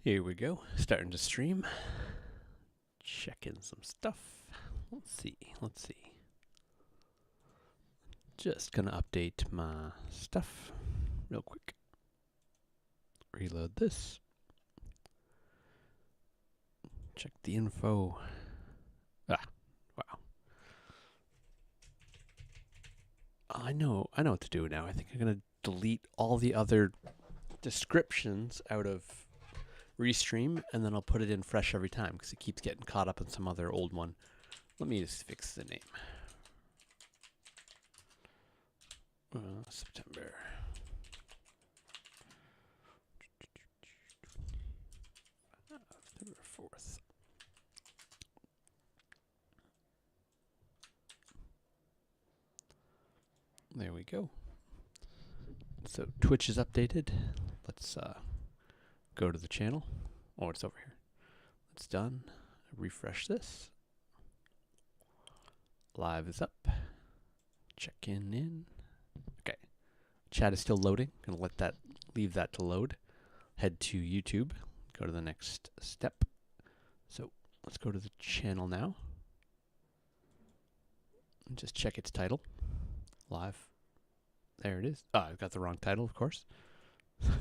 Here we go, starting to stream. Checking some stuff. Let's see. Just gonna update my stuff real quick. Reload this. Check the info. Wow. I know what to do now. I think I'm gonna delete all the other descriptions out of Restream, and then I'll put it in fresh every time because it keeps getting caught up in some other old one. Let me just fix the name. September. September 4th. There we go. So Twitch is updated. Let's go to the channel. Oh, it's over here. It's done. Refresh this. Live is up. Check in. Okay. Chat is still loading. Gonna leave that to load. Head to YouTube. Go to the next step. So let's go to the channel now. And just check its title. Live. There it is. I've got the wrong title, of course.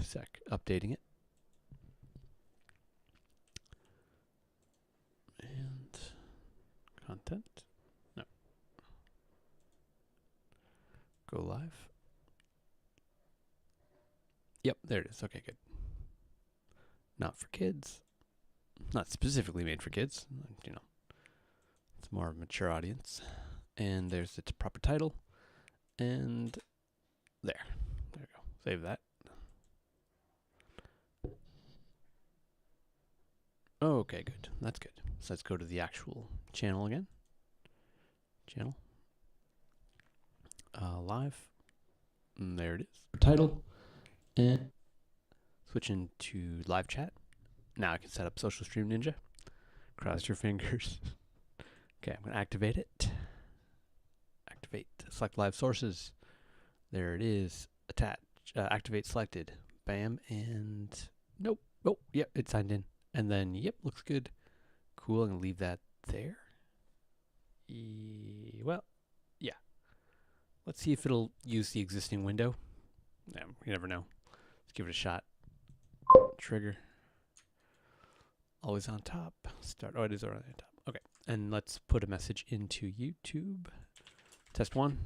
Sec. Updating it. And content. No. Go live. Yep, there it is. Okay, good. Not for kids. Not specifically made for kids. You know, it's more of a mature audience. And there's its proper title. And there we go. Save that. Okay, good. That's good. So let's go to the actual channel again. Channel. Live. And there it is. Title. And switching to live chat. Now I can set up Social Stream Ninja. Cross your fingers. Okay, I'm going to activate it. Activate. Select live sources. There it is. Attach. Activate selected. Bam. And nope. Oh, yep. It signed in. And then, yep, looks good. Cool. I'm going to leave that there. Well, yeah. Let's see if it'll use the existing window. Yeah, you never know. Let's give it a shot. Trigger. Always on top. Start. Oh, it is already on top. Okay. And let's put a message into YouTube. Test 1.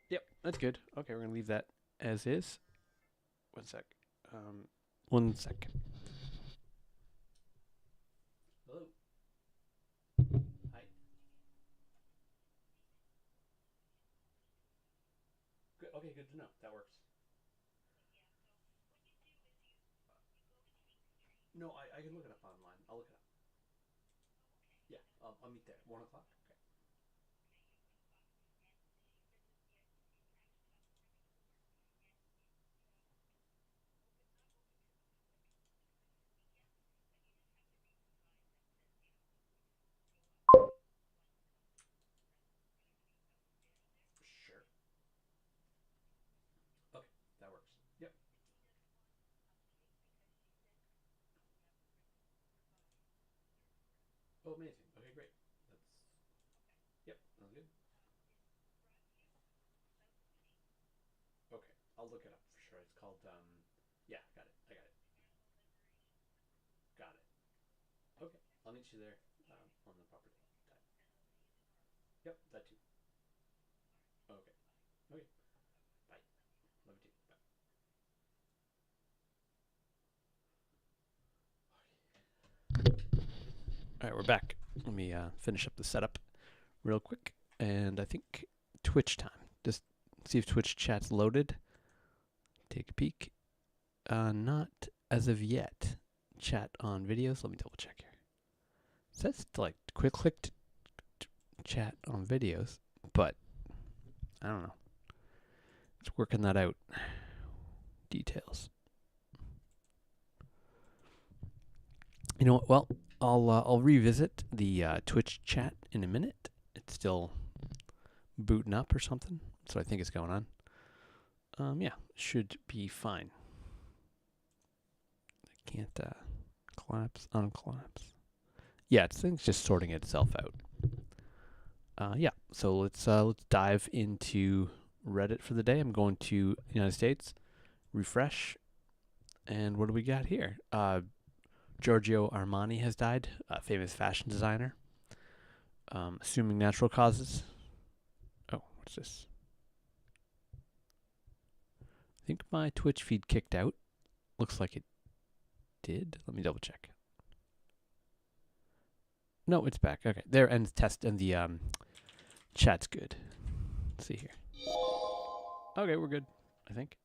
Yep, that's good. Okay, we're going to leave that as is. 1 sec. 1 sec. Hello. Hi. Good. Okay, good to know. That works. No, I can look it up online. I'll look it up. Yeah, I'll meet there. 1 o'clock? Okay. Sure. Okay, that works. Yep. Oh, amazing. Okay, great. That's, yep, sounds good. Okay, I'll look it up for sure. It's called, yeah, got it. I got it. Got it. Okay, I'll meet you there on the proper time. Yep, that too. Okay. Okay. Bye. Love you too. Bye. All right, we're back. Let me finish up the setup real quick. And I think Twitch time. Just see if Twitch chat's loaded. Take a peek. Not as of yet. Chat on videos. Let me double check here. It says to like click to chat on videos, but I don't know. It's working that out. Details. You know what? Well, I'll revisit the Twitch chat in a minute. It's still booting up or something, so I think it's going on. Yeah, should be fine. Can't collapse, uncollapse. Yeah, it's just sorting itself out. Yeah, so let's dive into Reddit for the day. I'm going to United States, refresh, and what do we got here? Giorgio Armani has died, a famous fashion designer. Assuming natural causes. Oh, what's this? I think my Twitch feed kicked out. Looks like it did. Let me double check. No, it's back. Okay, there, and the test and the chat's good. Let's see here. Okay, we're good. I think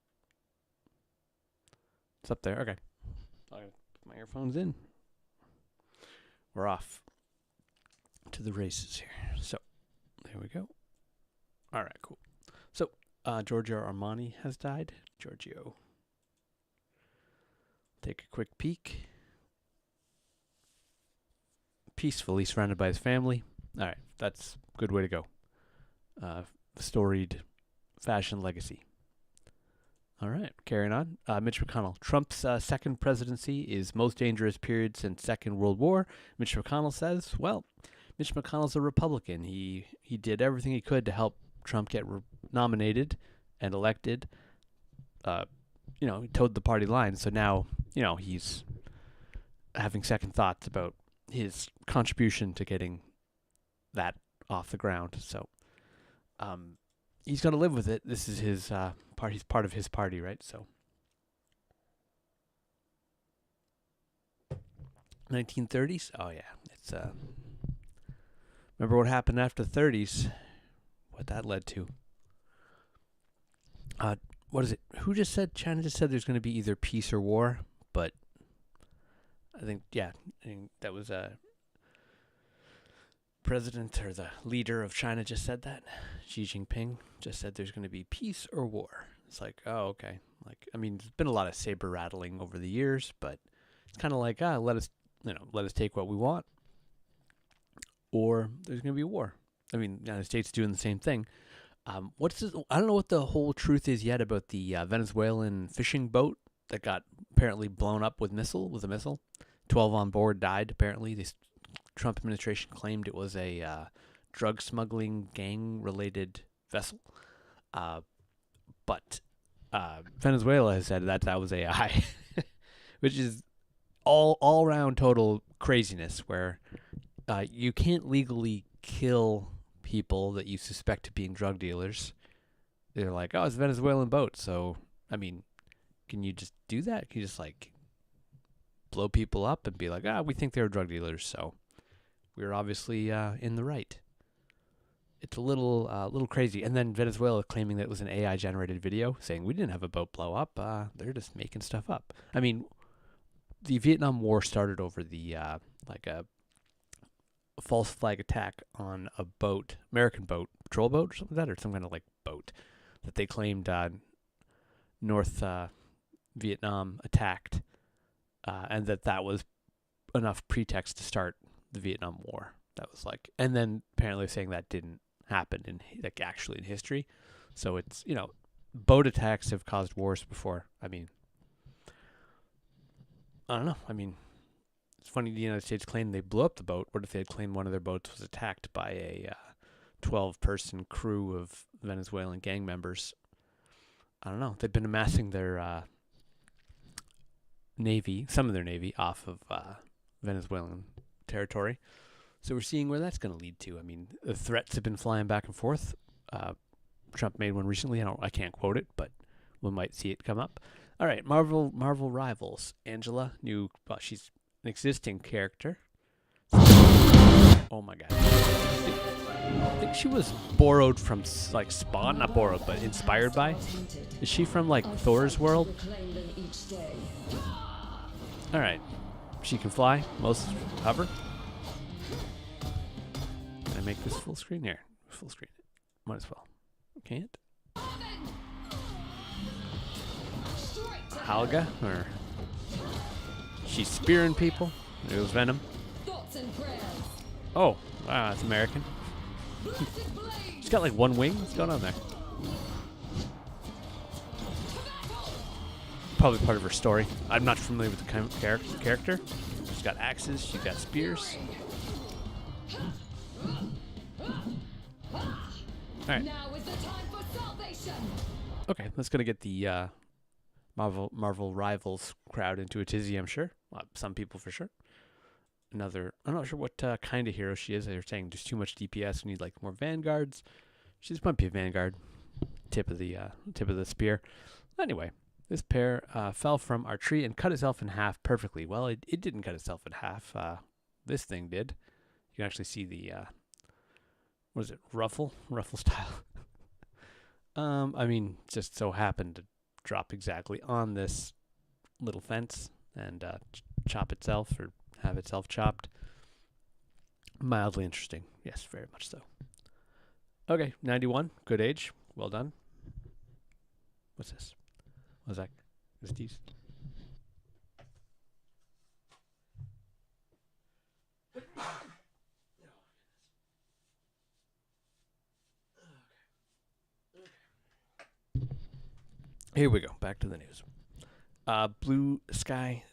it's up there. Okay, I'll put my earphones in. We're off to the races here. So there we go. All right, cool. So Giorgio Armani has died. Giorgio. Take a quick peek. Peacefully surrounded by his family. All right, that's a good way to go. Storied fashion legacy. All right, carrying on. Mitch McConnell. Trump's second presidency is most dangerous period since Second World War. Mitch McConnell says, well, Mitch McConnell's a Republican. He did everything he could to help Trump get nominated and elected. He towed the party line. So now, he's having second thoughts about his contribution to getting that off the ground. So he's going to live with it. This is his part. He's part of his party, right? So 1930s. Oh yeah, it's remember what happened after the 30s? What that led to? What is it? Who just said? China just said there's going to be either peace or war, but I think that was a president or the leader of China just said that. Xi Jinping just said there's going to be peace or war. It's like, oh, okay. There's been a lot of saber rattling over the years, but it's kind of like, let us take what we want, or there's going to be a war. The United States doing the same thing. I don't know what the whole truth is yet about the Venezuelan fishing boat that got apparently blown up with a missile. 12 on board died, apparently. The Trump administration claimed it was a drug smuggling gang-related vessel. But Venezuela has said that was AI, which is all-around total craziness, where you can't legally kill people that you suspect of being drug dealers. They're like, oh, it's a Venezuelan boat. So, can you just do that? Can you just, blow people up and be like, we think they're drug dealers, so we're obviously in the right. It's a little crazy. And then Venezuela claiming that it was an AI-generated video, saying we didn't have a boat blow up. They're just making stuff up. The Vietnam War started over the a false flag attack on a boat, American boat, patrol boat or something like that, or some kind of boat that they claimed North Vietnam attacked, and that was enough pretext to start the Vietnam War. That was and then apparently saying that didn't happen in actually in history. So it's boat attacks have caused wars before. I don't know. It's funny the United States claimed they blew up the boat. What if they had claimed one of their boats was attacked by a 12-person crew of Venezuelan gang members? I don't know. They've been amassing their navy, some of their navy, off of Venezuelan territory. So we're seeing where that's going to lead to. The threats have been flying back and forth. Trump made one recently. I can't quote it, but we might see it come up. All right, Marvel Rivals. Angela, she's an existing character. Oh my god. I think she was borrowed from Spawn, not borrowed, but inspired by. Is she from Thor's world? All right, she can fly. Most hover. Can I make this full screen here? Full screen. Might as well. Can't. Helga, or she's spearing people. It was Venom. Oh, wow, that's American. She's got one wing. What's going on there? probably part of her story. I'm not familiar with the character. She's got axes. She's got spears. All right. Now is the time for salvation. Okay, that's gonna get the Marvel Rivals crowd into a tizzy, I'm sure. Some people for sure. I'm not sure what kind of hero she is. They're saying there's too much DPS. We need like more vanguards. She's might be a vanguard. Tip of the spear. Anyway, this pair fell from our tree and cut itself in half perfectly. Well, it didn't cut itself in half. This thing did. You can actually see the what is it? Ruffle style. I mean, just so happened to drop exactly on this little fence and chop itself or have itself chopped. Mildly interesting. Yes, very much so. Okay, 91. Good age. Well done. What's this? What's that? Is these? Here we go. Back to the news. Blue Sky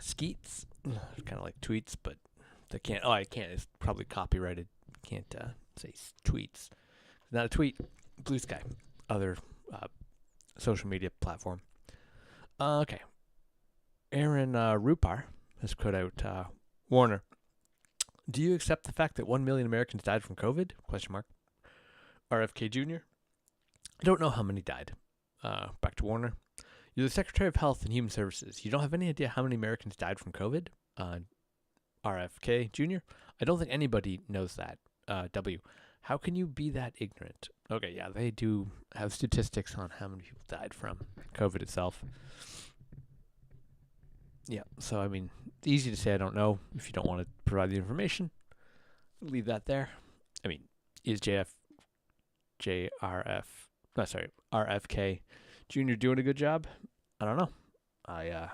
Skeets. Kind of like tweets, but they can't. Oh, I can't. It's probably copyrighted. Can't say tweets. It's not a tweet. Blue Sky. Other social media platform. Okay. Aaron Rupar has put out Warner. Do you accept the fact that 1 million Americans died from COVID? Question mark. RFK Jr. I don't know how many died. Back to Warner. You're the Secretary of Health and Human Services. You don't have any idea how many Americans died from COVID? RFK Jr. I don't think anybody knows that. W. How can you be that ignorant? Okay, yeah, they do have statistics on how many people died from COVID itself. Yeah, so I mean, it's easy to say I don't know if you don't want to provide the information. Leave that there. I mean, is RFK Jr. doing a good job? I don't know. I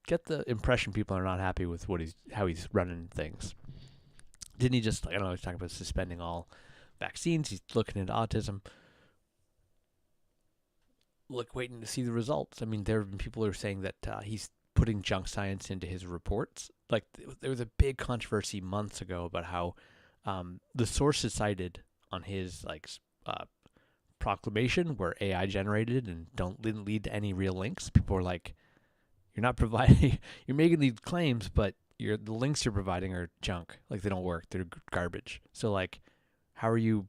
get the impression people are not happy with how he's running things. Didn't he just, I don't know, he's talking about suspending all vaccines. He's looking into autism. Waiting to see the results. I mean, there have been people who are saying that he's putting junk science into his reports. Like, there was a big controversy months ago about how the sources cited on his proclamation were AI generated and didn't lead to any real links. People were like, "You're not providing. You're making these claims, but the links you're providing are junk. Like, they don't work. They're garbage. So like, how are you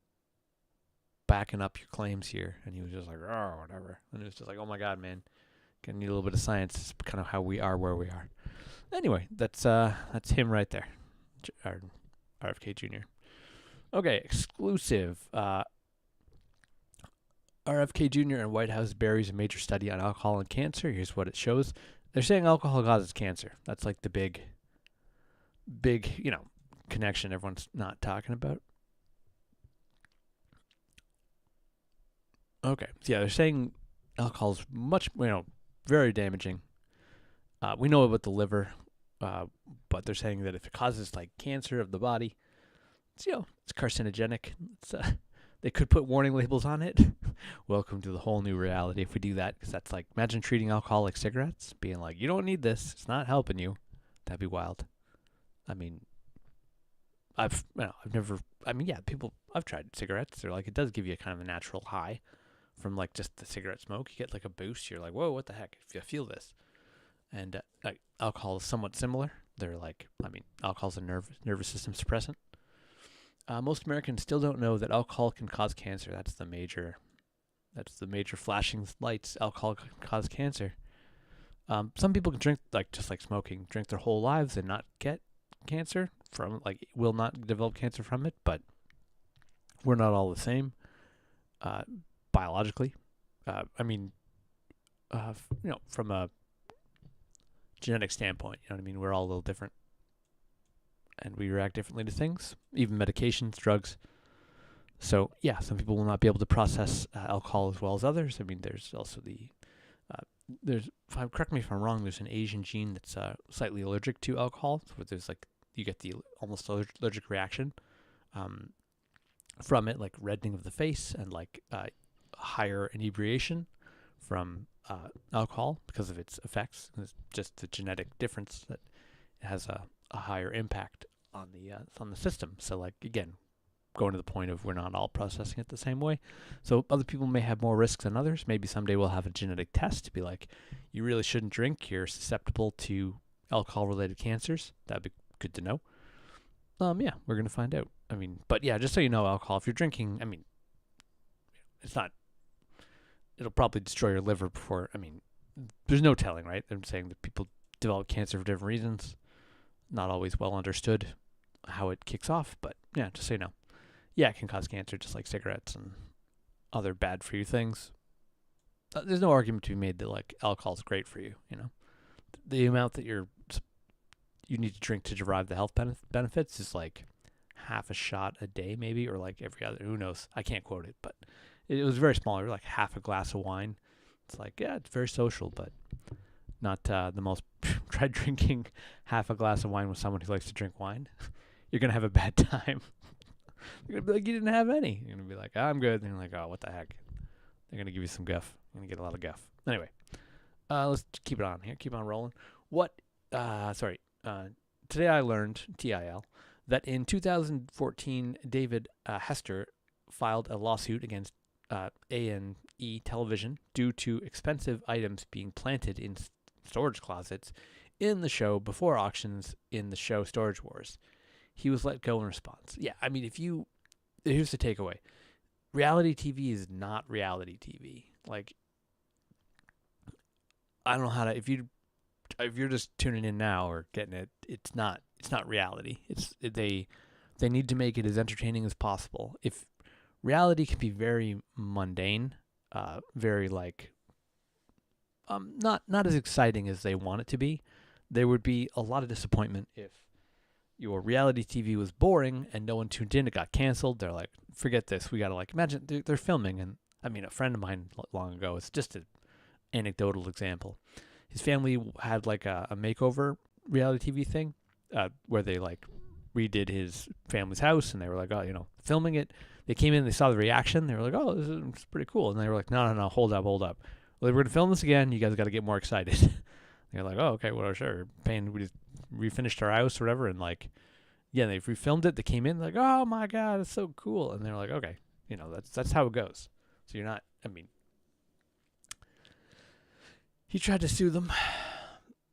backing up your claims here?" And he was just like, "Oh, whatever." And it was just like, "Oh my God, man, gonna need a little bit of science." It's kind of how we are where we are. Anyway, that's him right there, RFK Jr. Okay, exclusive. RFK Jr. and White House buries a major study on alcohol and cancer. Here's what it shows. They're saying alcohol causes cancer. That's like the big, connection everyone's not talking about. Okay. So yeah, they're saying alcohol is much, very damaging. We know about the liver, but they're saying that if it causes like cancer of the body, it's carcinogenic. They could put warning labels on it. Welcome to the whole new reality if we do that, because that's like, imagine treating alcohol like cigarettes, being like, you don't need this, it's not helping you. That'd be wild. I mean, I've tried cigarettes. They're like, it does give you a kind of a natural high from like just the cigarette smoke. You get like a boost. You're like, whoa, what the heck? If you feel this. And alcohol is somewhat similar. They're like, alcohol's a nervous system suppressant. Most Americans still don't know that alcohol can cause cancer. That's the major flashing lights. Alcohol can cause cancer. Some people can drink just like smoking, drink their whole lives and not get cancer will not develop cancer from it. But we're not all the same, biologically. From a genetic standpoint, we're all a little different. And we react differently to things, even medications, drugs. So, yeah, some people will not be able to process alcohol as well as others. There's also correct me if I'm wrong, there's an Asian gene that's slightly allergic to alcohol. So there's you get the almost allergic reaction from it, like reddening of the face and higher inebriation from alcohol because of its effects. It's just the genetic difference that it has a higher impact on the system. So like again, going to the point of we're not all processing it the same way. So other people may have more risks than others. Maybe someday we'll have a genetic test to be like, you really shouldn't drink. You're susceptible to alcohol-related cancers. That'd be good to know. Yeah, we're gonna find out. I mean, but yeah, just so you know, alcohol. If you're drinking, I mean, it's not. It'll probably destroy your liver before. I mean, there's no telling, right? I'm saying that people develop cancer for different reasons. Not always well understood how it kicks off, but yeah, just so you know. Yeah, it can cause cancer just like cigarettes and other bad for you things. There's no argument to be made that like alcohol is great for you, you know. The amount that you need to drink to derive the health benefits is like half a shot a day maybe, or like every other, who knows. I can't quote it, but it was very small. It was like half a glass of wine. It's like, yeah, it's very social, but not the most. Try drinking half a glass of wine with someone who likes to drink wine. You're going to have a bad time. You're going to be like, you didn't have any. You're going to be like, I'm good. And you're like, oh, what the heck? They're going to give you some guff. You're going to get a lot of guff. Anyway, let's keep it on here. Keep on rolling. Today I learned, TIL, that in 2014, David Hester filed a lawsuit against A&E Television due to expensive items being planted in storage closets in the show before auctions in the show Storage Wars. He was let go in response. Yeah, I mean, here's the takeaway. Reality TV is not reality TV. Like, I don't know how to, if you're just tuning in now or getting it, it's not reality. They need to make it as entertaining as possible. If reality can be very mundane, very like not as exciting as they want it to be, there would be a lot of disappointment if your reality TV was boring and no one tuned in. It got canceled. They're like, forget this. We gotta like imagine they're filming, and I mean, a friend of mine long ago. It's just an anecdotal example. His family had like a makeover reality TV thing where they like redid his family's house, and they were like, oh, filming it. They came in, they saw the reaction. They were like, oh, this is pretty cool. And they were like, no, hold up. Well, we're going to film this again. You guys got to get more excited. They're like, oh, okay, well, sure. We just refinished our house or whatever. And like, yeah, they refilmed it. They came in like, oh my God, it's so cool. And they're like, okay, that's how it goes. So you're not, I mean, he tried to sue them.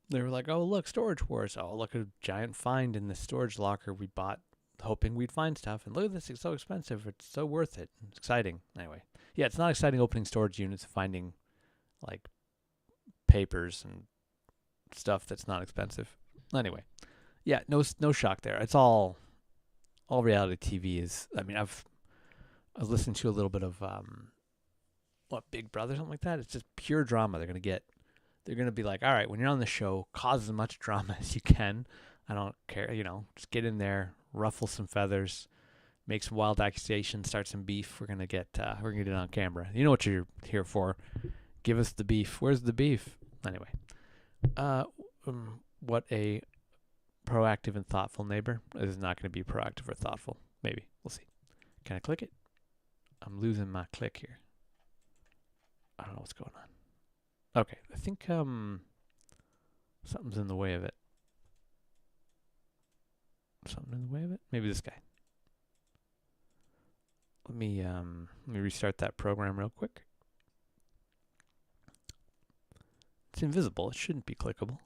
They were like, oh, look, Storage Wars. Oh, look, a giant find in the storage locker we bought hoping we'd find stuff. And look at this, it's so expensive. It's so worth it. It's exciting. Anyway, yeah, it's not exciting opening storage units and finding like papers and stuff that's not expensive. Anyway, yeah, no shock there. It's all reality TV is. I mean, I was listening to a little bit of Big Brother, something like that. It's just pure drama. They're gonna be like, all right, when you're on the show, cause as much drama as you can. I don't care, just get in there, ruffle some feathers, make some wild accusations, start some beef. We're gonna get it on camera. You know what you're here for. Give us the beef. Where's the beef? Anyway, what a proactive and thoughtful neighbor. This is not going to be proactive or thoughtful. Maybe. We'll see. Can I click it? I'm losing my click here. I don't know what's going on. Okay. I think something's in the way of it. Something in the way of it? Maybe this guy. Let me restart that program real quick. It's invisible. It shouldn't be clickable.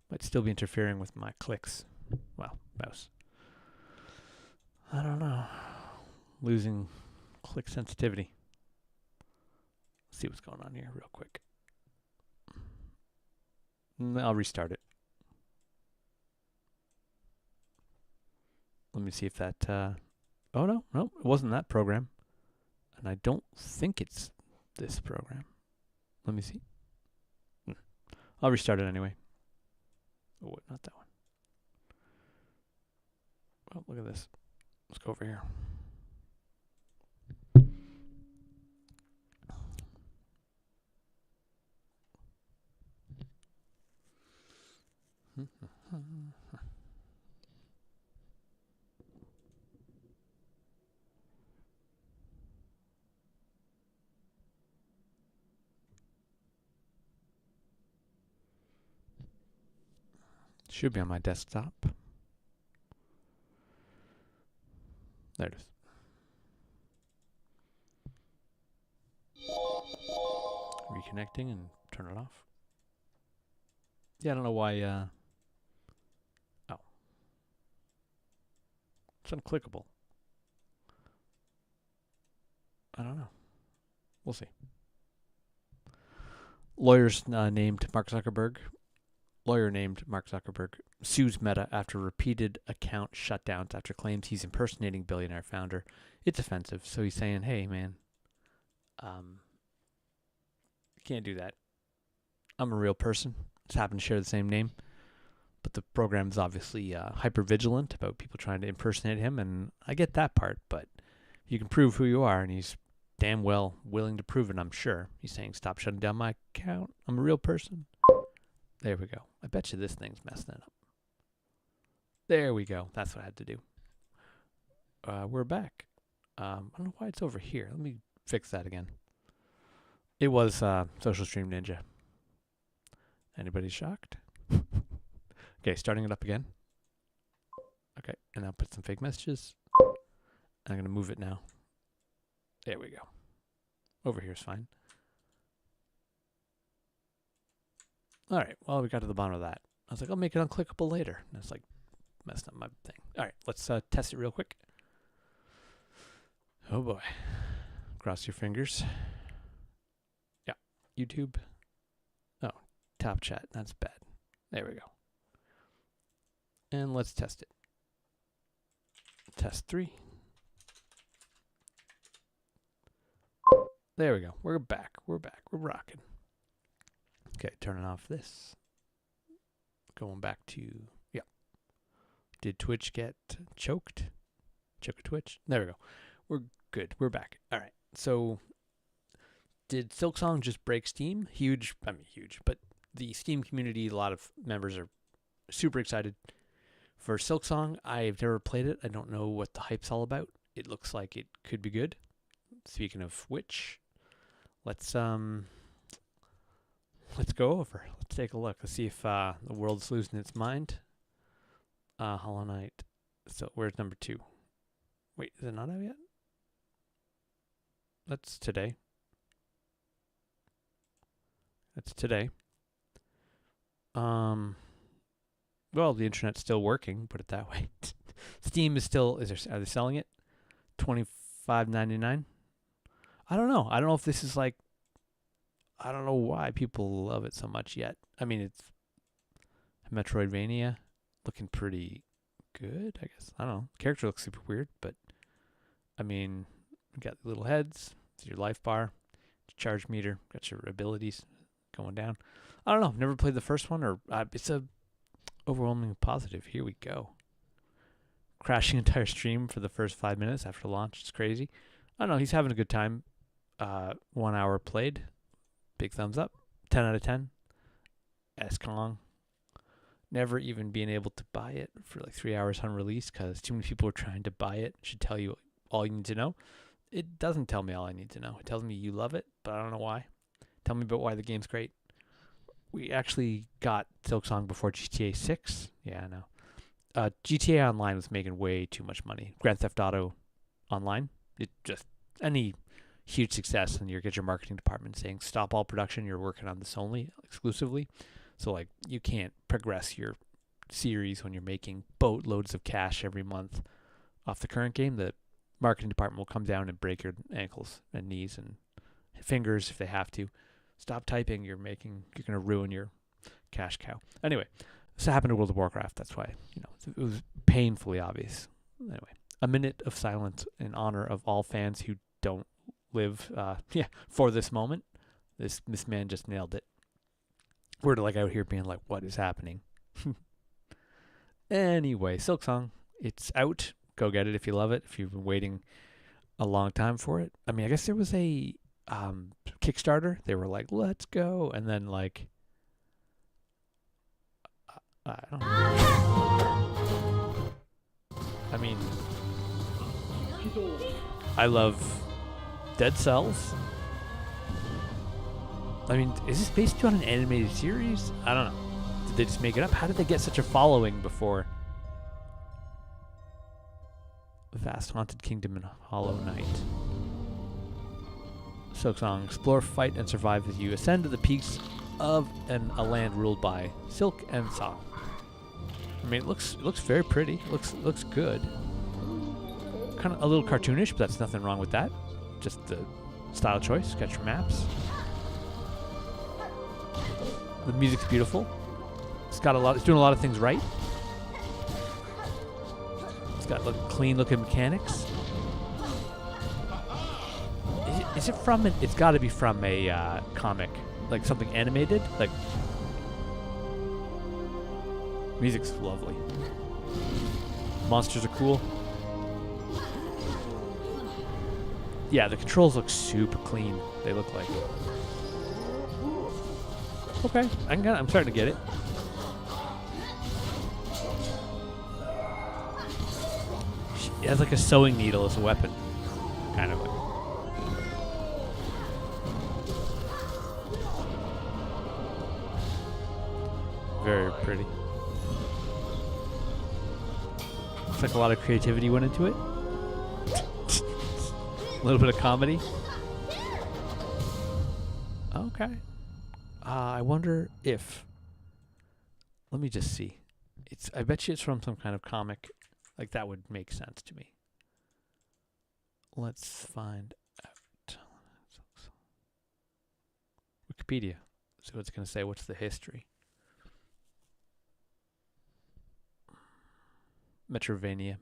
Might still be interfering with my clicks. Well, mouse. I don't know. Losing click sensitivity. Let's see what's going on here real quick. I'll restart it. Let me see if that... oh, no, it wasn't that program. And I don't think it's this program. Let me see. I'll restart it anyway. Oh, not that one. Oh, look at this. Let's go over here. Should be on my desktop. There it is. Reconnecting and turn it off. Yeah, I don't know why. Oh. It's unclickable. I don't know. We'll see. Lawyer named Mark Zuckerberg sues Meta after repeated account shutdowns after claims he's impersonating billionaire founder. It's offensive, so he's saying, hey, man, you can't do that. I'm a real person. Just happen to share the same name. But the program is obviously hyper-vigilant about people trying to impersonate him, and I get that part, but if you can prove who you are, and he's damn well willing to prove it, I'm sure. He's saying, stop shutting down my account. I'm a real person. There we go. I bet you this thing's messing it up. There we go. That's what I had to do. We're back. I don't know why it's over here. Let me fix that again. It was Social Stream Ninja. Anybody shocked? Okay, starting it up again. Okay, and I'll put some fake messages. I'm going to move it now. There we go. Over here is fine. All right, well, we got to the bottom of that. I was like, I'll make it unclickable later. And it's like, messing up my thing. All right, let's test it real quick. Oh, boy. Cross your fingers. Yeah, YouTube. Oh, top chat. That's bad. There we go. And let's test it. Test 3. There we go. We're back. We're back. We're rocking. Okay, turning off this. Going back to, yeah. Did Twitch get choked? Choke a Twitch? There we go. We're good. We're back. All right. So, did Silksong just break Steam? Huge, but the Steam community, a lot of members are super excited for Silksong. I've never played it. I don't know what the hype's all about. It looks like it could be good. Speaking of which, let's go over. Let's take a look. Let's see if the world's losing its mind. Hollow Knight. So where's number 2? Wait, is it not out yet? That's today. That's today. Well, the internet's still working. Put it that way. Steam is still. Are they selling it? $25.99. I don't know. I don't know if this is like. I don't know why people love it so much yet. I mean, it's Metroidvania, looking pretty good, I guess. I don't know. The character looks super weird, but I mean, you got the little heads, it's your life bar, your charge meter, got your abilities going down. I don't know. Never played the first one, or it's a overwhelming positive. Here we go. Crashing entire stream for the first 5 minutes after launch. It's crazy. I don't know. He's having a good time. 1 hour played. Big thumbs up. 10 out of 10. S-Kong. Never even being able to buy it for like 3 hours on release because too many people are trying to buy it. Should tell you all you need to know. It doesn't tell me all I need to know. It tells me you love it, but I don't know why. Tell me about why the game's great. We actually got Silksong before GTA 6. Yeah, I know. GTA Online was making way too much money. Grand Theft Auto Online. It just, any huge success, and you get your marketing department saying, stop all production, you're working on this only, exclusively. So, like, you can't progress your series when you're making boatloads of cash every month off the current game. The marketing department will come down and break your ankles and knees and fingers if they have to. Stop typing, you're going to ruin your cash cow. Anyway, this happened to World of Warcraft. That's why, it was painfully obvious. Anyway, a minute of silence in honor of all fans who don't live, for this moment. This man just nailed it. We're like out here being like, what is happening? Anyway, Silksong, it's out. Go get it if you love it. If you've been waiting a long time for it. I mean, I guess there was a Kickstarter. They were like, let's go. And then like, I don't know. I mean, I love Dead Cells. I mean, is this based on an animated series? I don't know. Did they just make it up? How did they get such a following before the vast haunted kingdom in Hollow Knight? Silksong, explore, fight, and survive as you ascend to the peaks of a land ruled by Silk and Song. I mean, it looks very pretty. Looks good. Kind of a little cartoonish, but that's nothing wrong with that. Just the style choice. Got your maps. The music's beautiful. It's got it's doing a lot of things right. It's got clean looking mechanics. Is it from it? It's got to be from a comic, like something animated. Like, music's lovely. Monsters are cool. Yeah, the controls look super clean. They look like. Okay, I'm starting to get it. She has like a sewing needle as a weapon, kind of like. Very pretty. Looks like a lot of creativity went into it. A little bit of comedy. Okay. I wonder if. Let me just see. I bet you it's from some kind of comic. Like, that would make sense to me. Let's find out. Wikipedia. So it's going to say, what's the history? Metroidvania,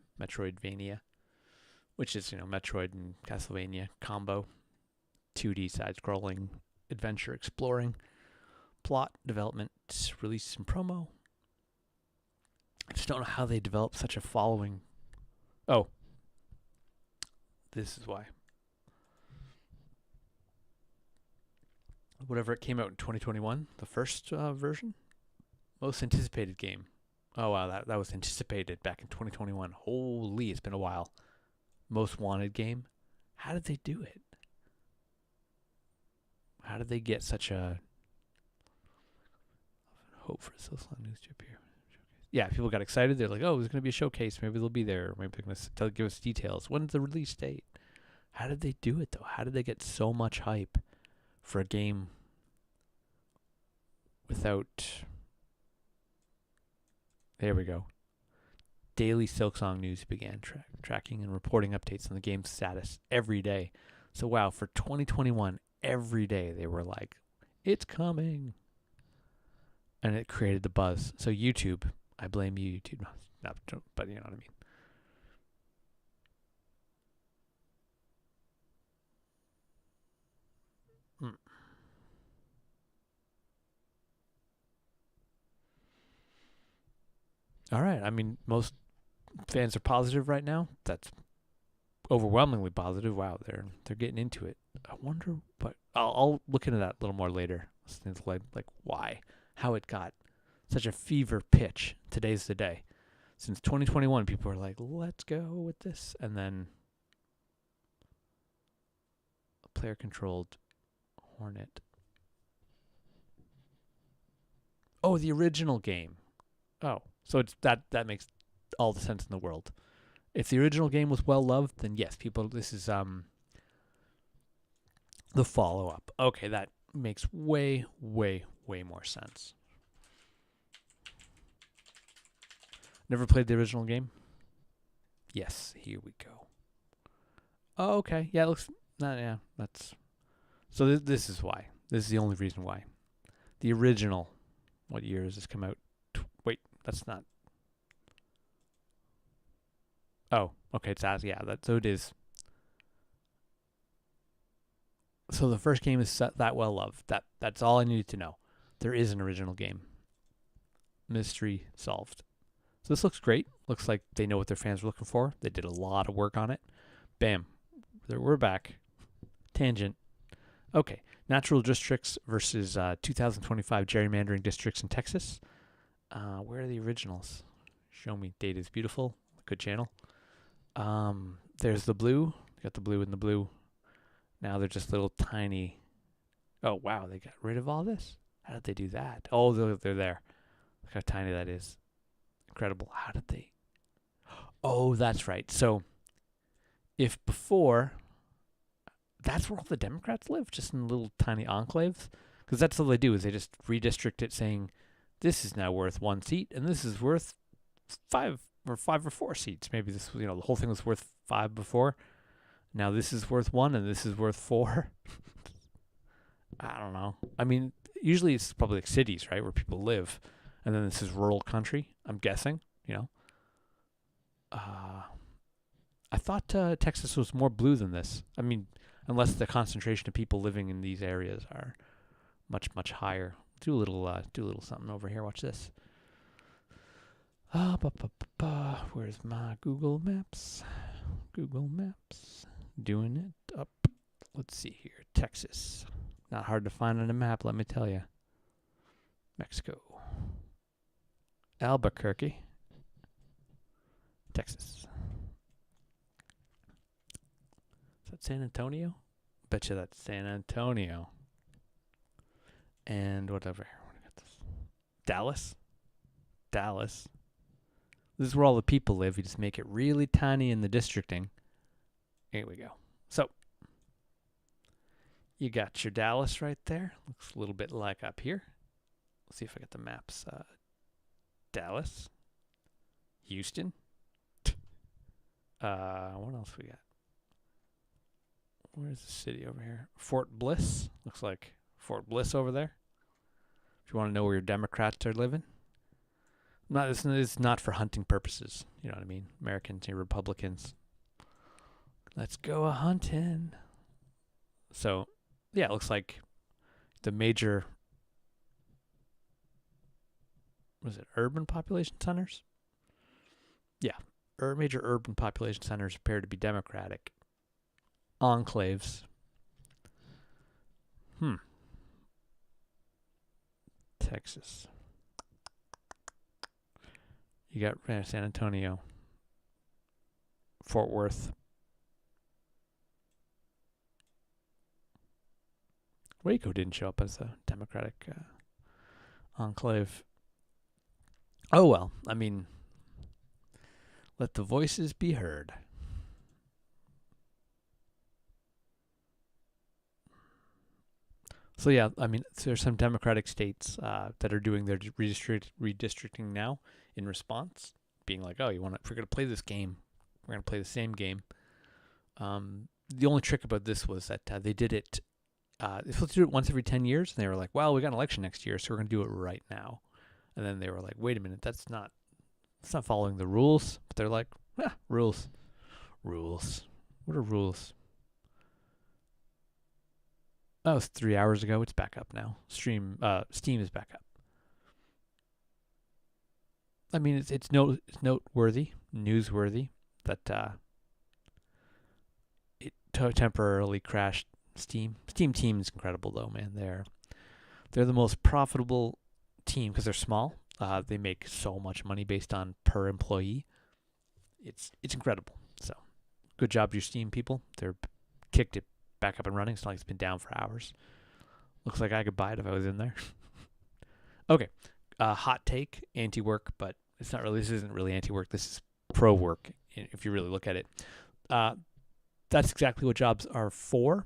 which is, Metroid and Castlevania combo. 2D side-scrolling adventure exploring. Plot, development, release, and promo. I just don't know how they developed such a following. Oh. This is why. Whatever it came out in 2021, the first version. Most anticipated game. Oh, wow, that was anticipated back in 2021. Holy, it's been a while. Most wanted game. How did they do it? How did they get such a hope for a Silksong news to appear? Yeah, people got excited. They're like, oh, there's going to be a showcase. Maybe they'll be there. Maybe they're going to give us details. When's the release date? How did they do it, though? How did they get so much hype for a game without... There we go. Daily Silksong news began tracking and reporting updates on the game's status every day. So, wow, for 2021, every day they were like, it's coming. And it created the buzz. So YouTube, I blame you, YouTube. No, but you know what I mean. All right. I mean, most fans are positive right now. That's overwhelmingly positive. Wow, they're getting into it. I wonder, but I'll look into that a little more later. Like why, how it got such a fever pitch. Today's the day. Since 2021, people are like, let's go with this, and then a player-controlled Hornet. Oh, the original game. Oh, so it's that makes all the sense in the world. If the original game was well loved, then yes, people. This is the follow-up. Okay, that makes way more sense. Never played the original game? Yes, here we go. Oh, okay. Yeah, it looks... yeah, that's... So this is why. This is the only reason why. The original... What year has this come out? Wait, that's not... Oh, okay, it's as... Yeah, so it is. So the first game is that well loved. That's all I needed to know. There is an original game. Mystery solved. So this looks great. Looks like they know what their fans were looking for. They did a lot of work on it. Bam. We're back. Tangent. Okay. Natural districts versus 2025 gerrymandering districts in Texas. Where are the originals? Show me. Data is beautiful. Good channel. There's the blue. Got the blue and the blue. Now they're just little tiny... Oh, wow. They got rid of all this? How did they do that? Oh, they're there. Look how tiny that is. Incredible. How did they? Oh, that's right. So if before, that's where all the Democrats live, just in little tiny enclaves, because that's all they do is they just redistrict it, saying this is now worth 1 seat and this is worth 5 or 4 seats. Maybe this, the whole thing was worth 5 before. Now this is worth 1 and this is worth 4. I don't know. I mean, usually it's probably like cities, right, where people live, and then this is rural country. I'm guessing, I thought Texas was more blue than this. I mean, unless the concentration of people living in these areas are much, much higher. Do a little something over here. Watch this. Where's my Google Maps? Google Maps. Doing it up. Let's see here. Texas. Not hard to find on a map, let me tell you. Mexico. Albuquerque. Texas. Is that San Antonio? Betcha that's San Antonio. And whatever. Dallas. Dallas. This is where all the people live. You just make it really tiny in the districting. Here we go. So, you got your Dallas right there. Looks a little bit like up here. Let's see if I get the maps. Dallas. Houston. What else we got? Where's the city over here? Fort Bliss. Looks like Fort Bliss over there. If you want to know where your Democrats are living. It's not for hunting purposes. You know what I mean? Americans and Republicans. Let's go a-hunting. So, yeah, it looks like the major, urban population centers? Yeah, major urban population centers appear to be Democratic. Enclaves. Texas. You got San Antonio. Fort Worth. Waco didn't show up as a Democratic enclave. Oh well, I mean, let the voices be heard. So yeah, I mean, there's some Democratic states that are doing their redistricting now in response, being like, oh, if we're going to play this game, we're going to play the same game. The only trick about this was that they did it, they're supposed to do it once every 10 years, and they were like, well, we got an election next year, so we're going to do it right now. And then they were like, wait a minute, that's not following the rules. But they're like, rules. What are rules? Oh, it's 3 hours ago. It's back up now. Steam is back up. I mean, it's noteworthy, newsworthy that it temporarily crashed Steam. Steam team is incredible though, man. They're the most profitable team because they're small. They make so much money based on per employee. It's incredible. So, good job, your Steam people. They're kicked it back up and running. It's not like it's been down for hours. Looks like I could buy it if I was in there. Okay. Hot take, anti-work, but it's not really. This isn't really anti-work. This is pro-work, if you really look at it. That's exactly what jobs are for.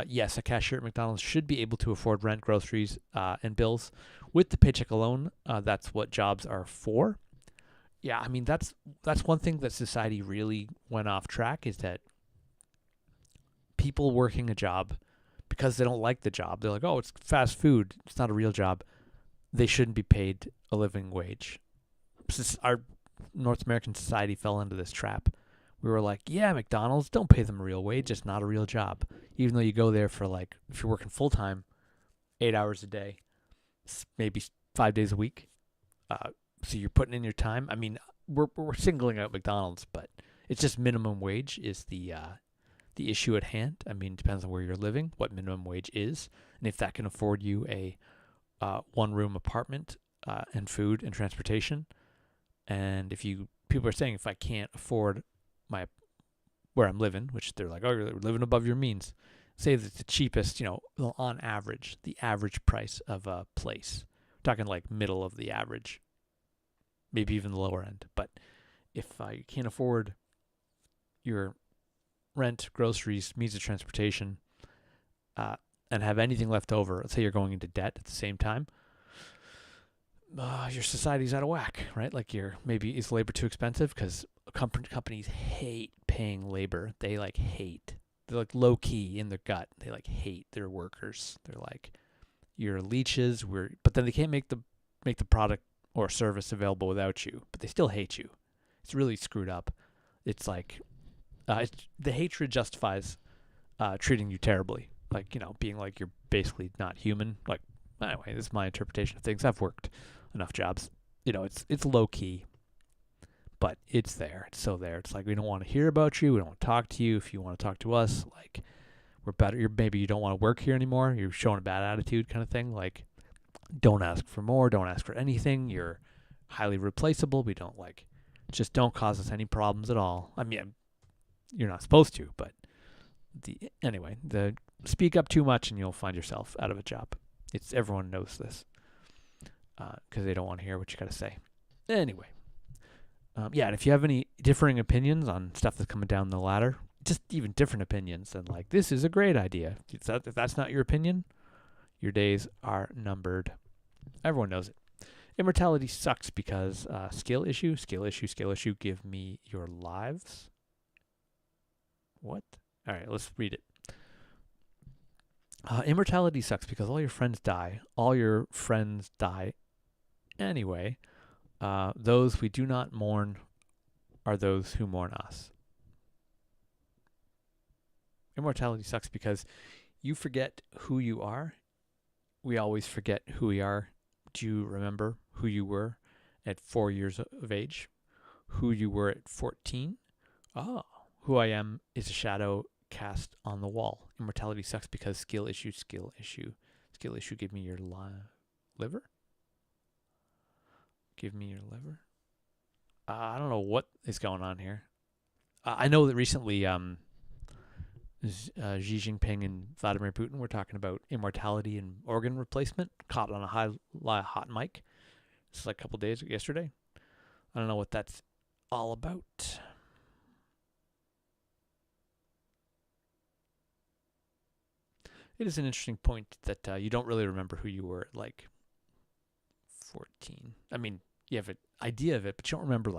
Yes, a cashier at McDonald's should be able to afford rent, groceries, and bills with the paycheck alone. That's what jobs are for. Yeah, I mean, that's one thing that society really went off track, is that people working a job because they don't like the job. They're like, oh, it's fast food. It's not a real job. They shouldn't be paid a living wage. Our North American society fell into this trap. We were like, yeah, McDonald's, don't pay them a real wage. It's not a real job. Even though you go there for, like, if you're working full-time, 8 hours a day, maybe 5 days a week. So you're putting in your time. I mean, we're singling out McDonald's, but it's just minimum wage is the issue at hand. I mean, it depends on where you're living, what minimum wage is, and if that can afford you a one-room apartment and food and transportation. And people are saying, if I can't afford where I'm living, which they're like, oh, you're living above your means. Say that the cheapest, on average, the average price of a place. We're talking like middle of the average maybe even the lower end. But if you can't afford your rent, groceries, means of transportation, and have anything left over, let's say you're going into debt at the same time, your society's out of whack, right? Like is labor too expensive? Because companies hate paying labor. They hate. They're low key in their gut. They hate their workers. They're like, you're leeches. But then they can't make the product or service available without you. But they still hate you. It's really screwed up. It's like the hatred justifies treating you terribly. Being like you're basically not human. Anyway, this is my interpretation of things. I've worked enough jobs. It's low key, but it's there. It's so there. It's like, we don't want to hear about you. We don't want to talk to you. If you want to talk to us, we're better. Maybe you don't want to work here anymore. You're showing a bad attitude, kind of thing. Don't ask for more. Don't ask for anything. You're highly replaceable. We don't just don't cause us any problems at all. I mean, you're not supposed to, but speak up too much and you'll find yourself out of a job. Everyone knows this because they don't want to hear what you got to say. Anyway, and if you have any differing opinions on stuff that's coming down the ladder, just even different opinions, then this is a great idea. If that's not your opinion, your days are numbered. Everyone knows it. Immortality sucks because skill issue, give me your lives. What? All right, let's read it. Immortality sucks because all your friends die. All your friends die anyway. Those we do not mourn are those who mourn us. Immortality sucks because you forget who you are. We always forget who we are. Do you remember who you were at 4 years of age? Who you were at 14? Oh, who I am is a shadow cast on the wall. Immortality sucks because skill issue, give me your liver? Give me your liver? I don't know what is going on here. I know that recently Xi Jinping and Vladimir Putin were talking about immortality and organ replacement, caught on a hot mic. This is a couple days yesterday. I don't know what that's all about. It is an interesting point that you don't really remember who you were at 14. I mean, you have an idea of it, but you don't remember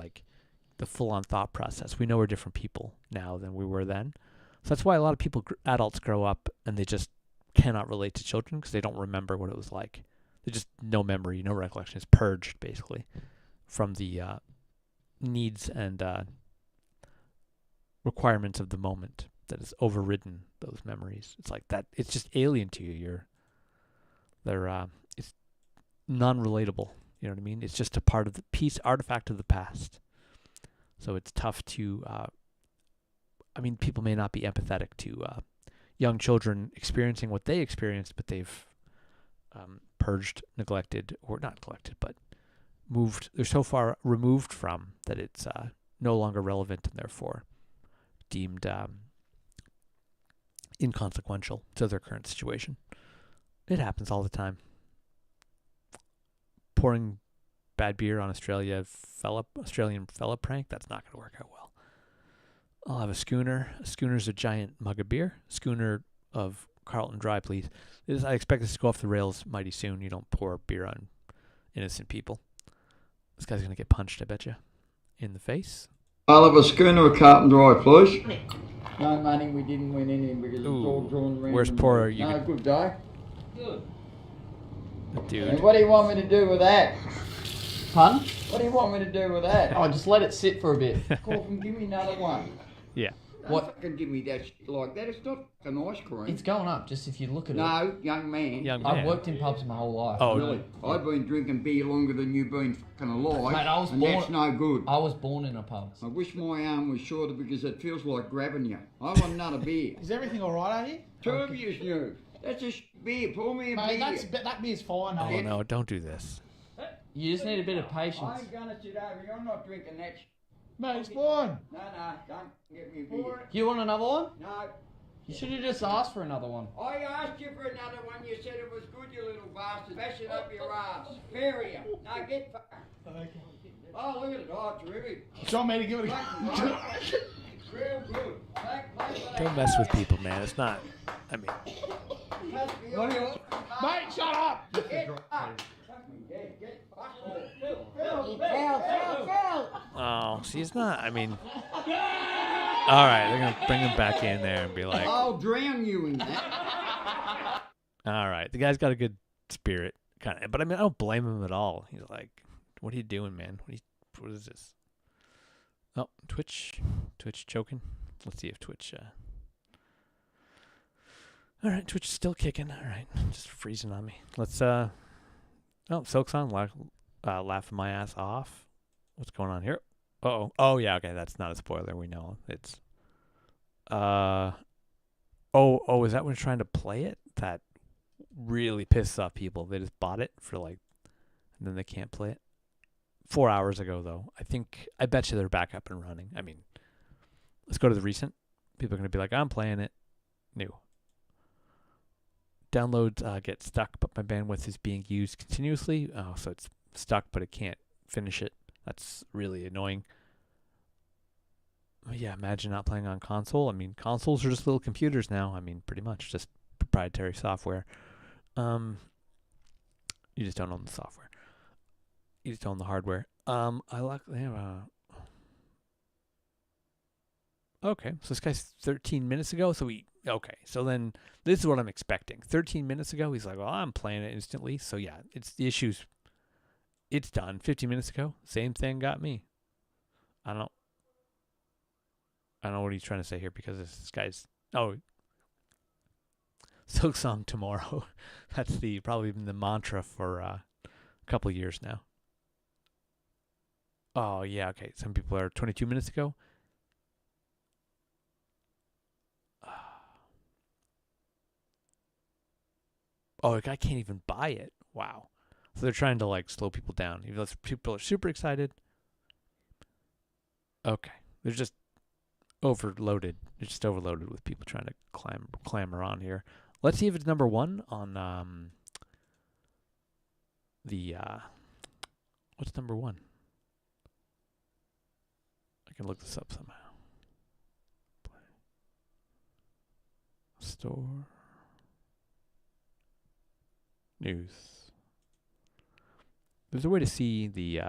the full-on thought process. We know we're different people now than we were then. So that's why a lot of people, adults, grow up and they just cannot relate to children because they don't remember what it was like. They just no memory, no recollection. It's purged basically from the needs and requirements of the moment that has overridden those memories. It's like that. It's just alien to you. It's non-relatable. You know what I mean? It's just a part of the artifact of the past. So it's tough to. People may not be empathetic to young children experiencing what they experienced, but they've purged, neglected, or not neglected, but moved. They're so far removed from that it's no longer relevant and therefore deemed inconsequential to their current situation. It happens all the time. Pouring bad beer on Australian fella prank, that's not going to work out well. I'll have a schooner. A schooner's a giant mug of beer. Schooner of Carlton Dry, please. I expect this to go off the rails mighty soon. You don't pour beer on innocent people. This guy's going to get punched, I bet you, in the face. I'll have a schooner of Carlton Dry, please. No money, we didn't win any because it's all drawn around. Where's poor? Good day. Good. Dude. And what do you want me to do with that? Pun? What do you want me to do with that? Oh, just let it sit for a bit. Corbin, give me another one. Yeah. Don't fucking give me that shit like that. It's not fucking ice cream. It's going up, just if you look at it. No, young man. I've worked in pubs my whole life. Oh, Really? I've been drinking beer longer than you've been fucking alive. Mate, I was and born- that's no good. I was born in a pub. I wish my arm was shorter because it feels like grabbing you. I want another beer. Is everything all right out here? Two of you new. That's a beer. Pour me a Mate, beer. that beer's fine. Oh mate. no! Don't do this. You just need a bit of I patience. ain't gonna sit over here. I'm not drinking that shit. Mate, it's fine. No, don't get me a beer. You want another one? No. You should have just asked for another one. I asked you for another one. You said it was good, you little bastard. Bash it up your ass. Bury you. Now get fucked. Oh, look at it. Oh, terrific. Show me to give it a Real good. Don't mess with people, man. It's not. I mean, What do you want? Mate, shut up! oh, she's not. I mean, all right, they're gonna bring him back in there and be like, I'll drown you in that. all right, the guy's got a good spirit, kind of. But I mean, I don't blame him at all. He's like, what are you doing, man? What is this? Oh, Twitch choking. Let's see if Twitch. All right, Twitch is still kicking. All right, just freezing on me. Let's. Oh, Silksong laughing my ass off. What's going on here? Oh yeah, okay, that's not a spoiler. We know it's. Oh, is that when trying to play it? That really pisses off people. They just bought it for and then they can't play it. 4 hours ago, though. I bet you they're back up and running. I mean, let's go to the recent. People are going to be like, I'm playing it. New. Downloads get stuck, but my bandwidth is being used continuously. Oh, so it's stuck, but it can't finish it. That's really annoying. But yeah, imagine not playing on console. I mean, consoles are just little computers now. I mean, pretty much just proprietary software. You just don't own the software. You just own the hardware. Okay, so this guy's 13 minutes ago. So then this is what I'm expecting. 13 minutes ago, he's like, well, I'm playing it instantly. So yeah, the issue's done. 15 minutes ago, same thing got me. I don't know what he's trying to say here because this guy's Silksong tomorrow. That's probably been the mantra for a couple of years now. Oh, yeah, okay. Some people are 22 minutes ago. Oh, the guy can't even buy it. Wow. So they're trying to slow people down. Even though people are super excited. Okay. They're just overloaded. They're just overloaded with people trying to clamor on here. Let's see if it's number one on what's number one? I can look this up somehow. Play. Store. News. There's a way to see the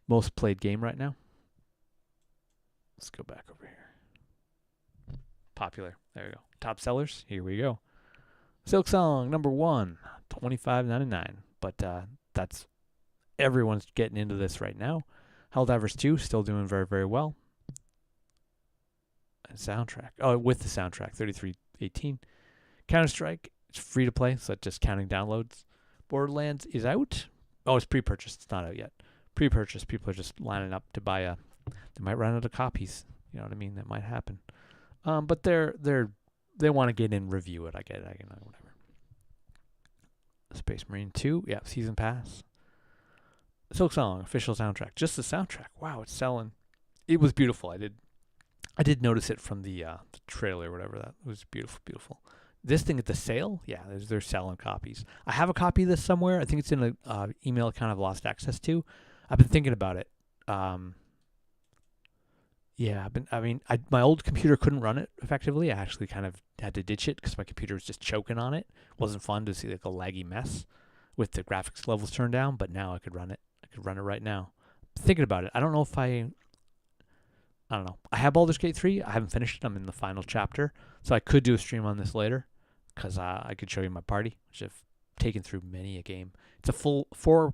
most played game right now. Let's go back over here. Popular. There we go. Top sellers. Here we go. Silksong number one, $25.99. But that's everyone's getting into this right now. Helldivers 2 still doing very, very well. And soundtrack. Oh, with the soundtrack, 33.18. Counter-Strike, it's free to play, so it's just counting downloads. Borderlands is out. Oh, it's pre-purchased. It's not out yet. Pre-purchased. People are just lining up to buy they might run out of copies. You know what I mean? That might happen. But they want to get in, review it. I get it. Whatever. Space Marine 2. Yeah, Season Pass. Silksong, official soundtrack. Just the soundtrack. Wow, it's selling. It was beautiful. I did notice it from the trailer or whatever. That was beautiful, beautiful. This thing at the sale, yeah, they're selling copies. I have a copy of this somewhere. I think it's in an email account I've lost access to. I've been thinking about it. Yeah, my old computer couldn't run it effectively. I actually kind of had to ditch it because my computer was just choking on it. It wasn't fun to see a laggy mess with the graphics levels turned down, but now I could run it. I could run it right now. I'm thinking about it. I don't know if I don't know. I have Baldur's Gate 3. I haven't finished it. I'm in the final chapter. So I could do a stream on this later because I could show you my party, which I've taken through many a game. It's a full 4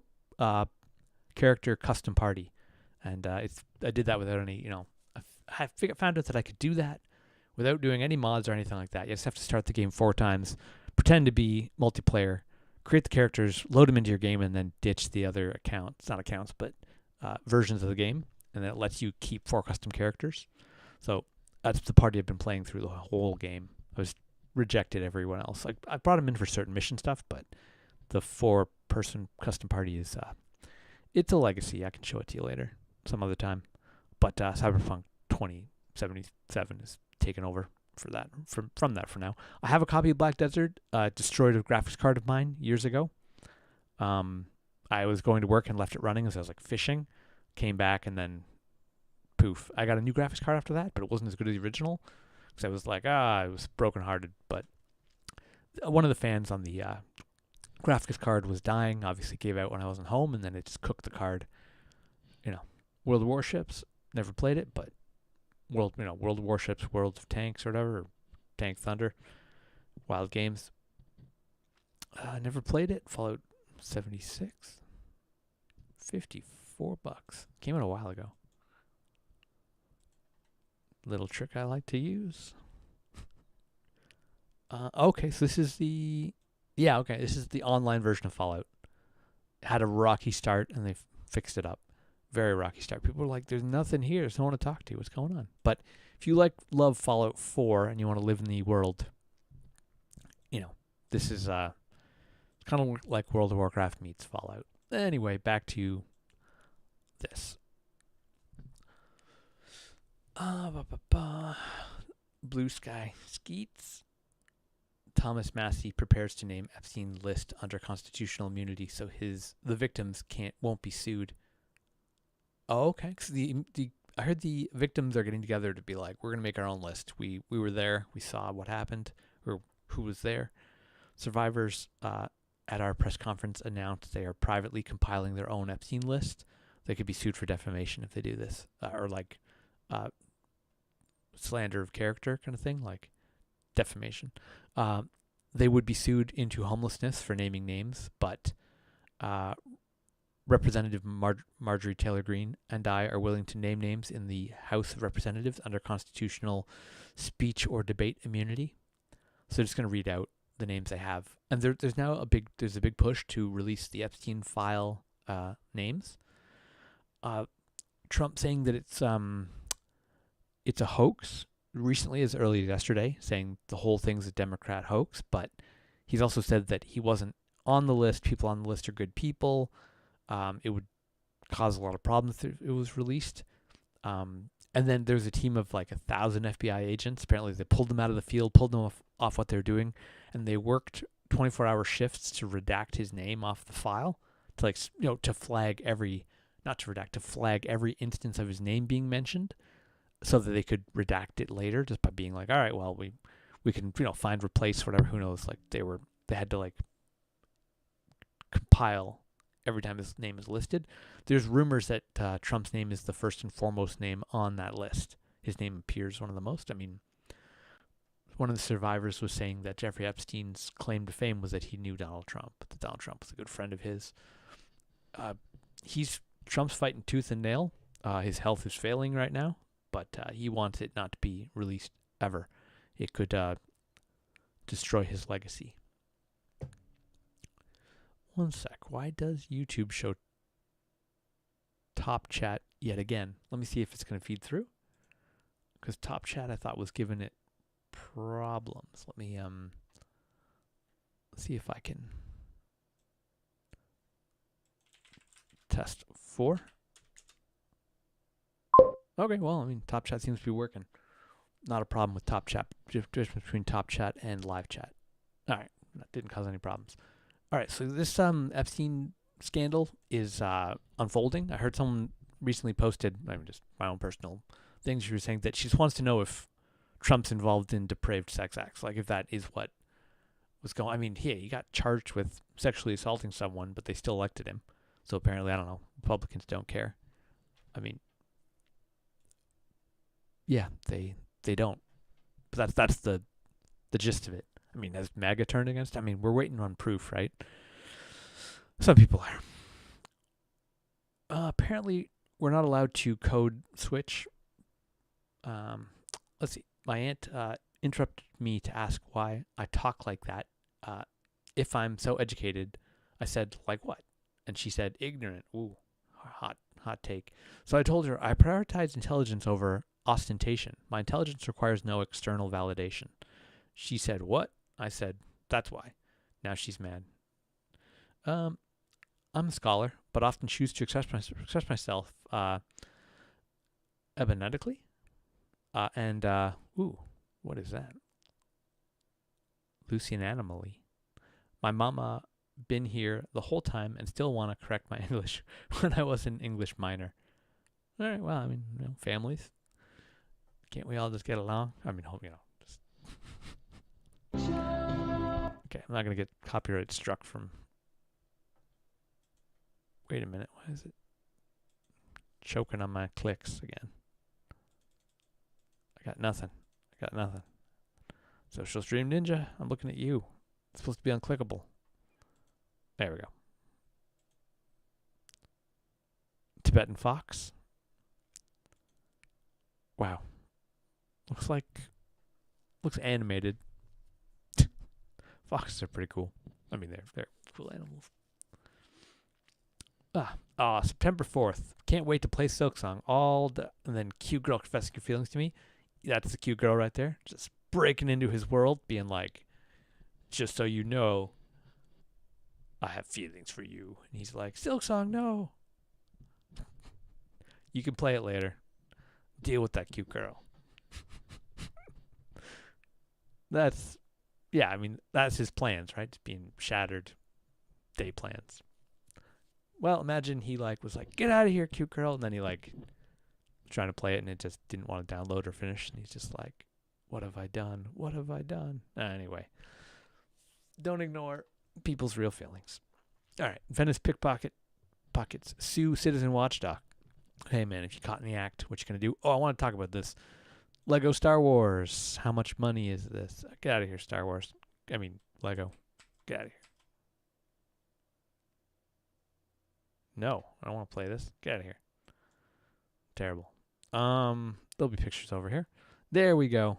character custom party. And I did that without any, I found out that I could do that without doing any mods or anything like that. You just have to start the game 4 times, pretend to be multiplayer, create the characters, load them into your game, and then ditch the other accounts, not accounts, but versions of the game. And then it lets you keep 4 custom characters. So that's the party I've been playing through the whole game. I was rejected everyone else. I brought them in for certain mission stuff, but the 4-person custom party is it's a legacy. I can show it to you later, some other time. But Cyberpunk 2077 is taken over for that from that for now. I have a copy of Black Desert, destroyed a graphics card of mine years ago. I was going to work and left it running as I was like fishing, came back, and then poof. I got a new graphics card after that, but it wasn't as good as the original because I was like, I was brokenhearted. But one of the fans on the graphics card was dying, obviously gave out when I wasn't home, and then it just cooked the card. World of Warships, never played it, but World of Warships, World of Tanks or whatever, or Tank Thunder, Wild Games. Never played it. Fallout 76, $54. Came out a while ago. Little trick I like to use. Okay, so this is the online version of Fallout. Had a rocky start and they fixed it up. Very rocky start. People were like, "There's nothing here. There's no one to talk to. What's going on?" But if you love Fallout 4 and you want to live in the world, this is kind of like World of Warcraft meets Fallout. Anyway, back to this. Blue Sky Skeets. Thomas Massey prepares to name Epstein list under constitutional immunity, so the victims won't be sued. Oh, okay. Cause I heard the victims are getting together to be like, we're gonna make our own list. We were there. We saw what happened, or who was there. Survivors at our press conference announced they are privately compiling their own Epstein list. They could be sued for defamation if they do this, or like slander of character kind of thing, like defamation. They would be sued into homelessness for naming names, but Representative Marjorie Taylor Greene and I are willing to name names in the House of Representatives under constitutional speech or debate immunity. So they're just going to read out the names they have. And there's now a big push to release the Epstein file names. Trump saying that it's a hoax recently, as early as yesterday, saying the whole thing's a Democrat hoax, but he's also said that he wasn't on the list. People on the list are good people. It would cause a lot of problems if it was released. And then there's a team of like 1,000 FBI agents. Apparently they pulled them out of the field, pulled them off what they're doing, and they worked 24-hour shifts to redact his name off the file, to flag every instance of his name being mentioned, so that they could redact it later just by being like, all right, well, we can find, replace, whatever, who knows. Like they had to like compile every time his name is listed. There's rumors that Trump's name is the first and foremost name on that list. His name appears one of the most. I mean, one of the survivors was saying that Jeffrey Epstein's claim to fame was that he knew Donald Trump, that Donald Trump was a good friend of his. Trump's fighting tooth and nail. His health is failing right now, but he wants it not to be released ever. It could destroy his legacy. One sec. Why does YouTube show Top Chat yet again? Let me see if it's going to feed through. Because Top Chat I thought was giving it problems. Let me see if I can test 4. Okay, well, I mean, Top Chat seems to be working. Not a problem with Top Chat. Difference between Top Chat and Live Chat. All right, that didn't cause any problems. All right, so this Epstein scandal is unfolding. I heard someone recently posted, just my own personal things, she was saying that she just wants to know if Trump's involved in depraved sex acts, like if that is what was going on. I mean, he got charged with sexually assaulting someone, but they still elected him. So apparently, I don't know, Republicans don't care. I mean, yeah, they don't. But that's the gist of it. I mean, has MAGA turned against? I mean, we're waiting on proof, right? Some people are. Apparently, we're not allowed to code switch. Let's see. My aunt interrupted me to ask why I talk like that. If I'm so educated, I said, like what? And she said, ignorant. Ooh, hot take. So I told her, I prioritize intelligence over ostentation. My intelligence requires no external validation. She said, what? I said, that's why. Now she's mad. I'm a scholar, but often choose to express myself ebenetically. What is that? Lucianimally. My mama been here the whole time and still want to correct my English when I was an English minor. All right, well, I mean, families. Can't we all just get along? I mean, just... Okay, I'm not going to get copyright struck from... Wait a minute, why is it choking on my clicks again? I got nothing. Social Stream Ninja, I'm looking at you. It's supposed to be unclickable. There we go. Tibetan Fox. Wow. Looks animated. Foxes are pretty cool. I mean, they're cool animals. September 4th. Can't wait to play Silksong. And then cute girl confessing your feelings to me. That's the cute girl right there. Just breaking into his world, being like, just so you know, I have feelings for you. And he's like, Silksong, no. You can play it later. Deal with that cute girl. That's his plans, right? Just being shattered day plans. Well, imagine he was like, get out of here, cute girl. And then he trying to play it and it just didn't want to download or finish. And he's just like, what have I done? What have I done? Anyway, don't ignore people's real feelings. All right. Venice pickpockets sue citizen watchdog. Hey, man, if you caught in the act, what you going to do? Oh, I want to talk about this. Lego Star Wars. How much money is this? Get out of here, Star Wars. I mean, Lego. Get out of here. No, I don't want to play this. Get out of here. Terrible. There'll be pictures over here. There we go.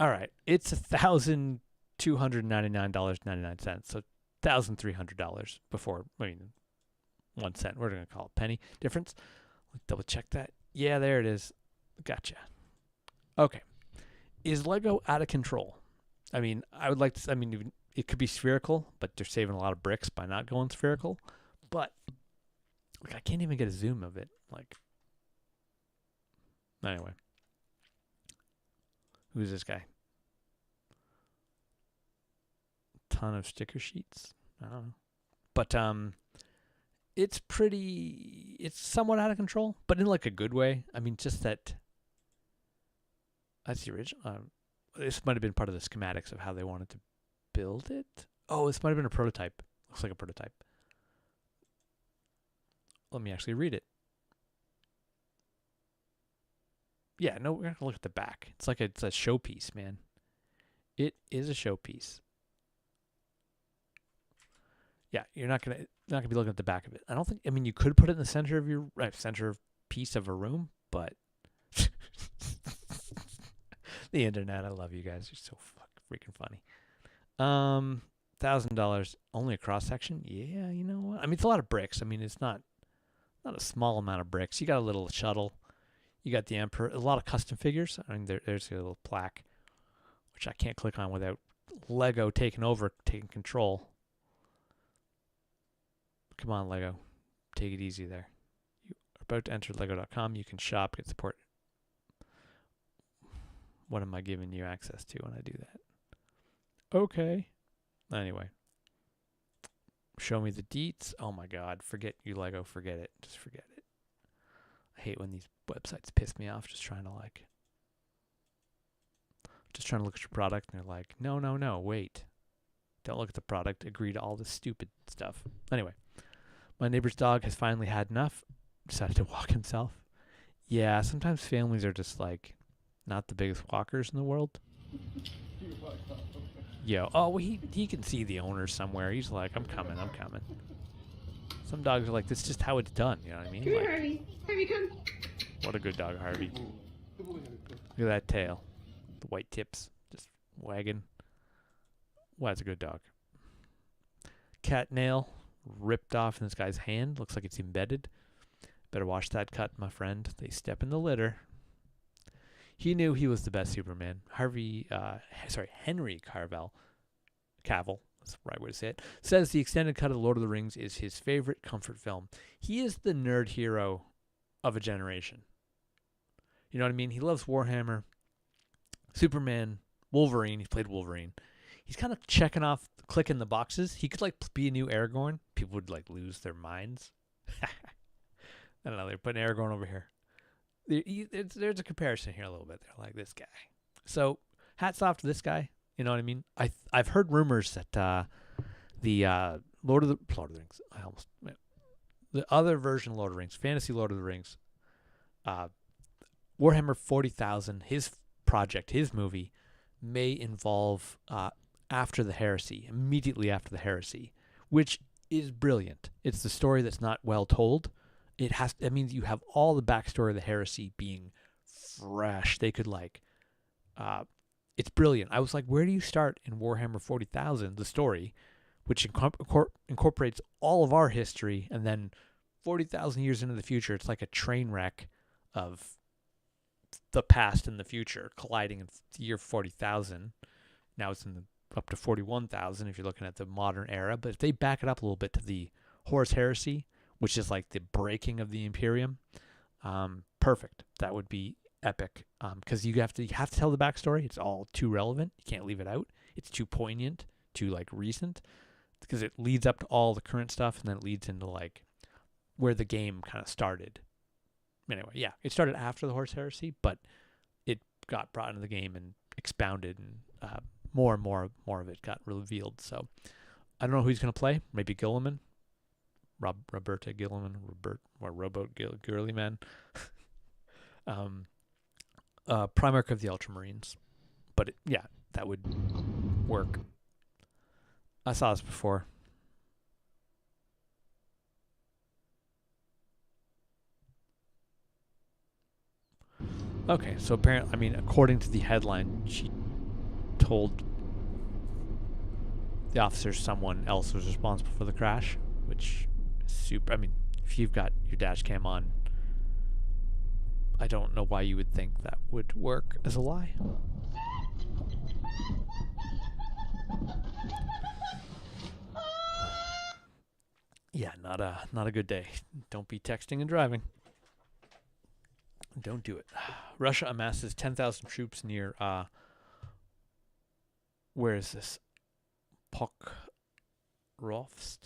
All right. It's $1,299.99. So $1,300 before, 1 cent. We're going to call it penny difference. Let's double check that. Yeah, there it is. Gotcha. Okay. Is Lego out of control? I mean, it could be spherical, but they're saving a lot of bricks by not going spherical. But I can't even get a zoom of it. Anyway. Who's this guy? Ton of sticker sheets. I don't know. But it's somewhat out of control, but in a good way. I mean, just that's the original. This might have been part of the schematics of how they wanted to build it. Oh, this might have been a prototype. Looks like a prototype. Let me actually read it. Yeah, no, we're going to look at the back. It's a showpiece, man. It is a showpiece. Yeah, you're not gonna be looking at the back of it. You could put it in the center of your center piece of a room, but the internet, I love you guys. You're so freaking funny. $1,000 only a cross section. Yeah, you know what? I mean, it's a lot of bricks. I mean, it's not a small amount of bricks. You got a little shuttle. You got the Emperor. A lot of custom figures. I mean, there's a little plaque, which I can't click on without Lego taking control. Come on, Lego. Take it easy there. You are about to enter Lego.com. You can shop, get support. What am I giving you access to when I do that? Okay. Anyway. Show me the deets. Oh my God. Forget you, Lego. Forget it. Just forget it. I hate when these websites piss me off just trying to look at your product and they're like, no, wait. Don't look at the product. Agree to all this stupid stuff. Anyway. My neighbor's dog has finally had enough. Decided to walk himself. Yeah, sometimes families are just not the biggest walkers in the world. He can see the owner somewhere. He's like, I'm coming. Some dogs are like, this is just how it's done. You know what I mean? Come here, Harvey. Harvey, come. What a good dog, Harvey. Look at that tail. The white tips just wagging. Well, that's a good dog. Cat nail ripped off in this guy's hand. Looks like it's embedded. Better watch that cut, my friend. They step in the litter. He knew he was the best Superman. Henry Cavill, that's the right way to say it, says the extended cut of The Lord of the Rings is his favorite comfort film. He is the nerd hero of a generation. You know what I mean? He loves Warhammer, Superman, Wolverine. He played Wolverine. he's kind of checking off, clicking the boxes. He could like be a new Aragorn. People would like lose their minds. I don't know. They're putting Aragorn over here. There's a comparison here a little bit. They're like this guy. So hats off to this guy. You know what I mean? I've heard rumors that the Lord of the Rings. The other version of Lord of the Rings, Fantasy Lord of the Rings, Warhammer 40,000, his project, his movie, may involve after the heresy, immediately after the heresy, which is brilliant. It's the story that's not well told. That means you have all the backstory of the heresy being fresh. They could it's brilliant. I was like, where do you start in Warhammer 40,000, the story, which incorporates all of our history, and then 40,000 years into the future, it's like a train wreck of the past and the future colliding in the year 40,000. Now it's up to 41,000 if you're looking at the modern era. But if they back it up a little bit to the Horus Heresy, which is like the breaking of the Imperium, perfect. That would be epic. Because you have to tell the backstory. It's all too relevant. You can't leave it out. It's too poignant, too like recent, because it leads up to all the current stuff, and then it leads into like where the game kind of started. Anyway, yeah, it started after the Horus Heresy, but it got brought into the game and expounded, and more and more of it got revealed. So I don't know who he's going to play. Maybe Gilliman, Roberta Gilliman, Gurleyman, Primarch of the Ultramarines. But that would work. I saw this before. Okay, so apparently, according to the headline, she told the officers someone else was responsible for the crash, which is super. If you've got your dash cam on, I don't know why you would think that would work as a lie. Yeah, not a good day. Don't be texting and driving. Don't do it. Russia amasses 10,000 troops near, where is this? Pokrovsk?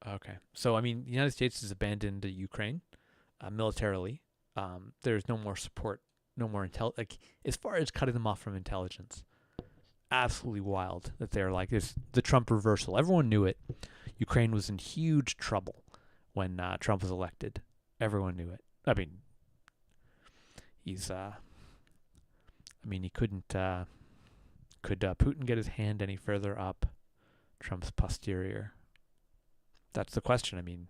Okay. So, the United States has abandoned Ukraine militarily. There's no more support, no more intel. As far as cutting them off from intelligence, absolutely wild that they're like this. The Trump reversal. Everyone knew it. Ukraine was in huge trouble when Trump was elected. Everyone knew it. He's. He couldn't. Could Putin get his hand any further up Trump's posterior? That's the question.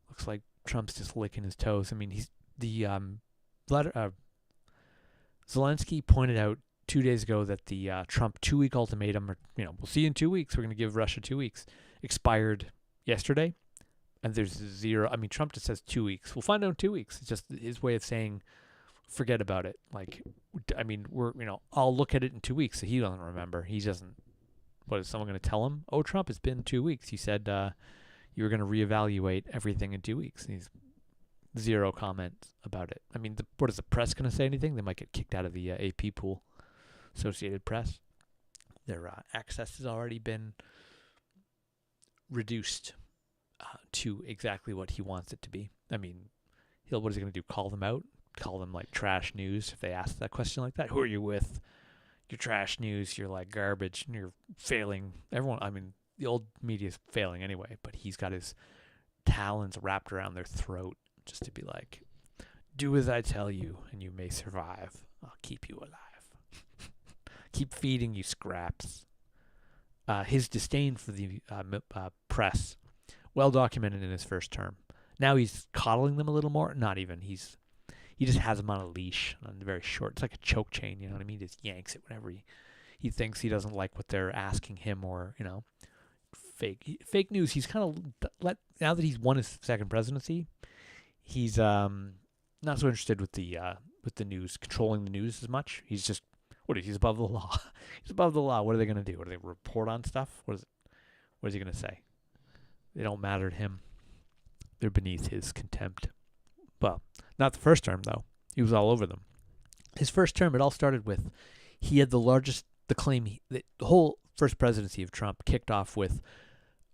Looks like Trump's just licking his toes. He's the letter. Zelensky pointed out 2 days ago that the Trump 2-week ultimatum, we'll see you in 2 weeks. We're going to give Russia 2 weeks. Expired yesterday. And there's zero. Trump just says 2 weeks. We'll find out in 2 weeks. It's just his way of saying, forget about it. I'll look at it in 2 weeks. So he doesn't remember. He doesn't. What is someone going to tell him? Oh, Trump, it's been 2 weeks. You said you were going to reevaluate everything in 2 weeks. And he's zero comment about it. What is the press going to say anything? They might get kicked out of the AP pool, Associated Press. Their access has already been reduced to exactly what he wants it to be. What is he going to do? Call them out? Call them like trash news if they ask that question like that? Who are you with? You're trash news. You're like garbage. And you're failing. Everyone, the old media is failing anyway, but he's got his talons wrapped around their throat just to be like, do as I tell you and you may survive. I'll keep you alive. Keep feeding you scraps. His disdain for the press, well documented in his first term. Now he's coddling them a little more. Not even. He just has them on a leash, on very short. It's like a choke chain, you know what I mean? He just yanks it whenever he thinks he doesn't like what they're asking him, or fake news. He's kind of now that he's won his second presidency, he's not so interested with the news, controlling the news as much. He's just he's above the law. He's above the law. What are they going to do? What do they report on stuff? What is he going to say? They don't matter to him. They're beneath his contempt. Well, not the first term, though. He was all over them. His first term, it all started with he had the largest the claim the whole first presidency of Trump kicked off with,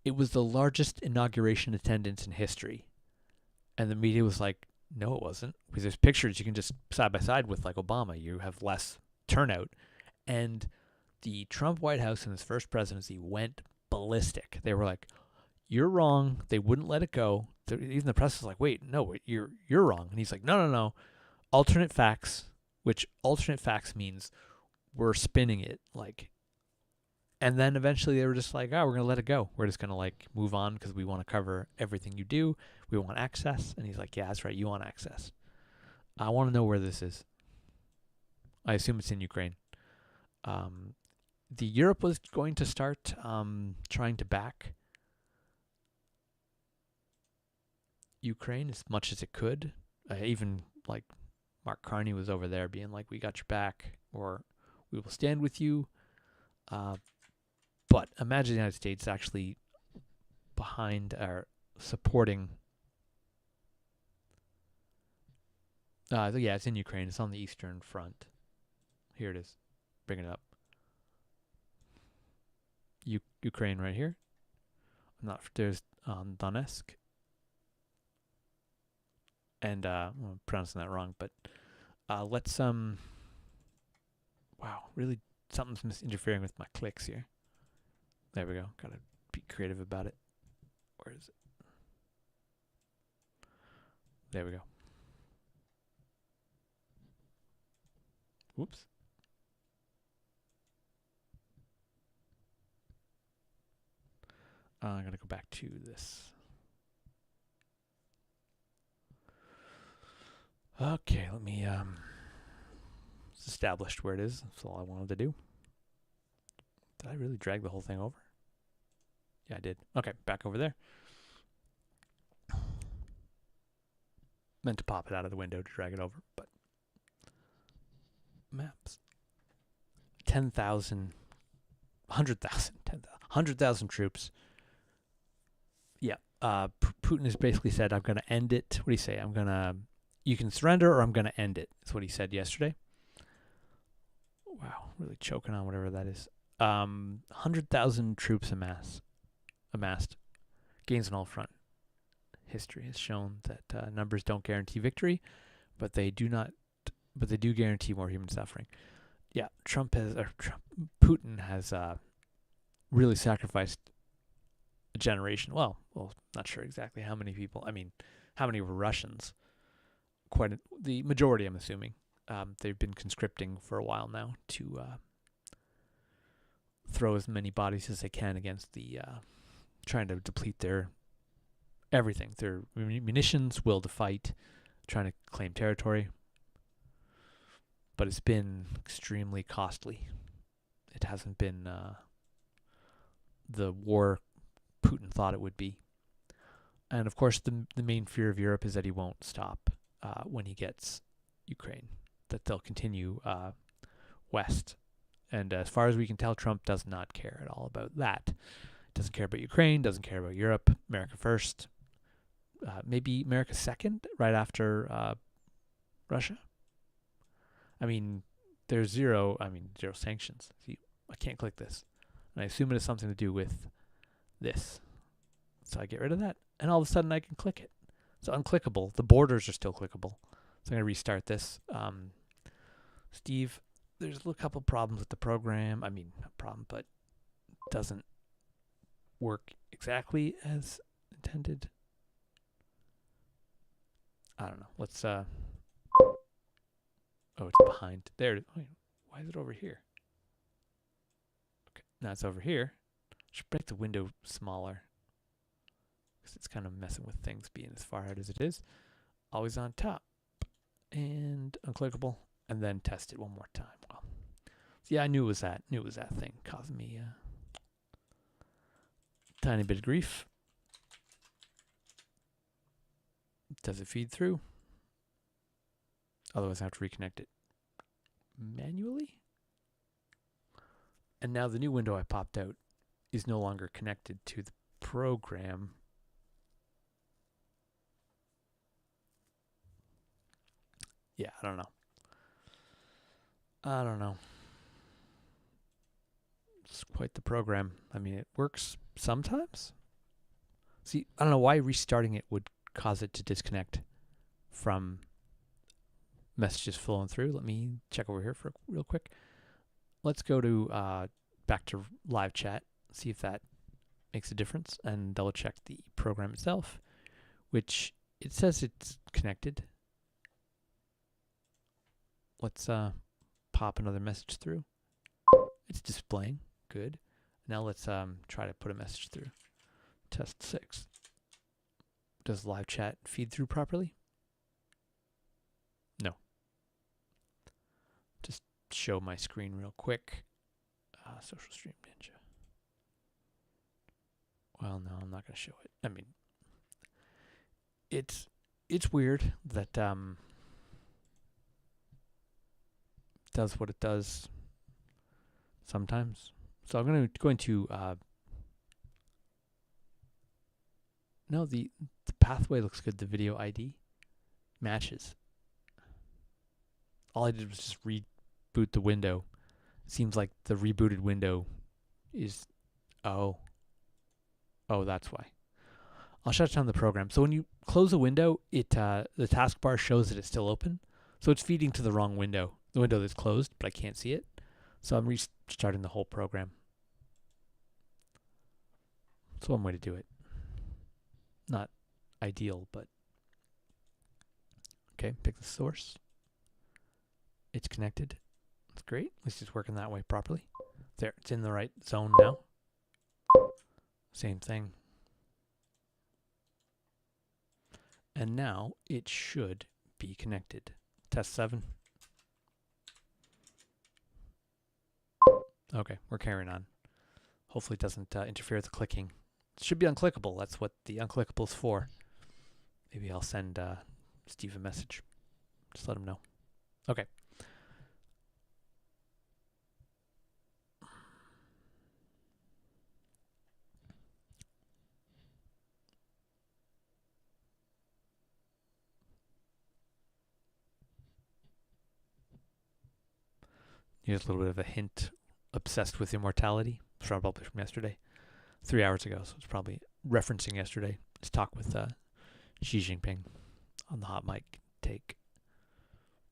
it was the largest inauguration attendance in history. And the media was like, no, it wasn't. Because there's pictures you can just side by side with, like Obama. You have less turnout. And the Trump White House in his first presidency went ballistic. They were like, you're wrong. They wouldn't let it go. Even the press was like, wait, no, you're wrong. And he's like, no. Alternate facts, which alternate facts means we're spinning it. Like, and then eventually they were just like, oh, we're going to let it go. We're just going to like move on because we want to cover everything you do. We want access. And he's like, yeah, that's right. You want access. I want to know where this is. I assume it's in Ukraine. The Europe was going to start trying to back Ukraine as much as it could. Even like Mark Carney was over there being like, we got your back, or we will stand with you. But imagine the United States actually behind or supporting. Yeah, it's in Ukraine. It's on the Eastern Front. Here it is. Bring it up. Ukraine right here. There's Donetsk. And I'm pronouncing that wrong, but let's wow, really something's interfering with my clicks here. There we go. Gotta be creative about it. Where is it? There we go. Whoops. I'm gonna go back to this. Okay, let me it's established where it is. That's all I wanted to do. Did I really drag the whole thing over? Yeah, I did. Okay, back over there. Meant to pop it out of the window to drag it over, but maps. 10,000, 100,000, 10,000, 100,000 troops. Yeah, Putin has basically said, I'm going to end it. What do you say? You can surrender or I'm going to end it. That's what he said yesterday. Wow, really choking on whatever that is. 100,000 troops amassed. Gains on all front. History has shown that numbers don't guarantee victory, but they do guarantee more human suffering. Yeah, Putin has really sacrificed a generation. Well, not sure exactly how many people. I mean, how many were Russians? The majority, I'm assuming. They've been conscripting for a while now to throw as many bodies as they can against the, trying to deplete their everything. Their munitions, will to fight, trying to claim territory. But it's been extremely costly. It hasn't been the war Putin thought it would be. And of course, the main fear of Europe is that he won't stop when he gets Ukraine, that they'll continue west. And as far as we can tell, Trump does not care at all about that. Doesn't care about Ukraine, doesn't care about Europe, America first, maybe America second, right after Russia. I mean, there's zero sanctions. See, I can't click this. And I assume it has something to do with this. So I get rid of that, and all of a sudden I can click it. It's unclickable. The borders are still clickable. So I'm going to restart this. Steve, there's a couple problems with the program. I mean, not problem, but it doesn't work exactly as intended. I don't know. Let's, oh, it's behind. There. Wait, why is it over here? Okay, now it's over here. Should make the window smaller, because it's kind of messing with things being as far out as it is. Always on top. And unclickable. And then test it one more time. Well, yeah, I knew it was that. Knew it was that thing causing me a tiny bit of grief. Does it feed through? Otherwise, I have to reconnect it manually. And now the new window I popped out is no longer connected to the program. Yeah, I don't know. It's quite the program. I mean, it works sometimes. See, I don't know why restarting it would cause it to disconnect from messages flowing through. Let me check over here for real quick. Let's go to back to live chat, see if that makes a difference, and double check the program itself, which it says it's connected. Let's pop another message through. It's displaying. Good. Now let's try to put a message through. Test 6. Does live chat feed through properly? No. Just show my screen real quick. Social Stream Ninja. Well, no, I'm not going to show it. I mean, it's weird that does what it does sometimes. So I'm going to no, the pathway looks good. The video ID matches. All I did was just reboot the window. It seems like the rebooted window is oh, that's why. I'll shut down the program. So when you close a window, it the taskbar shows that it's still open. So it's feeding to the wrong window, the window that's closed, but I can't see it. So I'm restarting the whole program. That's one way to do it. Not ideal, but okay, pick the source. It's connected. That's great. At least it's working that way properly. There, it's in the right zone now. Same thing. And now it should be connected. Test 7. Okay, we're carrying on. Hopefully it doesn't interfere with the clicking. It should be unclickable. That's what the unclickable is for. Maybe I'll send Steve a message. Just let him know. Okay. Here's a little bit of a hint. Obsessed with immortality. It's probably from yesterday. 3 hours ago, so it's probably referencing yesterday. Let's talk with Xi Jinping on the hot mic take.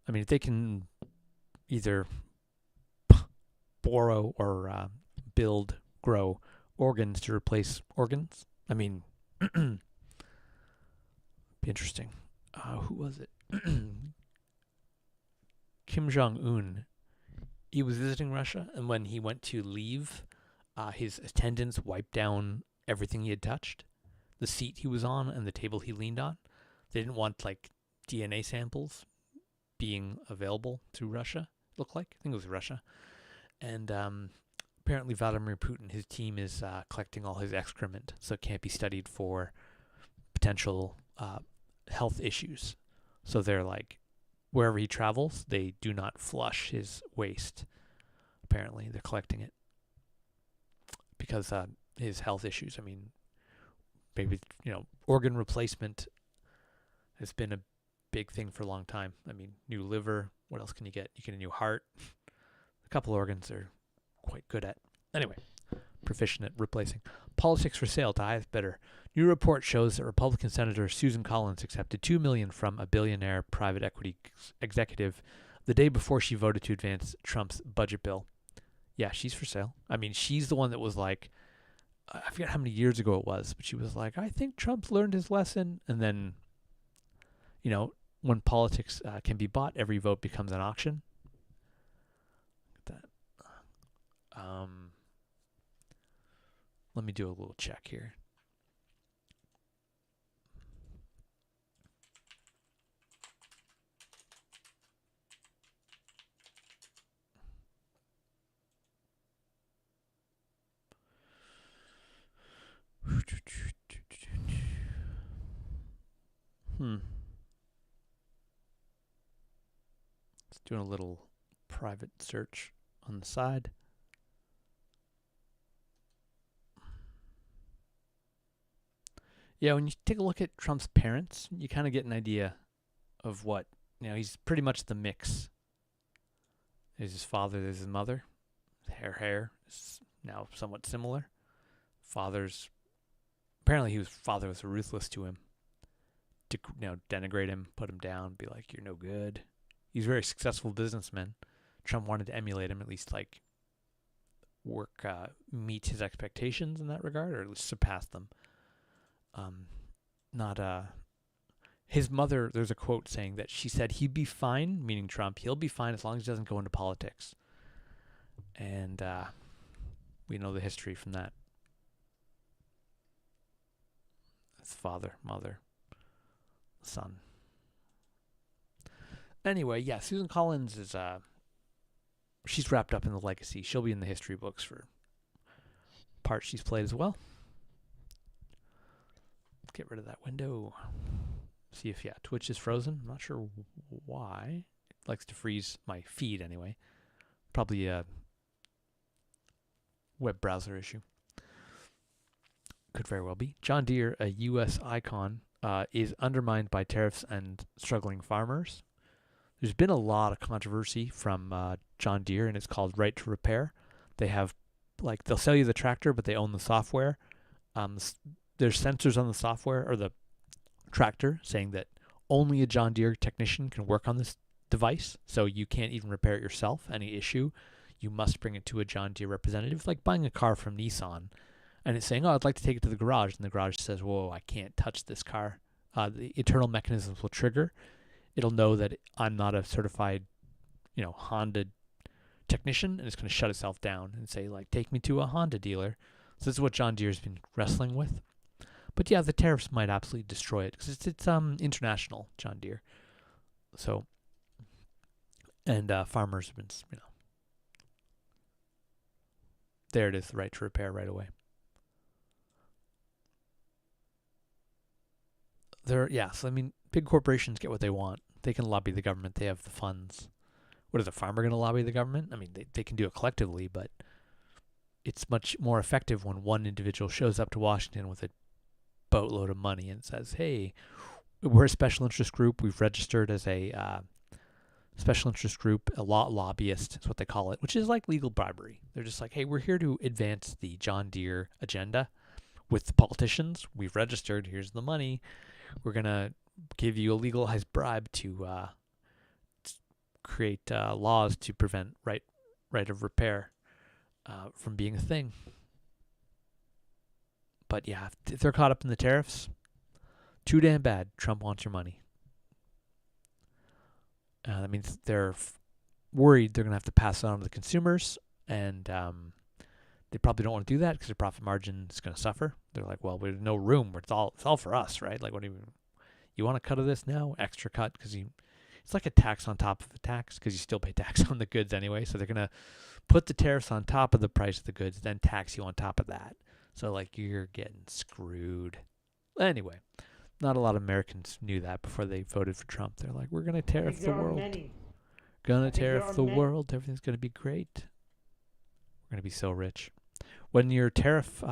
I mean, if they can either borrow or grow organs to replace organs, I mean, be interesting. Who was it? Kim Jong-un. He was visiting Russia, and when he went to leave, his attendants wiped down everything he had touched, the seat he was on and the table he leaned on. They didn't want like DNA samples being available to Russia. Looked like, I think it was Russia, and apparently Vladimir Putin, his team is collecting all his excrement, so it can't be studied for potential health issues. So they're like, wherever he travels, they do not flush his waste. Apparently, they're collecting it because his health issues. I mean, maybe, organ replacement has been a big thing for a long time. I mean, new liver. What else can you get? You get a new heart. A couple organs they're quite good at. Anyway, proficient at replacing. Politics for sale to highest bidder. New report shows that Republican Senator Susan Collins accepted $2 million from a billionaire private equity executive the day before she voted to advance Trump's budget bill. Yeah, she's for sale. I mean, she's the one that was like, I forget how many years ago it was, but she was like, I think Trump's learned his lesson. And then, when politics can be bought, every vote becomes an auction. Look at that. Let me do a little check here. Just doing a little private search on the side. Yeah, when you take a look at Trump's parents, you kind of get an idea of what, he's pretty much the mix. There's his father, there's his mother. Hair, now somewhat similar. Apparently father was ruthless to him, to denigrate him, put him down, be like, you're no good. He's a very successful businessman. Trump wanted to emulate him, at least like meet his expectations in that regard, or at least surpass them. His mother, there's a quote saying that she said he'd be fine, meaning Trump, he'll be fine as long as he doesn't go into politics. And we know the history from that. His father, mother, son. Anyway, yeah, Susan Collins is she's wrapped up in the legacy. She'll be in the history books for parts she's played as well. Get rid of that window. See if, Twitch is frozen. I'm not sure why. It likes to freeze my feed anyway. Probably a web browser issue. Could very well be. John Deere, a U.S. icon, is undermined by tariffs and struggling farmers. There's been a lot of controversy from John Deere, and it's called Right to Repair. They have, they'll sell you the tractor, but they own the software. There's sensors on the software, or the tractor, saying that only a John Deere technician can work on this device, so you can't even repair it yourself. Any issue, you must bring it to a John Deere representative. It's like buying a car from Nissan, and it's saying, I'd like to take it to the garage, and the garage says, whoa, I can't touch this car. The internal mechanisms will trigger. It'll know that I'm not a certified, Honda technician, and it's going to shut itself down and say, take me to a Honda dealer. So this is what John Deere's been wrestling with. But yeah, the tariffs might absolutely destroy it, because it's international, John Deere. So, and farmers have been, there it is, the right to repair right away. So big corporations get what they want. They can lobby the government. They have the funds. What is a farmer going to lobby the government? They can do it collectively, but it's much more effective when one individual shows up to Washington with a boatload of money and says, hey, we're a special interest group. We've registered as a special interest group, a lobbyist is what they call it, which is like legal bribery. They're just like, hey, we're here to advance the John Deere agenda with the politicians. We've registered. Here's the money. We're going to give you a legalized bribe to create laws to prevent right of repair from being a thing. But yeah, if they're caught up in the tariffs, too damn bad. Trump wants your money. That means they're worried they're going to have to pass it on to the consumers, and they probably don't want to do that because their profit margin is going to suffer. They're like, well, there's no room. It's all for us, right? Like, what do you want a cut of this now? Extra cut, because it's like a tax on top of a tax, because you still pay tax on the goods anyway. So they're going to put the tariffs on top of the price of the goods, then tax you on top of that. So you're getting screwed. Anyway, not a lot of Americans knew that before they voted for Trump. They're like, we're going to tariff the world. Going to tariff the world. Everything's going to be great. We're going to be so rich. When your tariff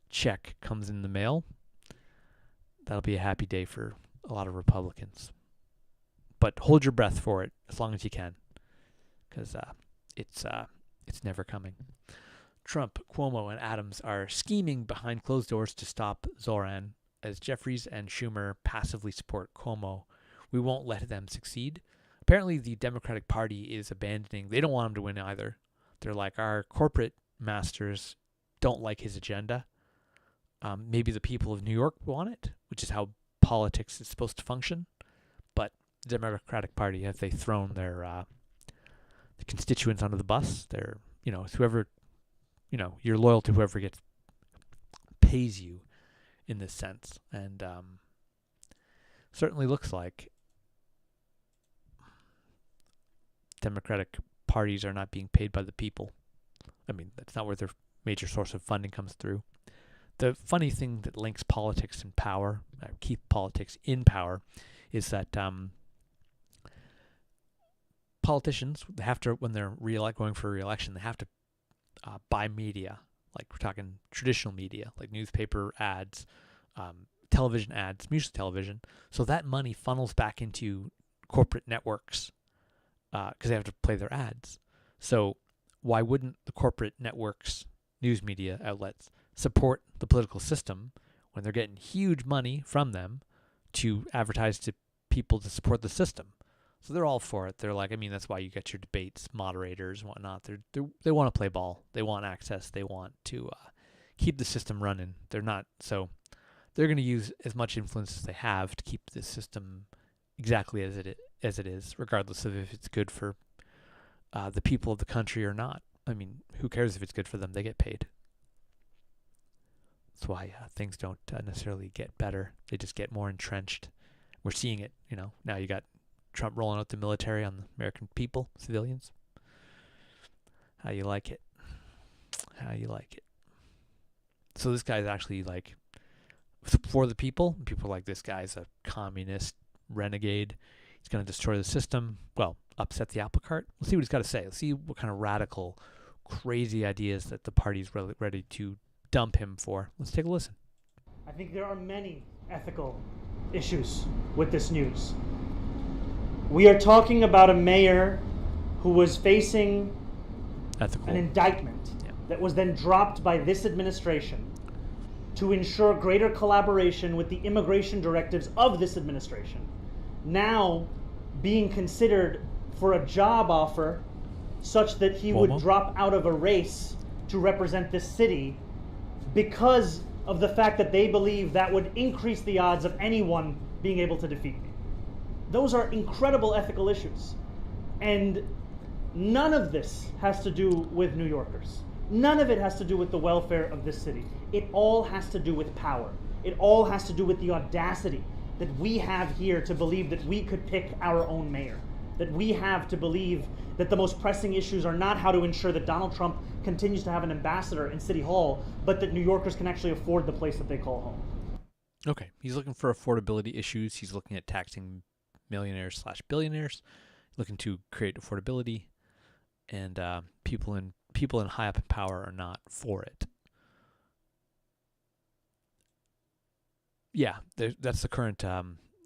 check comes in the mail, that'll be a happy day for a lot of Republicans. But hold your breath for it as long as you can, because it's never coming. Trump, Cuomo, and Adams are scheming behind closed doors to stop Zoran, as Jeffries and Schumer passively support Cuomo. We won't let them succeed. Apparently, the Democratic Party is abandoning. They don't want him to win either. They're like, our corporate masters don't like his agenda. Maybe the people of New York want it, which is how politics is supposed to function. But the Democratic Party, have they thrown their the constituents under the bus? They're, it's whoever, you're loyal to whoever pays you in this sense. And certainly looks like Democratic parties are not being paid by the people. That's not where their major source of funding comes through. The funny thing that links politics and power, keep politics in power, is that politicians, they have to, when they're going for re-election, they have to buy media. Like, we're talking traditional media, like newspaper ads, television ads, usually television. So that money funnels back into corporate networks because they have to play their ads. So why wouldn't the corporate networks news media outlets support the political system when they're getting huge money from them to advertise to people to support the system. So they're all for it. They're like, I mean, that's why you get your debates, moderators and whatnot. They want to play ball. They want access. They want to keep the system running. They're going to use as much influence as they have to keep the system exactly as it is, regardless of if it's good for the people of the country or not. I mean, who cares if it's good for them? They get paid. That's why things don't necessarily get better. They just get more entrenched. We're seeing it, now you got Trump rolling out the military on the American people, civilians. How you like it? How you like it? So this guy's actually like for the people. People are like, this guy's a communist renegade. He's going to destroy the system. Well, upset the apple cart. We'll see what he's got to say. Let's see what kind of radical, crazy ideas that the party's really ready to dump him for. Let's take a listen. I think there are many ethical issues with this news. We are talking about a mayor who was facing an indictment that was then dropped by this administration to ensure greater collaboration with the immigration directives of this administration. Now being considered for a job offer such that he would drop out of a race to represent this city because of the fact that they believe that would increase the odds of anyone being able to defeat me. Those are incredible ethical issues. And none of this has to do with New Yorkers. None of it has to do with the welfare of this city. It all has to do with power. It all has to do with the audacity that we have here to believe that we could pick our own mayor. That we have to believe that the most pressing issues are not how to ensure that Donald Trump continues to have an ambassador in City Hall, but that New Yorkers can actually afford the place that they call home. Okay, he's looking for affordability issues. He's looking at taxing millionaires/billionaires, looking to create affordability, and people in high up in power are not for it. Yeah, that's the current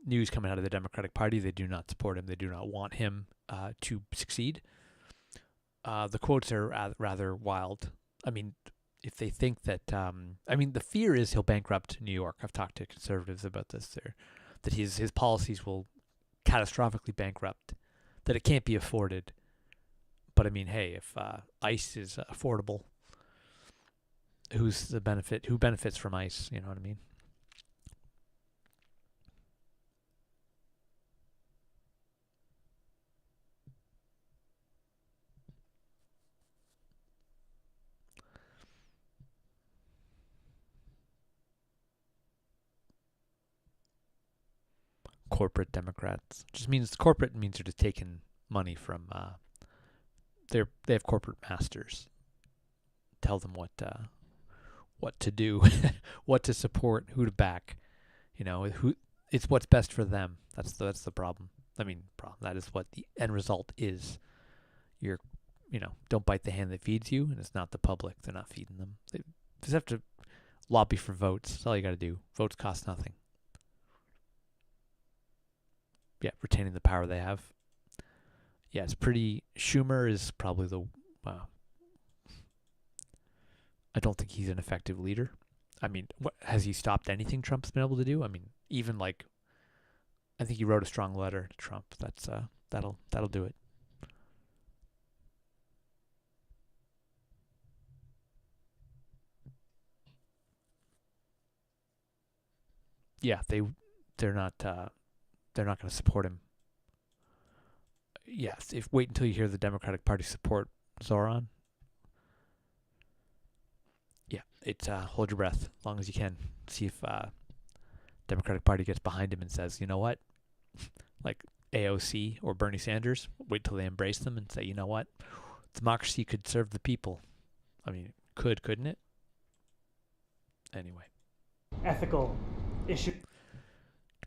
news coming out of the Democratic Party. They do not support him. They do not want him to succeed. The quotes are rather wild. I mean, if they think that, the fear is he'll bankrupt New York. I've talked to conservatives about this. That his policies will catastrophically bankrupt, that it can't be afforded. But I mean, hey, if ICE is affordable, who benefits from ICE? You know what I mean? Corporate Democrats corporate means they're just taking money from they have corporate masters tell them what to do, what to support, who to back, who it's what's best for them. That's the problem. That is what the end result is. Don't bite the hand that feeds you, and it's not the public. They're not feeding them. They just have to lobby for votes. That's all you got to do. Votes cost nothing. Yeah, retaining the power they have. Yeah, it's pretty. Schumer is probably I don't think he's an effective leader. I mean, has he stopped anything Trump's been able to do? I mean, even I think he wrote a strong letter to Trump. That's that'll do it. Yeah, they're not going to support him. Yes, wait until you hear the Democratic Party support Zoran. Yeah, it's hold your breath as long as you can. See if Democratic Party gets behind him and says, you know what, like AOC or Bernie Sanders, wait till they embrace them and say, you know what, democracy could serve the people. I mean, couldn't it? Anyway. Ethical issue.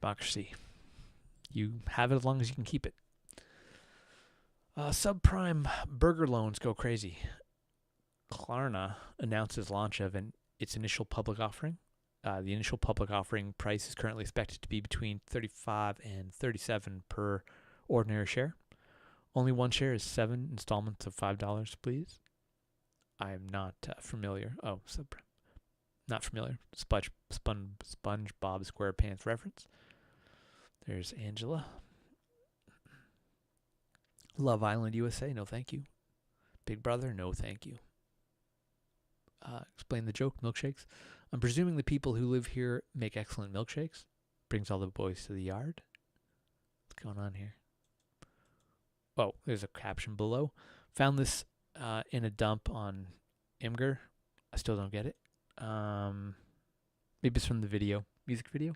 Democracy. You have it as long as you can keep it. Subprime burger loans go crazy. Klarna announces launch of its initial public offering. The initial public offering price is currently expected to be between $35 and $37 per ordinary share. Only one share is 7 installments of $5, please. I am not familiar. Oh, not familiar. SpongeBob SquarePants reference. There's Angela. Love Island USA, no thank you. Big Brother, no thank you. Explain the joke, milkshakes. I'm presuming the people who live here make excellent milkshakes. Brings all the boys to the yard. What's going on here? Oh, there's a caption below. Found this in a dump on Imgur. I still don't get it. Maybe it's from the video, music video.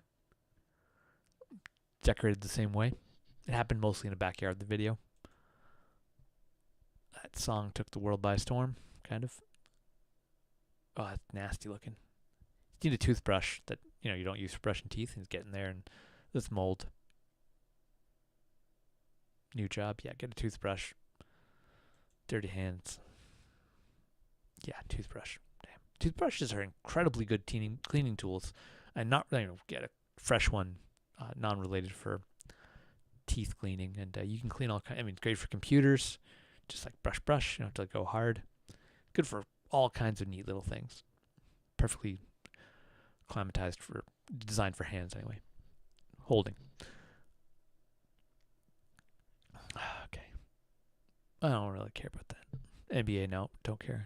Decorated the same way. It happened mostly in the backyard of the video. That song took the world by storm, kind of. Oh, that's nasty looking. You need a toothbrush that, you don't use for brushing teeth, and it's getting there, and this mold. New job, yeah, get a toothbrush. Dirty hands. Yeah, toothbrush. Damn. Toothbrushes are incredibly good cleaning tools. And not, get a fresh one, non-related for teeth cleaning. And you can clean all kinds. Great for computers. Just like brush. You don't have to go hard. Good for all kinds of neat little things. Perfectly designed for hands anyway. Holding. Okay. I don't really care about that. NBA, no, don't care.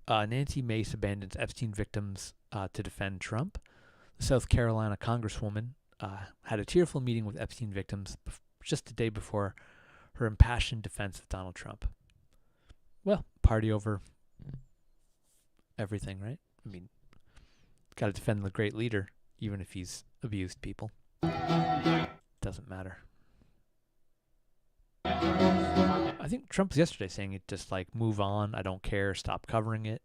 Nancy Mace abandons Epstein victims to defend Trump. The South Carolina congresswoman had a tearful meeting with Epstein victims just the day before her impassioned defense of Donald Trump. Well, party over everything, right? Got to defend the great leader, even if he's abused people. Doesn't matter. I think Trump was yesterday saying it just move on, I don't care, stop covering it.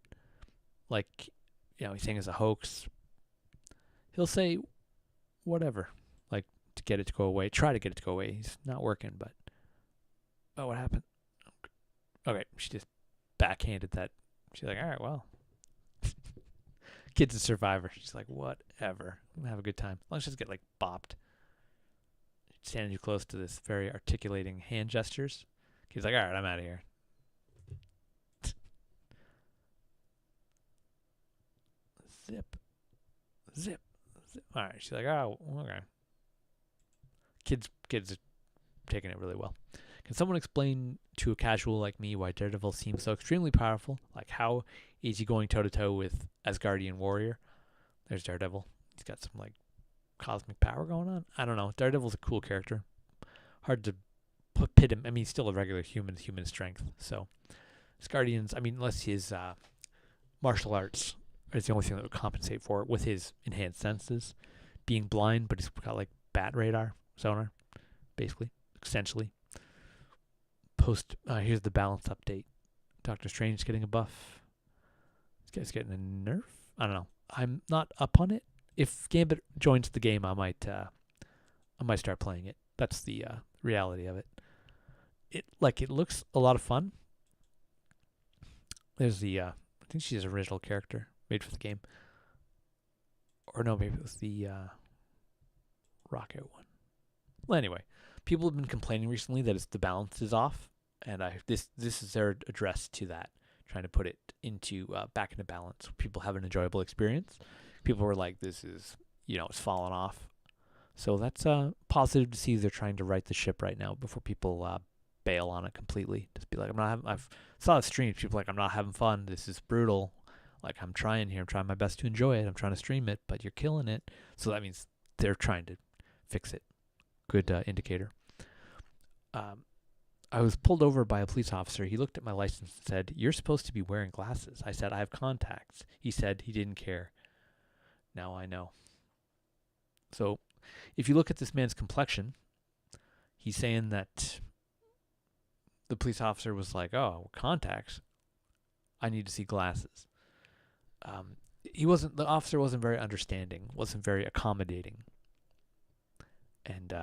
He's saying it's a hoax. He'll say whatever, to get it to go away. Try to get it to go away. He's not working, but... Oh, what happened? Okay, she just backhanded that. She's like, all right, well. Kid's a survivor. She's like, whatever. I'm going to have a good time. As long as she doesn't get, bopped. Standing too close to this very articulating hand gestures. He's like, all right, I'm out of here. Zip. Zip. Zip. All right. She's like, oh, okay. Kids are taking it really well. Can someone explain to a casual like me why Daredevil seems so extremely powerful? How is he going toe-to-toe with Asgardian warrior? There's Daredevil. He's got some, cosmic power going on. I don't know. Daredevil's a cool character. Hard to pit him. He's still a regular human strength. So, Asgardians, unless his martial arts is the only thing that would compensate for it with his enhanced senses. Being blind, but he's got, bat radar, sonar, basically, essentially. Here's the balance update. Doctor Strange getting a buff. This guy's getting a nerf? I don't know. I'm not up on it. If Gambit joins the game, I might start playing it. That's the reality of it. It looks a lot of fun. There's the I think she's an original character made for the game. Or no, maybe it was the Rocket one. Well, anyway, people have been complaining recently that the balance is off, and this is their address to that, trying to put it back into balance. People have an enjoyable experience. People were like, this is, it's fallen off. So that's positive to see they're trying to right the ship right now before people bail on it completely. Just be like, I've saw the streams, people I'm not having fun. This is brutal. I'm trying here. I'm trying my best to enjoy it. I'm trying to stream it, but you're killing it. So that means they're trying to fix it. Good indicator. I was pulled over by a police officer. He looked at my license and said, "You're supposed to be wearing glasses." I said, "I have contacts." He said he didn't care. Now I know. So if you look at this man's complexion, he's saying that the police officer was like, "Oh, contacts? I need to see glasses." The officer wasn't very understanding, wasn't very accommodating. And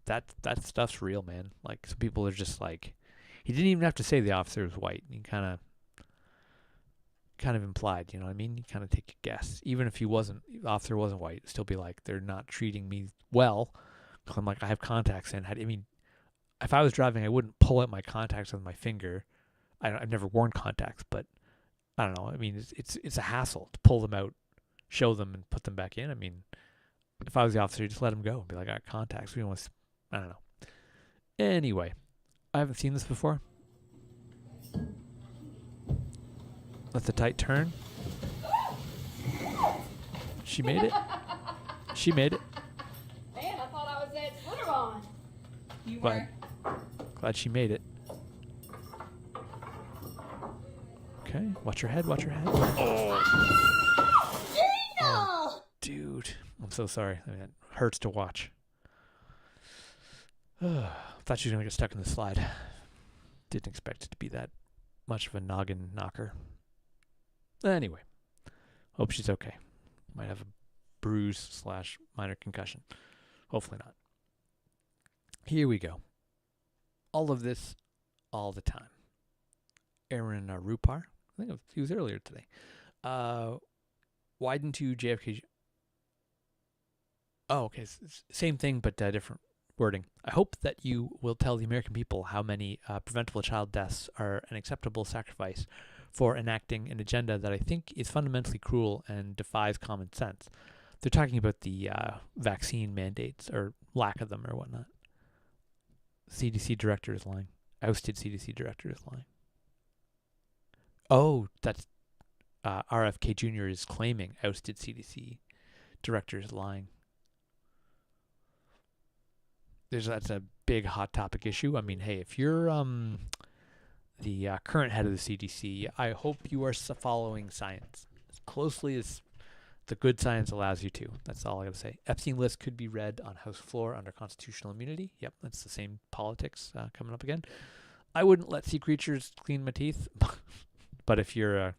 that stuff's real, man. Some people are just he didn't even have to say the officer was white. He kind of implied, you know what I mean? You kind of take a guess. Even if the officer wasn't white, it'd still be they're not treating me well. I'm I have contacts in. if I was driving, I wouldn't pull out my contacts with my finger. I've never worn contacts, but I don't know. I mean, it's a hassle to pull them out, show them, and put them back in. I mean, if I was the officer, just let them go and be like, I got contacts. We don't want to, I don't know. Anyway, I haven't seen this before. That's a tight turn. She made it. She made it. Man, I thought I was at Schlitterbahn. You Glad she made it. Okay, watch your head, watch your head. Oh, dude. I'm so sorry. I mean, it hurts to watch. Thought she was going to get stuck in the slide. Didn't expect it to be that much of a noggin knocker. Anyway, hope she's okay. Might have a bruise / minor concussion. Hopefully not. Here we go. All of this, all the time. Aaron Rupar, I think he was earlier today. Widen to JFK. Oh, okay. Same thing, but different wording. I hope that you will tell the American people how many preventable child deaths are an acceptable sacrifice for enacting an agenda that I think is fundamentally cruel and defies common sense. They're talking about the vaccine mandates, or lack of them, or whatnot. CDC director is lying. Ousted CDC director is lying. Oh, that's RFK Jr. is claiming ousted CDC director is lying. That's a big hot topic issue. I mean, hey, if you're the current head of the CDC, I hope you are following science as closely as the good science allows you to. That's all I got to say. Epstein list could be read on House floor under constitutional immunity. Yep, that's the same politics coming up again. I wouldn't let sea creatures clean my teeth, but if you're a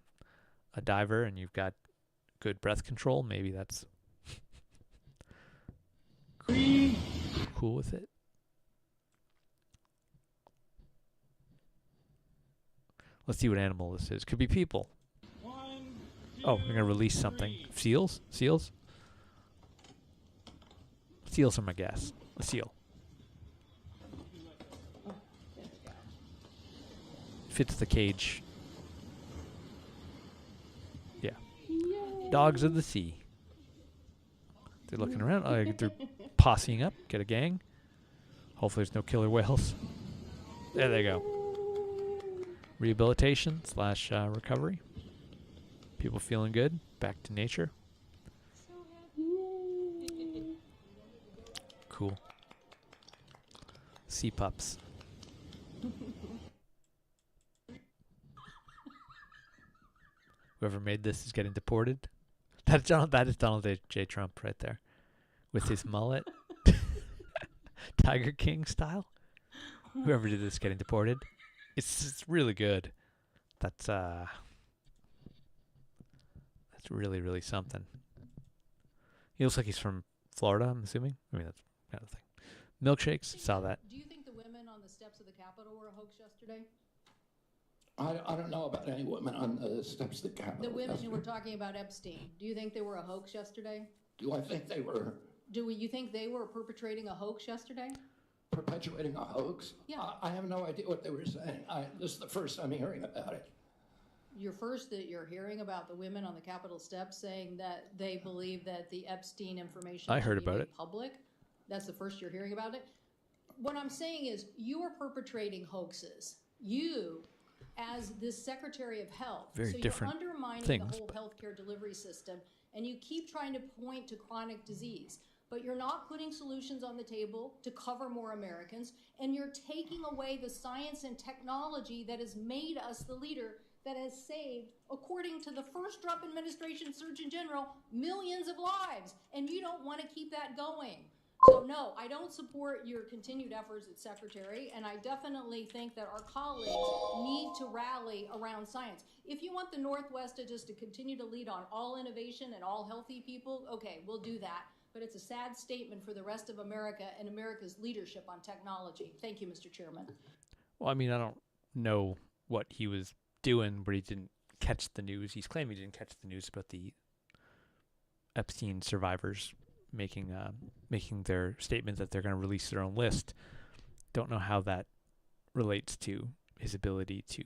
diver and you've got good breath control, maybe that's cool with it. Let's see what animal this is. Could be people. Oh, we're going to release something. Seals? Seals? Seals are my guess. A seal. Fits the cage. Yeah. Dogs of the sea. They're looking around. They're posseing up. Get a gang. Hopefully there's no killer whales. There they go. Rehabilitation / recovery. People feeling good. Back to nature. Cool. Sea pups. Whoever made this is getting deported. That is Donald J. Trump right there. With his mullet. Tiger King style. Whoever did this is getting deported. It's really good. That's really, really something. He looks like he's from Florida, I'm assuming. I mean, that's kind of thing. Milkshakes, saw that. Do you think the women on the steps of the Capitol were a hoax yesterday? I don't know about any women on the steps of the Capitol. The women who were talking about Epstein, do you think they were a hoax yesterday? Do I think they were Do you think they were perpetrating a hoax yesterday? perpetuating a hoax? Yeah. I have no idea what they were saying. This is the first time hearing about it. You're hearing about the women on the Capitol steps saying that they believe that the Epstein information I heard should be about made it. public. That's the first you're hearing about it. What I'm saying is you are perpetrating hoaxes. You, as this Secretary of Health, Very so different you're undermining things, the whole but- healthcare delivery system, and you keep trying to point to chronic disease. But you're not putting solutions on the table to cover more Americans, and you're taking away the science and technology that has made us the leader that has saved, according to the first Trump administration Surgeon General, millions of lives. And you don't want to keep that going. So no, I don't support your continued efforts as Secretary, and I definitely think that our colleagues need to rally around science. If you want the Northwest to continue to lead on all innovation and all healthy people, okay, we'll do that. But it's a sad statement for the rest of America and America's leadership on technology. Thank you, Mr. Chairman. Well, I mean, I don't know what he was doing, but he didn't catch the news. He's claiming he didn't catch the news about the Epstein survivors making their statement that they're going to release their own list. don't know how that relates to his ability to.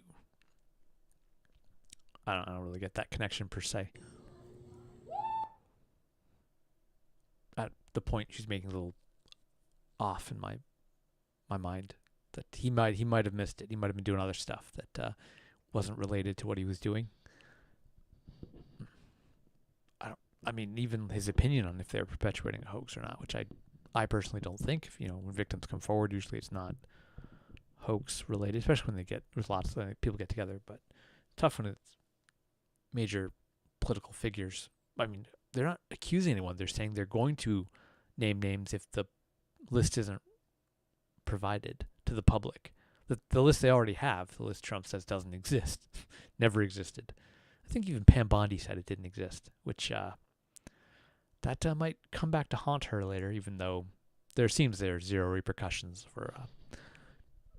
I don't really get that connection per se. The point she's making is a little off in my mind. That he might have missed it. He might have been doing other stuff that wasn't related to what he was doing. I mean, even his opinion on if they're perpetuating a hoax or not, which I personally don't think. When victims come forward, usually it's not hoax related, especially when there's lots of people get together. But tough when it's major political figures. I mean, they're not accusing anyone. They're saying they're going to name names if the list isn't provided to the public. The list they already have, the list Trump says doesn't exist, never existed. I think even Pam Bondi said it didn't exist, which that might come back to haunt her later, even though there's zero repercussions for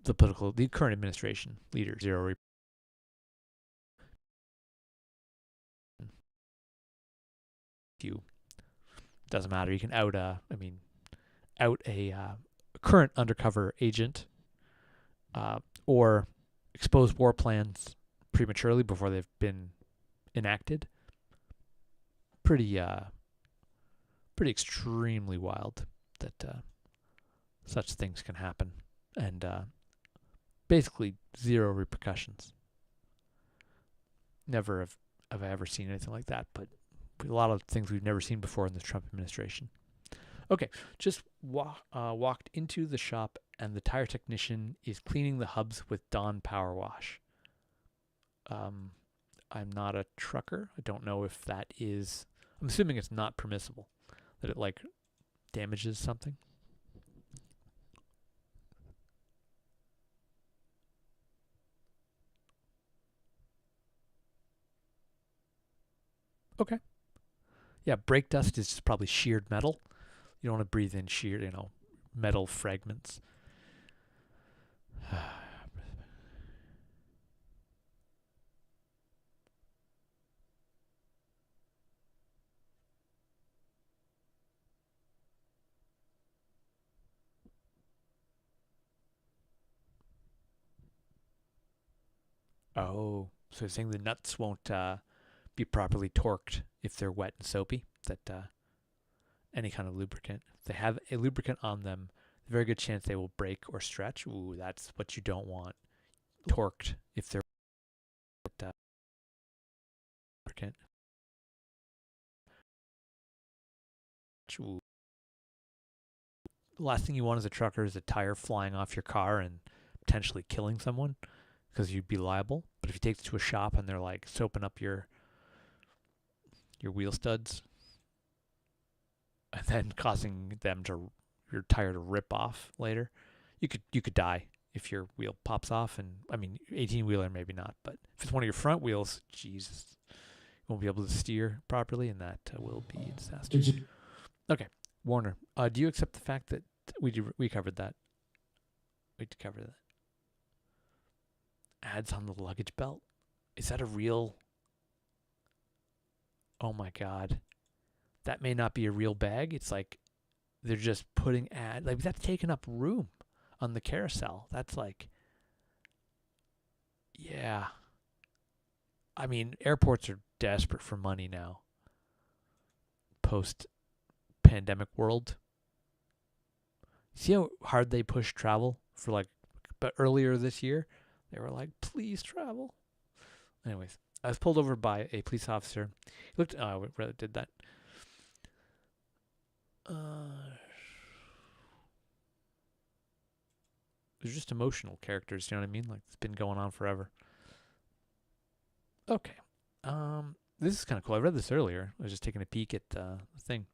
the current administration leader. Zero doesn't matter. You can out a current undercover agent, or expose war plans prematurely before they've been enacted. Pretty extremely wild that such things can happen, and basically zero repercussions. Never have I ever seen anything like that, but a lot of things we've never seen before in this Trump administration. Okay, just walked into the shop, and the tire technician is cleaning the hubs with Dawn Power Wash. I'm not a trucker. I don't know if that is. I'm assuming it's not permissible, that it damages something. Okay. Yeah, brake dust is just probably sheared metal. You don't want to breathe in sheared, metal fragments. Oh, so you're saying the nuts won't be properly torqued if they're wet and soapy? That any kind of lubricant, if they have a lubricant on them, there's a very good chance they will break or stretch. Ooh, that's what you don't want. Torqued if they're lubricant. Ooh. The last thing you want as a trucker is a tire flying off your car and potentially killing someone, because you'd be liable. But if you take it to a shop and they're soaping up your wheel studs, and then causing your tire to rip off later, you could die if your wheel pops off. And 18-wheeler maybe not, but if it's one of your front wheels, Jesus, you won't be able to steer properly, and that will be a disaster. Okay, Warner, do you accept the fact that we covered that? We covered that. Ads on the luggage belt? Is that a real? Oh my God. That may not be a real bag. It's they're just putting that's taking up room on the carousel. That's yeah. Airports are desperate for money now. Post-pandemic world. See how hard they push travel but earlier this year, they were please travel. Anyways, I was pulled over by a police officer. He looked, we rather did that. They're just emotional characters, you know what I mean? It's been going on forever. Okay. This is kind of cool. I read this earlier. I was just taking a peek at the thing.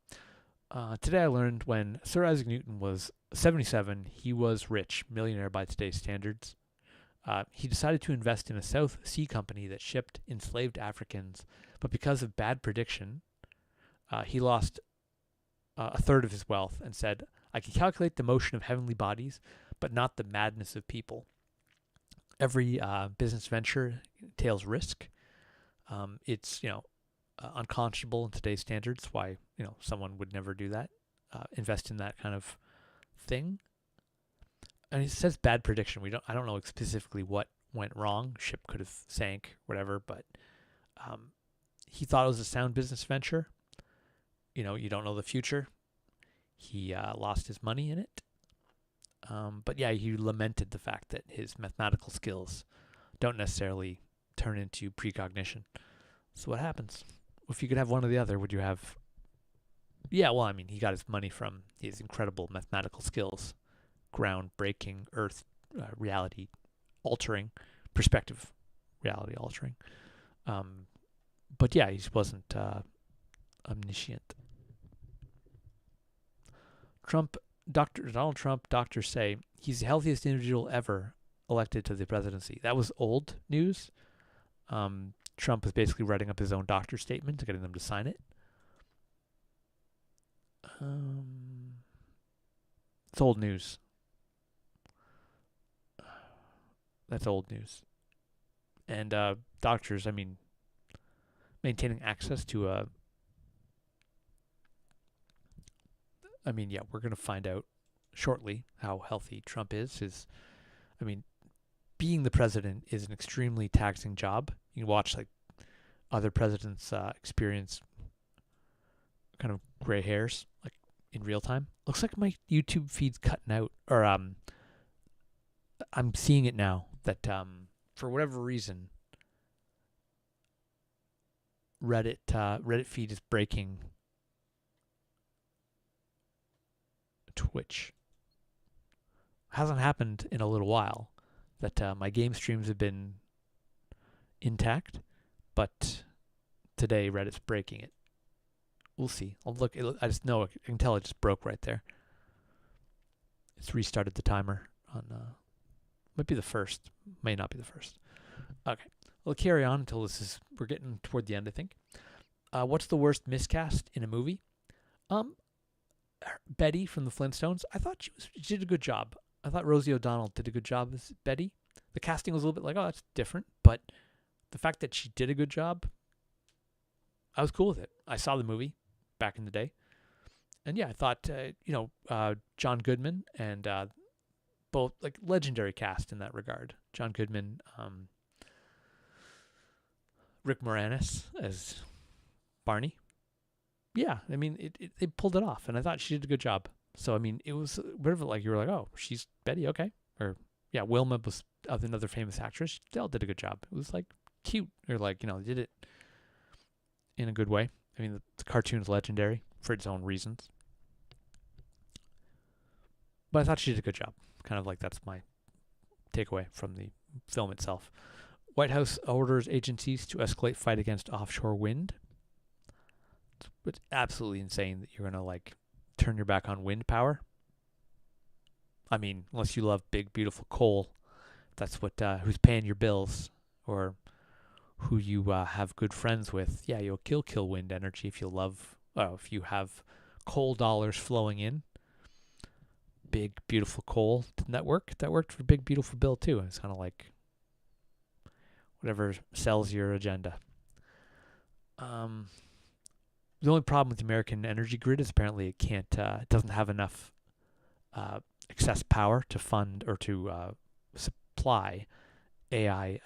Today I learned when Sir Isaac Newton was 77, he was rich, millionaire by today's standards. He decided to invest in a South Sea company that shipped enslaved Africans, but because of bad prediction, he lost a third of his wealth and said, I can calculate the motion of heavenly bodies, but not the madness of people. Every business venture entails risk. It's, unconscionable in today's standards why, someone would never do that, invest in that kind of thing. and it says bad prediction. I don't know specifically what went wrong. Ship could have sank, whatever, but he thought it was a sound business venture. You know, you don't know the future. He lost his money in it. But yeah, he lamented the fact that his mathematical skills don't necessarily turn into precognition. So what happens? If you could have one or the other, would you have... Yeah, well, I mean, he got his money from his incredible mathematical skills, groundbreaking, earth reality altering, perspective reality altering. But yeah, he wasn't omniscient. Donald Trump, doctors say he's the healthiest individual ever elected to the presidency. That was old news. Trump was basically writing up his own doctor's statement and getting them to sign it. It's old news. That's old news. And doctors, I mean, maintaining access to we're going to find out shortly how healthy Trump is. Being the president is an extremely taxing job. You can watch like other presidents experience kind of gray hairs like in real time. Looks like my YouTube feed's cutting out, or I'm seeing it now that for whatever reason Reddit feed is breaking Twitch. Hasn't happened in a little while that my game streams have been intact, but today Reddit's breaking it. We'll see. I'll look. I just know. I can tell it just broke right there. It's restarted the timer on. Might be the first. May not be the first. Okay. We'll carry on until we're getting toward the end, I think. What's the worst miscast in a movie? Betty from the Flintstones. I thought she did a good job. I thought Rosie O'Donnell did a good job as Betty. The casting was a little bit like, oh, that's different. But the fact that she did a good job, I was cool with it. I saw the movie back in the day. And yeah, I thought, John Goodman and both like legendary cast in that regard. John Goodman, Rick Moranis as Barney. Yeah, I mean, they pulled it off, and I thought she did a good job. So, I mean, it was a bit of like, you were like, oh, she's Betty, okay. Or, yeah, Wilma was another famous actress. They all did a good job. It was, like, cute. Or, like, they did it in a good way. I mean, the cartoon's legendary for its own reasons. But I thought she did a good job. Kind of like that's my takeaway from the film itself. White House orders agencies to escalate fight against offshore wind. It's absolutely insane that you're going to, like, turn your back on wind power. I mean, unless you love big, beautiful coal, that's what who's paying your bills, or who you have good friends with. Yeah, you'll kill wind energy if you have coal dollars flowing in. Big, beautiful coal. Didn't that work? That worked for Big, Beautiful Bill, too. It's kind of like whatever sells your agenda. The only problem with the American energy grid is apparently it doesn't have enough excess power to fund or to supply AI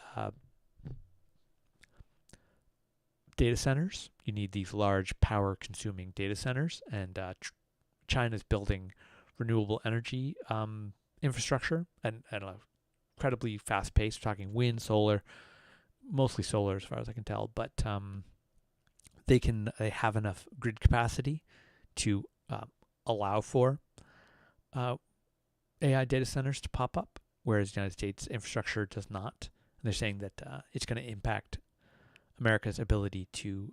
data centers. You need these large power-consuming data centers, and China's building renewable energy infrastructure at an incredibly fast pace. We're talking wind, solar, mostly solar as far as I can tell, but they have enough grid capacity to allow for AI data centers to pop up, whereas the United States infrastructure does not. And they're saying that it's going to impact America's ability to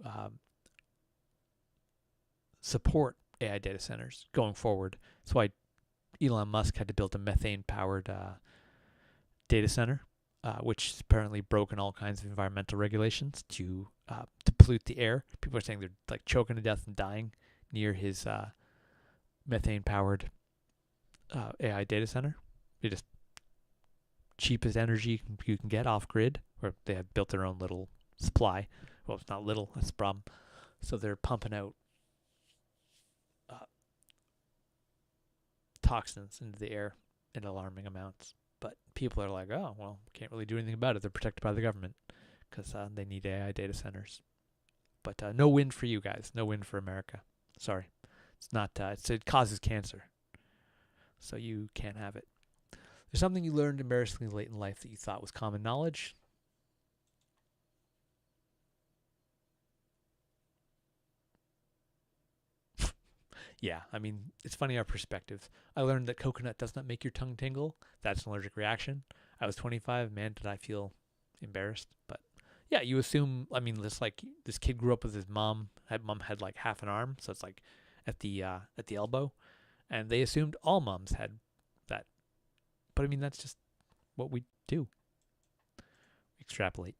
support AI data centers going forward. That's why Elon Musk had to build a methane-powered data center, which has apparently broken all kinds of environmental regulations to pollute the air. People are saying they're like choking to death and dying near his methane-powered AI data center. They just cheapest energy you can get off grid, or they have built their own little supply. Well, it's not little, that's the problem. So they're pumping out toxins into the air in alarming amounts. But people are like, oh, well, can't really do anything about it. They're protected by the government because they need AI data centers. But no win for you guys. No win for America. Sorry. It's not. It causes cancer. So you can't have it. There's something you learned embarrassingly late in life that you thought was common knowledge. Yeah, I mean, it's funny our perspectives. I learned that coconut does not make your tongue tingle. That's an allergic reaction. I was 25. Man, did I feel embarrassed. But yeah, you assume, I mean, this kid grew up with his mom. Mom had like half an arm, so it's like at the elbow. And they assumed all moms had that. But I mean, that's just what we do. Extrapolate.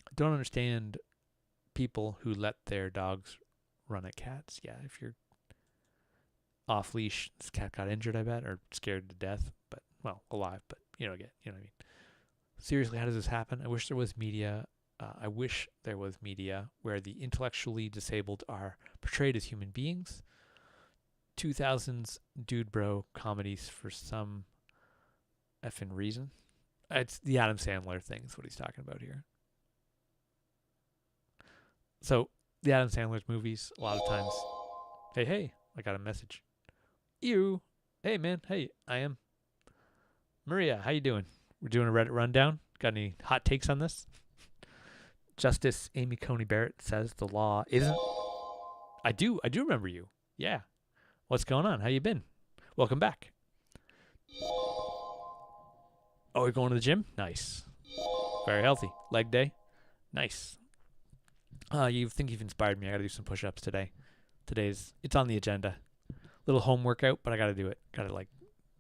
I don't understand people who let their dogs run at cats. Yeah, if you're off leash, this cat got injured, I bet, or scared to death, but, well, alive, but you know what I mean. Seriously, how does this happen? I wish there was media. I wish there was media where the intellectually disabled are portrayed as human beings. 2000s dude bro comedies for some effing reason. It's the Adam Sandler thing is what he's talking about here. So, the Adam Sandler's movies, a lot of times, hey, I got a message. You. Hey, man. Hey, I am. Maria, how you doing? We're doing a Reddit rundown. Got any hot takes on this? Justice Amy Coney Barrett says the law isn't... I do remember you. Yeah. What's going on? How you been? Welcome back. Oh, you're going to the gym? Nice. Very healthy. Leg day? Nice. You think you've inspired me. I got to do some push-ups today. It's on the agenda. Little home workout, but I got to do it. Got to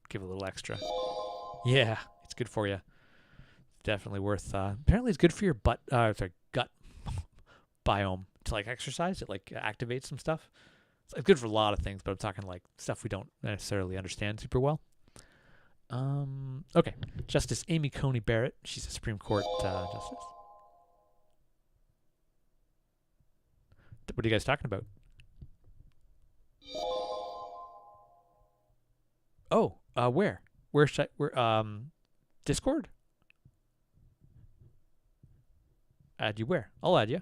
give a little extra. Yeah, it's good for you. Definitely worth. Apparently, it's good for your gut biome to exercise. It activates some stuff. It's good for a lot of things, but I'm talking stuff we don't necessarily understand super well. Okay, Justice Amy Coney Barrett. She's a Supreme Court justice. What are you guys talking about? Oh, where? Where should Discord? Add you where? I'll add you.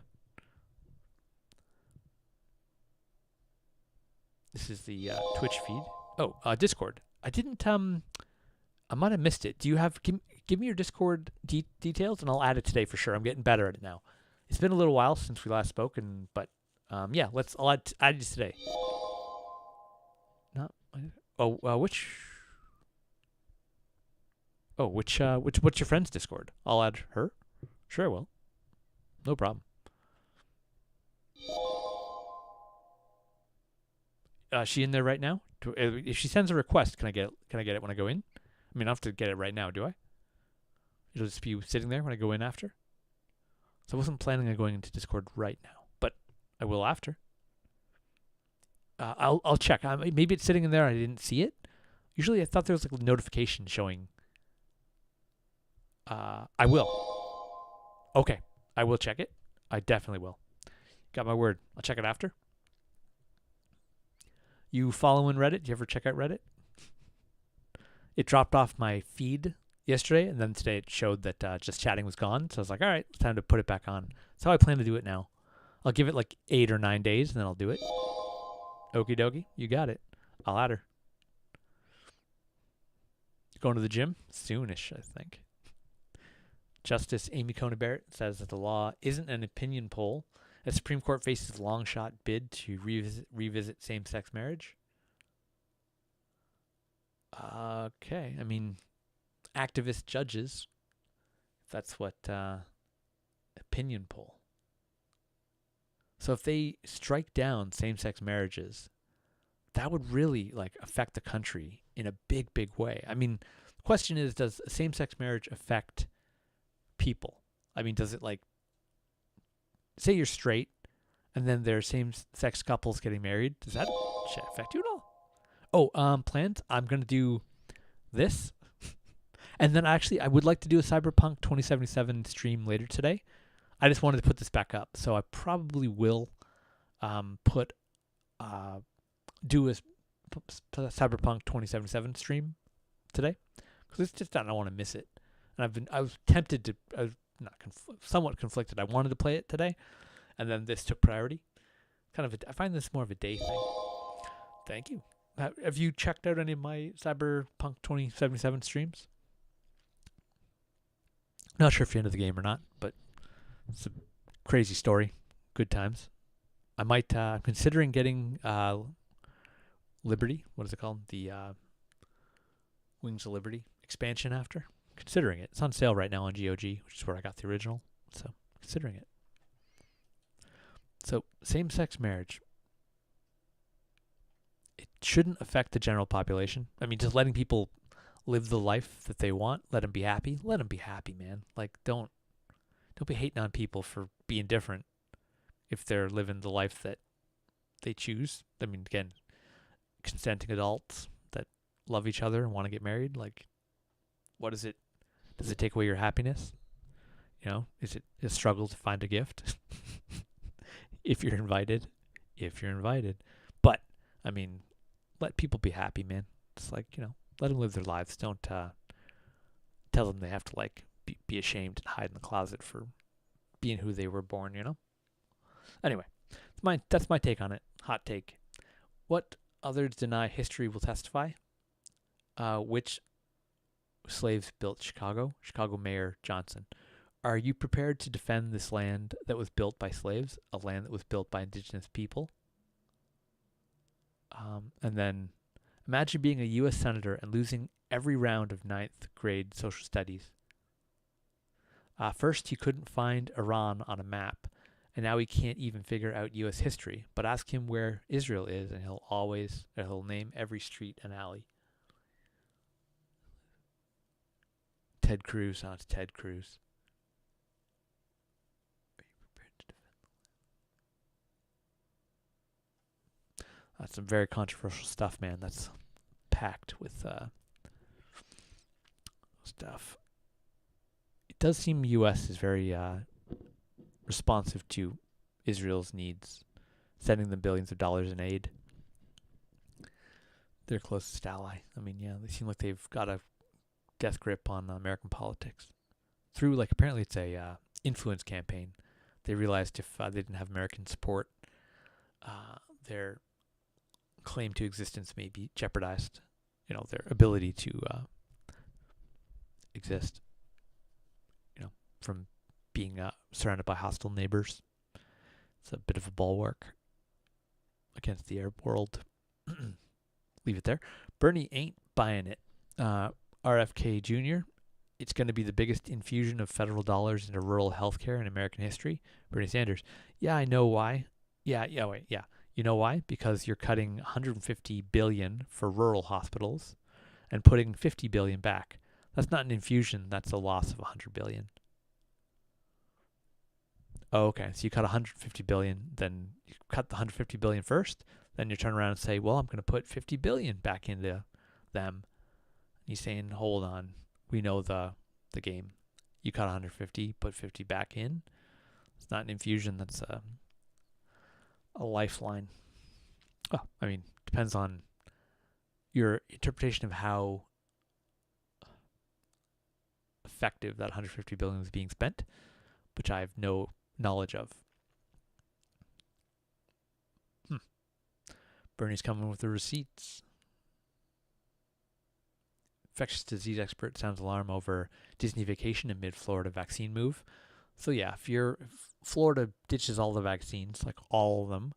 This is the Twitch feed. Oh, Discord. I didn't, I might have missed it. Do you have, give me your Discord details and I'll add it today for sure. I'm getting better at it now. It's been a little while since we last spoke, but yeah, I'll add it today. What's your friend's Discord? I'll add her. Sure I will. No problem. She in there right now? If she sends a request, can I get it when I go in? I mean, I don't have to get it right now, do I? It'll just be sitting there when I go in after. So I wasn't planning on going into Discord right now, but I will after. I'll check. Maybe it's sitting in there. I didn't see it. Usually, I thought there was a notification showing. I will. Okay, I will check it. I definitely will. Got my word. I'll check it after. You following Reddit? Do you ever check out Reddit? It dropped off my feed yesterday, and then today it showed that just chatting was gone. So I was like, all right, it's time to put it back on. That's how I plan to do it now. I'll give it 8 or 9 days, and then I'll do it. Okie dokie, you got it. I'll add her. Going to the gym? Soonish, I think. Justice Amy Coney Barrett says that the law isn't an opinion poll. The Supreme Court faces a long-shot bid to revisit same-sex marriage. Okay, I mean, activist judges. That's what opinion poll. So if they strike down same-sex marriages, that would really affect the country in a big, big way. I mean, the question is, does same-sex marriage affect people? I mean, does it say you're straight and then there's same-sex couples getting married? Does that affect you at all? Oh, plans? I'm going to do this. And then actually, I would like to do a Cyberpunk 2077 stream later today. I just wanted to put this back up. So I probably will do a Cyberpunk 2077 stream today because it's just I don't want to miss it. And I was tempted to, I was somewhat conflicted. I wanted to play it today, and then this took priority. I find this more of a day thing. Thank you. Have you checked out any of my Cyberpunk 2077 streams? Not sure if you're into the game or not, but it's a crazy story. Good times. I might, I'm considering getting Liberty. What is it called? The Wings of Liberty expansion after. Considering it. It's on sale right now on GOG, which is where I got the original. So, considering it. So, same-sex marriage. It shouldn't affect the general population. I mean, just letting people live the life that they want, let them be happy. Let them be happy, man. Like, don't be hating on people for being different if they're living the life that they choose. I mean, again, consenting adults that love each other and want to get married. Like, what is it? Does it take away your happiness? You know, is it a struggle to find a gift? If you're invited. But, I mean, let people be happy, man. Just like, you know, let them live their lives. Don't tell them they have to, like, be ashamed and hide in the closet for being who they were born, you know? Anyway, that's my take on it. Hot take. What others deny history will testify? Which slaves built Chicago? Chicago Mayor Johnson. Are you prepared to defend this land that was built by slaves, a land that was built by indigenous people? And then imagine being a U.S. Senator and losing every round of 9th grade social studies. First, he couldn't find Iran on a map, and now he can't even figure out U.S. history. But ask him where Israel is, and he'll name every street and alley. Ted Cruz, it's Ted Cruz. That's some very controversial stuff, man. That's packed with stuff. It does seem U.S. is very responsive to Israel's needs, sending them billions of dollars in aid. Their closest ally. I mean, yeah, they seem like they've got a death grip on American politics. Through, like, apparently it's a influence campaign. They realized if they didn't have American support, their claim to existence may be jeopardized. You know, their ability to exist. You know, from being surrounded by hostile neighbors. It's a bit of a bulwark against the Arab world. Leave it there. Bernie ain't buying it. RFK Jr., it's going to be the biggest infusion of federal dollars into rural healthcare in American history. Bernie Sanders. Yeah, I know why. Yeah. You know why? Because you're cutting $150 billion for rural hospitals and putting $50 billion back. That's not an infusion. That's a loss of $100 billion. Oh, okay. So you cut $150 billion, then you cut the $150 billion first, then you turn around and say, well, I'm going to put $50 billion back into them. He's saying, hold on. We know the game. You cut 150, put 50 back in. It's not an infusion. That's a lifeline. Oh, I mean, depends on your interpretation of how effective that 150 billion is being spent, which I have no knowledge of. Bernie's coming with the receipts. Infectious disease expert sounds alarm over Disney vacation amid Florida vaccine move. So yeah, if Florida ditches all the vaccines, like all of them,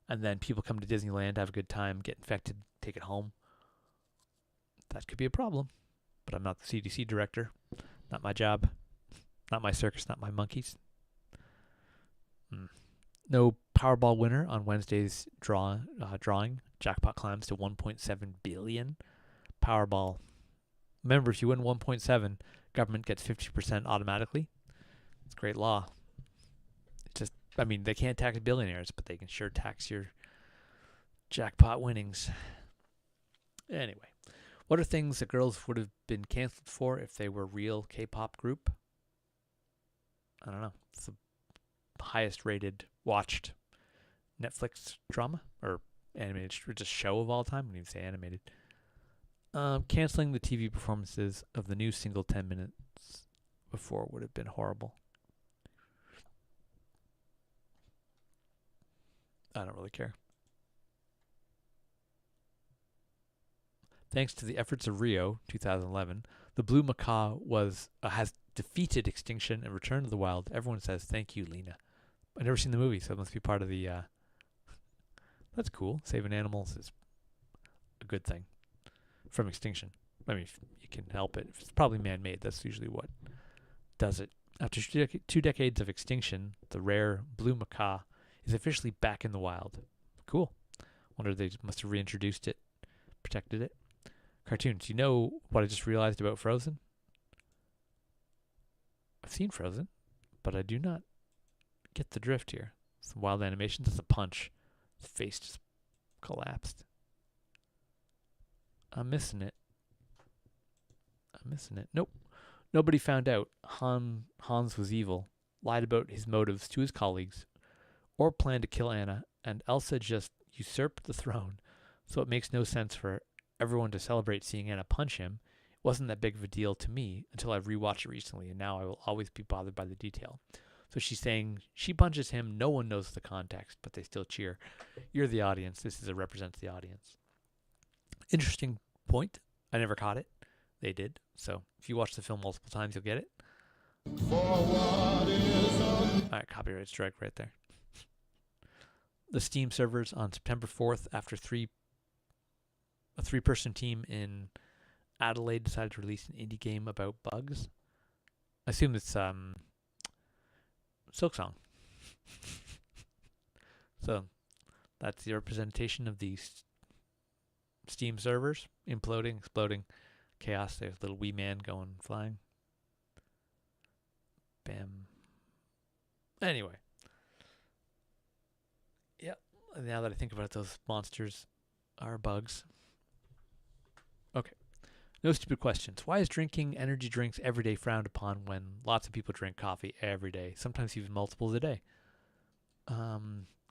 and then people come to Disneyland, have a good time, get infected, take it home, that could be a problem. But I'm not the CDC director. Not my job. Not my circus, not my monkeys. No Powerball winner on Wednesday's drawing. Jackpot climbs to 1.7 billion. Powerball. Remember, if you win 1.7, government gets 50% automatically. It's great law. I mean, they can't tax billionaires, but they can sure tax your jackpot winnings. Anyway, what are things that girls would have been canceled for if they were a real K-pop group? I don't know. It's the highest rated watched Netflix drama or animated, or just show of all time. I wouldn't even say animated. Canceling the TV performances of the new single 10 minutes before would have been horrible. I don't really care. Thanks to the efforts of Rio 2011, the blue macaw has defeated extinction and returned to the wild. Everyone says, thank you, Lena. I've never seen the movie, so it must be part of the... That's cool. Saving animals is a good thing from extinction. I mean, if you can help it. It's probably man-made. That's usually what does it. After 2 decades of extinction, the rare blue macaw is officially back in the wild. Cool. Wonder they must have reintroduced it, protected it. Cartoons. You know what I just realized about Frozen? I've seen Frozen, but I do not get the drift here. Some wild animation. That's a punch. His face just collapsed. I'm missing it. Nope. Nobody found out Hans was evil, lied about his motives to his colleagues, or planned to kill Anna, and Elsa just usurped the throne, so it makes no sense for everyone to celebrate seeing Anna punch him. It wasn't that big of a deal to me until I rewatched it recently, and now I will always be bothered by the detail. So she's saying she punches him, no one knows the context, but they still cheer. You're the audience. This represents the audience. Interesting point. I never caught it. They did. So if you watch the film multiple times, you'll get it. All right, copyright strike right there. The Steam servers on September 4th, after a 3-person team in Adelaide decided to release an indie game about bugs. I assume it's Silksong. So that's the representation of the Steam servers imploding, exploding, chaos. There's a little wee man going flying. Bam. Anyway. Yep. Now that I think about it, those monsters are bugs. Okay. No stupid questions. Why is drinking energy drinks every day frowned upon when lots of people drink coffee every day, sometimes even multiples a day?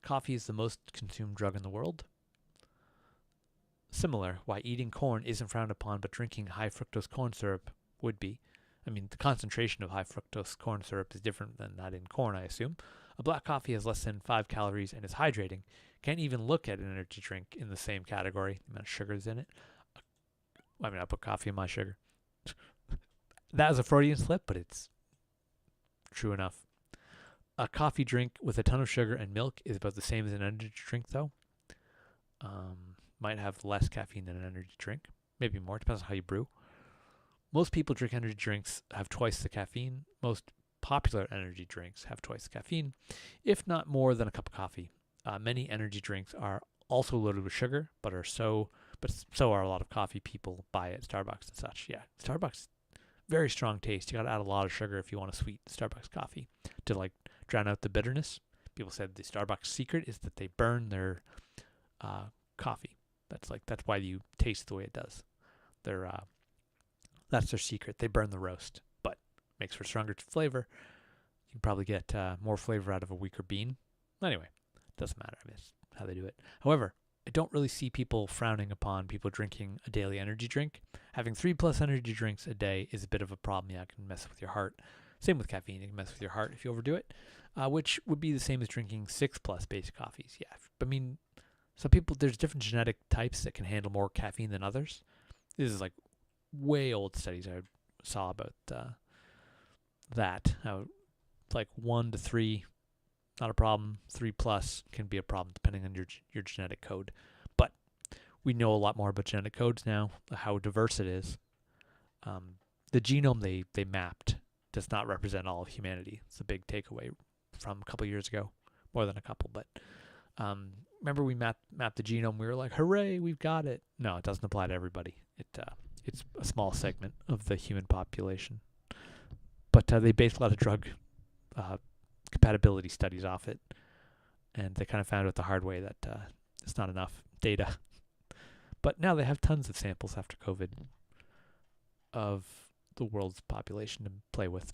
Coffee is the most consumed drug in the world. Similar, why eating corn isn't frowned upon, but drinking high fructose corn syrup would be. I mean, the concentration of high fructose corn syrup is different than that in corn, I assume. A black coffee has less than 5 calories and is hydrating. Can't even look at an energy drink in the same category. The amount of sugar is in it. I mean, I put coffee in my sugar. That is a Freudian slip, but it's true enough. A coffee drink with a ton of sugar and milk is about the same as an energy drink, though. Might have less caffeine than an energy drink. Maybe more. Depends on how you brew. Most people drink energy drinks have twice the caffeine. Most popular energy drinks have twice the caffeine, if not more than a cup of coffee. Many energy drinks are also loaded with sugar, but so are a lot of coffee people buy at Starbucks and such. Yeah, Starbucks, very strong taste. You got to add a lot of sugar if you want a sweet Starbucks coffee to like drown out the bitterness. People said the Starbucks secret is that they burn their coffee. That's why you taste the way it does. That's their secret. They burn the roast, but makes for stronger flavor. You can probably get more flavor out of a weaker bean. Anyway, doesn't matter. I mean, it's how they do it. However, I don't really see people frowning upon people drinking a daily energy drink. Having 3+ energy drinks a day is a bit of a problem. Yeah, it can mess with your heart. Same with caffeine. It can mess with your heart if you overdo it, which would be the same as drinking 6+ basic coffees. Yeah, I mean, some people, there's different genetic types that can handle more caffeine than others. This is like way old studies I saw about that. How like 1 to 3, not a problem. 3+ can be a problem depending on your genetic code. But we know a lot more about genetic codes now, how diverse it is. The genome they mapped does not represent all of humanity. It's a big takeaway from a couple years ago, more than a couple. But remember we mapped the genome. We were like, hooray, we've got it. No, it doesn't apply to everybody. It's a small segment of the human population. But they based a lot of drug compatibility studies off it. And they kind of found out the hard way that it's not enough data. But now they have tons of samples after COVID of the world's population to play with.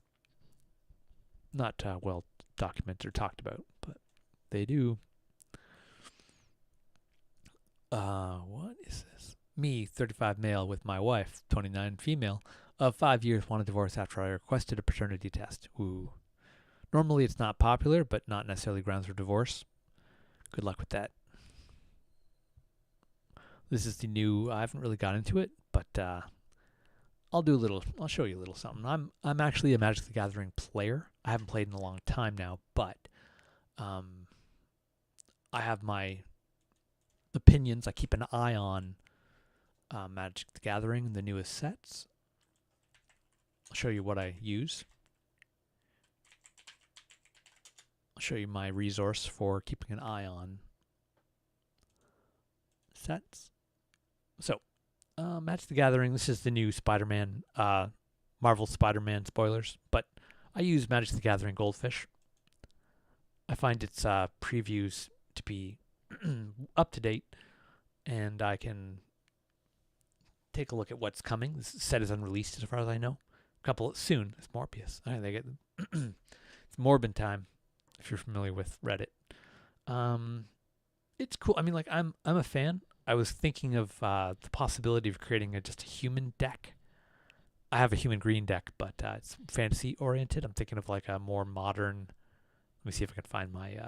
Not well documented or talked about, but they do. What is this? Me, 35 male, with my wife, 29 female, of 5 years, want a divorce after I requested a paternity test. Ooh. Normally it's not popular, but not necessarily grounds for divorce. Good luck with that. This is the new, I haven't really got into it, but I'll show you a little something. I'm actually a Magic the Gathering player. I haven't played in a long time now, but I have my opinions. I keep an eye on Magic the Gathering, the newest sets. I'll show you what I use. I'll show you my resource for keeping an eye on sets. So, Magic the Gathering, this is the new Spider-Man, Marvel Spider-Man spoilers, but I use Magic the Gathering Goldfish. I find its previews to be up to date, and I can take a look at what's coming. This set is unreleased as far as I know. Soon. It's Morbius. They get it's Morbin time, if you're familiar with Reddit. It's cool. I mean, like I'm a fan. I was thinking of the possibility of creating just a human deck. I have a human green deck, but it's fantasy oriented. I'm thinking of like a more modern. Let me see if I can find my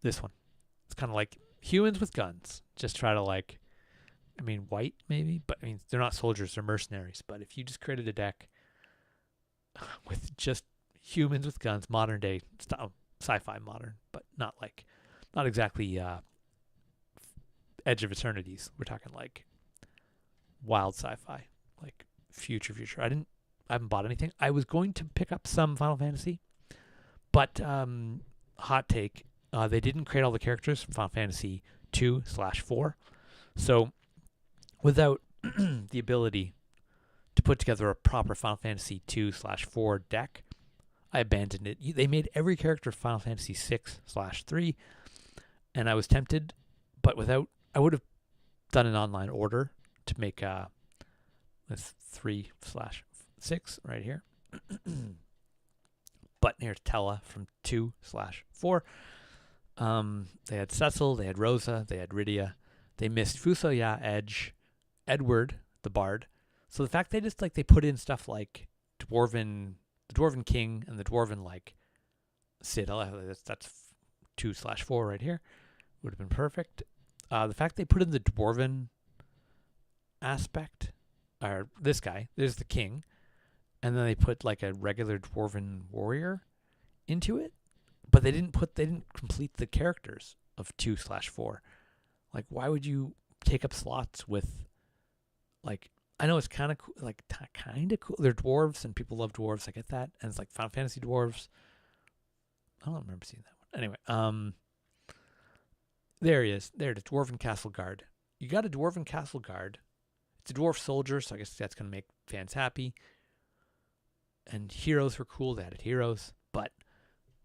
this one. It's kind of like humans with guns. Just try to like, I mean, white maybe, but I mean they're not soldiers, they're mercenaries. But if you just created a deck with just humans with guns, modern day style, sci-fi modern, but not exactly Edge of Eternities. We're talking like wild sci-fi, like future. I haven't bought anything. I was going to pick up some Final Fantasy, but hot take, they didn't create all the characters from Final Fantasy 2/4. So without the ability to put together a proper Final Fantasy 2/4 deck, I abandoned it. They made every character Final Fantasy 6/3, and I was tempted, but I would have done an online order to make this 3/6 right here. But here's Tella from 2/4. They had Cecil, they had Rosa, they had Rydia. They missed Fusoya, Edge, Edward, the Bard. So the fact they put in stuff like the Dwarven King and the Dwarven like Cid, that's 2/4 right here, would have been perfect. The fact they put in the Dwarven aspect, or this guy, there's the king, and then they put like a regular Dwarven warrior into it, but they didn't complete the characters of 2/4. Like, why would you take up slots with, like, I know it's kind of cool, like kind of cool. They're dwarves and people love dwarves. I get that, and it's like Final Fantasy dwarves. I don't remember seeing that one. Anyway, there he is. There it is, Dwarven Castle Guard. You got a Dwarven Castle Guard. It's a dwarf soldier, so I guess that's going to make fans happy. And heroes were cool. They added heroes. But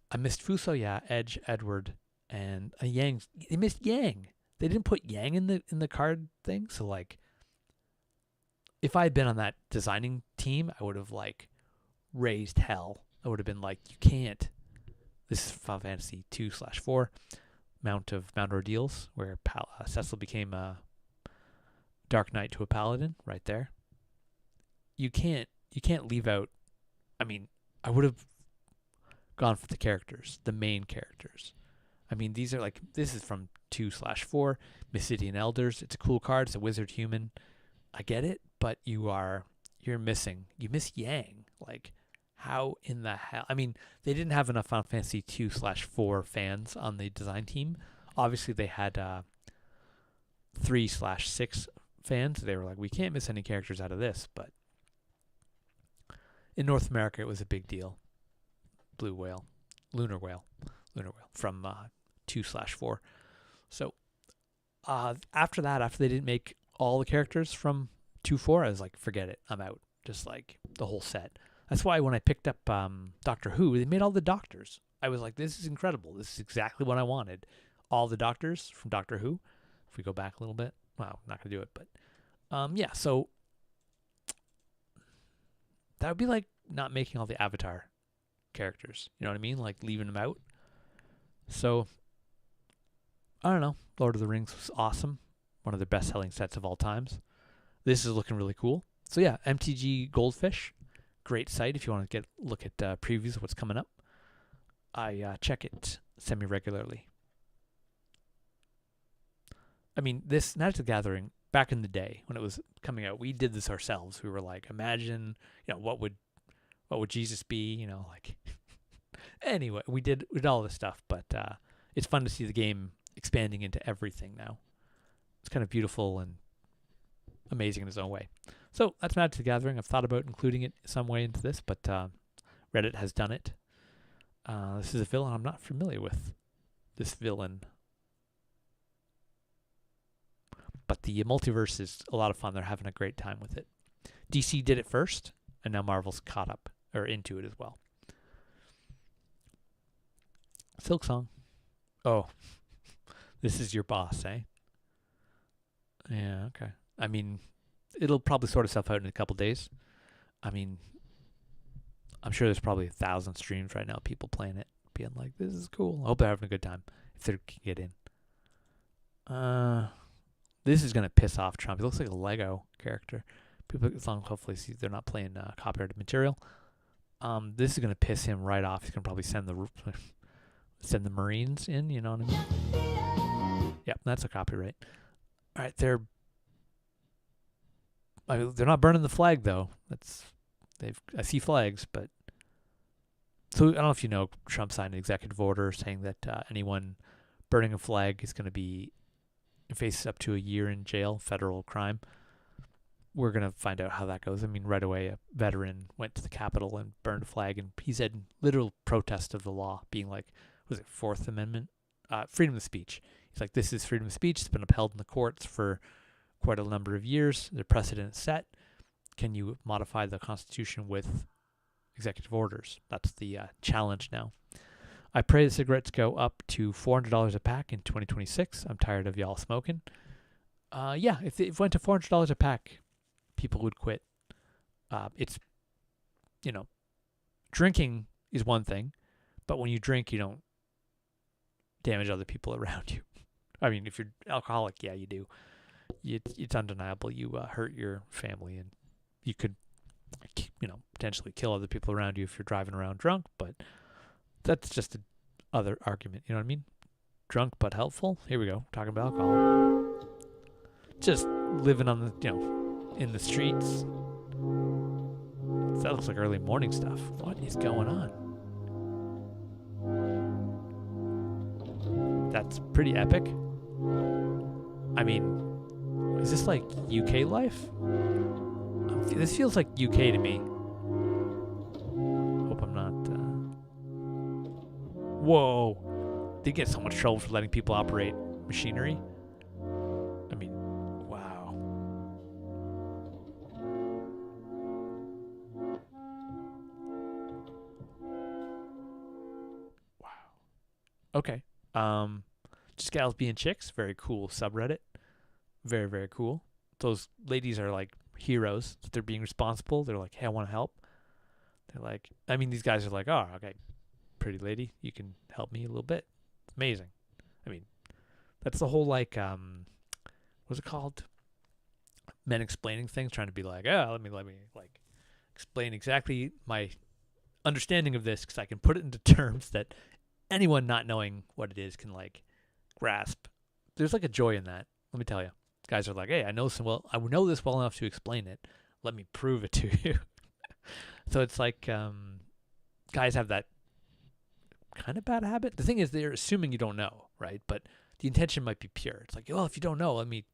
I missed Fusoya, Edge, Edward, and a Yang. They missed Yang. They didn't put Yang in the card thing. So, like, if I had been on that designing team, I would have, like, raised hell. I would have been like, you can't. This is Final Fantasy 2/4. Mount Ordeals, where Cecil became a Dark Knight to a Paladin, right there. You can't leave out. I mean, I would have gone for the characters, the main characters. I mean, these are like, this is from 2/4, Mysidian Elders. It's a cool card. It's a wizard human. I get it, but you miss Yang. Like, how in the hell? I mean, they didn't have enough Final Fantasy 2/4 fans on the design team. Obviously, they had 3/6 fans. They were like, we can't miss any characters out of this. But in North America, it was a big deal. Lunar Whale from 2/4. So after they didn't make all the characters from 2/4, I was like, forget it, I'm out. Just like the whole set. That's why when I picked up Doctor Who, they made all the doctors. I was like, this is incredible. This is exactly what I wanted. All the doctors from Doctor Who. If we go back a little bit. Well, I'm not going to do it. But yeah, so that would be like not making all the Avatar characters. You know what I mean? Like leaving them out. So, I don't know. Lord of the Rings was awesome. one of their best-selling sets of all times. This is looking really cool. So yeah, MTG Goldfish, great site if you want to look at previews of what's coming up. I check it semi-regularly. I mean, this Magic the Gathering, back in the day when it was coming out, we did this ourselves. We were like, imagine, what would Jesus be, like. Anyway, we did all this stuff, but it's fun to see the game expanding into everything now. It's kind of beautiful and amazing in its own way. So that's Magic the Gathering. I've thought about including it some way into this, but Reddit has done it. This is a villain. I'm not familiar with this villain. But the multiverse is a lot of fun. They're having a great time with it. DC did it first, and now Marvel's caught up, or into it as well. Silksong. Oh, this is your boss, eh? Yeah, okay. I mean, it'll probably sort itself out in a couple days. I mean, I'm sure there's probably 1,000 streams right now, people playing it, being like, this is cool. I hope they're having a good time, if they can get in. This is going to piss off Trump. He looks like a Lego character. People, as long as hopefully they're not playing copyrighted material. This is going to piss him right off. He's going to probably send the Marines in, you know what I mean? Yep, that's a copyright. All right, they're not burning the flag though. I see flags, but so I don't know if you know, Trump signed an executive order saying that anyone burning a flag is going to be faces up to a year in jail, federal crime. We're going to find out how that goes. I mean, right away, a veteran went to the Capitol and burned a flag, and he said in literal protest of the law, being like, was it Fourth Amendment? Freedom of speech. He's like, this is freedom of speech. It's been upheld in the courts for quite a number of years. The precedent is set. Can you modify the Constitution with executive orders? That's the challenge now. I pray the cigarettes go up to $400 a pack in 2026. I'm tired of y'all smoking. Yeah, if it went to $400 a pack, people would quit. It's, drinking is one thing, but when you drink, you don't damage other people around you. I mean, if you're alcoholic, yeah, you do. It's undeniable. You hurt your family, and you could, potentially kill other people around you if you're driving around drunk, but that's just another argument. You know what I mean? Drunk but helpful. Here we go. Talking about alcohol. Just living on the, in the streets. That looks like early morning stuff. What is going on? That's pretty epic. I mean, is this like UK life? This feels like UK to me. Hope I'm not. Whoa! They get so much trouble for letting people operate machinery. I mean, wow. Wow. Okay. Just gals being chicks. Very cool subreddit. Very, very cool. Those ladies are like heroes. They're being responsible. They're like, hey, I want to help. They're like, I mean, these guys are like, oh, okay, pretty lady, you can help me a little bit. It's amazing. I mean, that's the whole like, what's it called? Men explaining things, trying to be like, oh, let me like explain exactly my understanding of this because I can put it into terms that anyone not knowing what it is can like grasp. There's like a joy in that. Let me tell you. Guys are like, hey, I know this well enough to explain it. Let me prove it to you. So it's like guys have that kind of bad habit. The thing is, they're assuming you don't know, right? But the intention might be pure. It's like, well, if you don't know, let me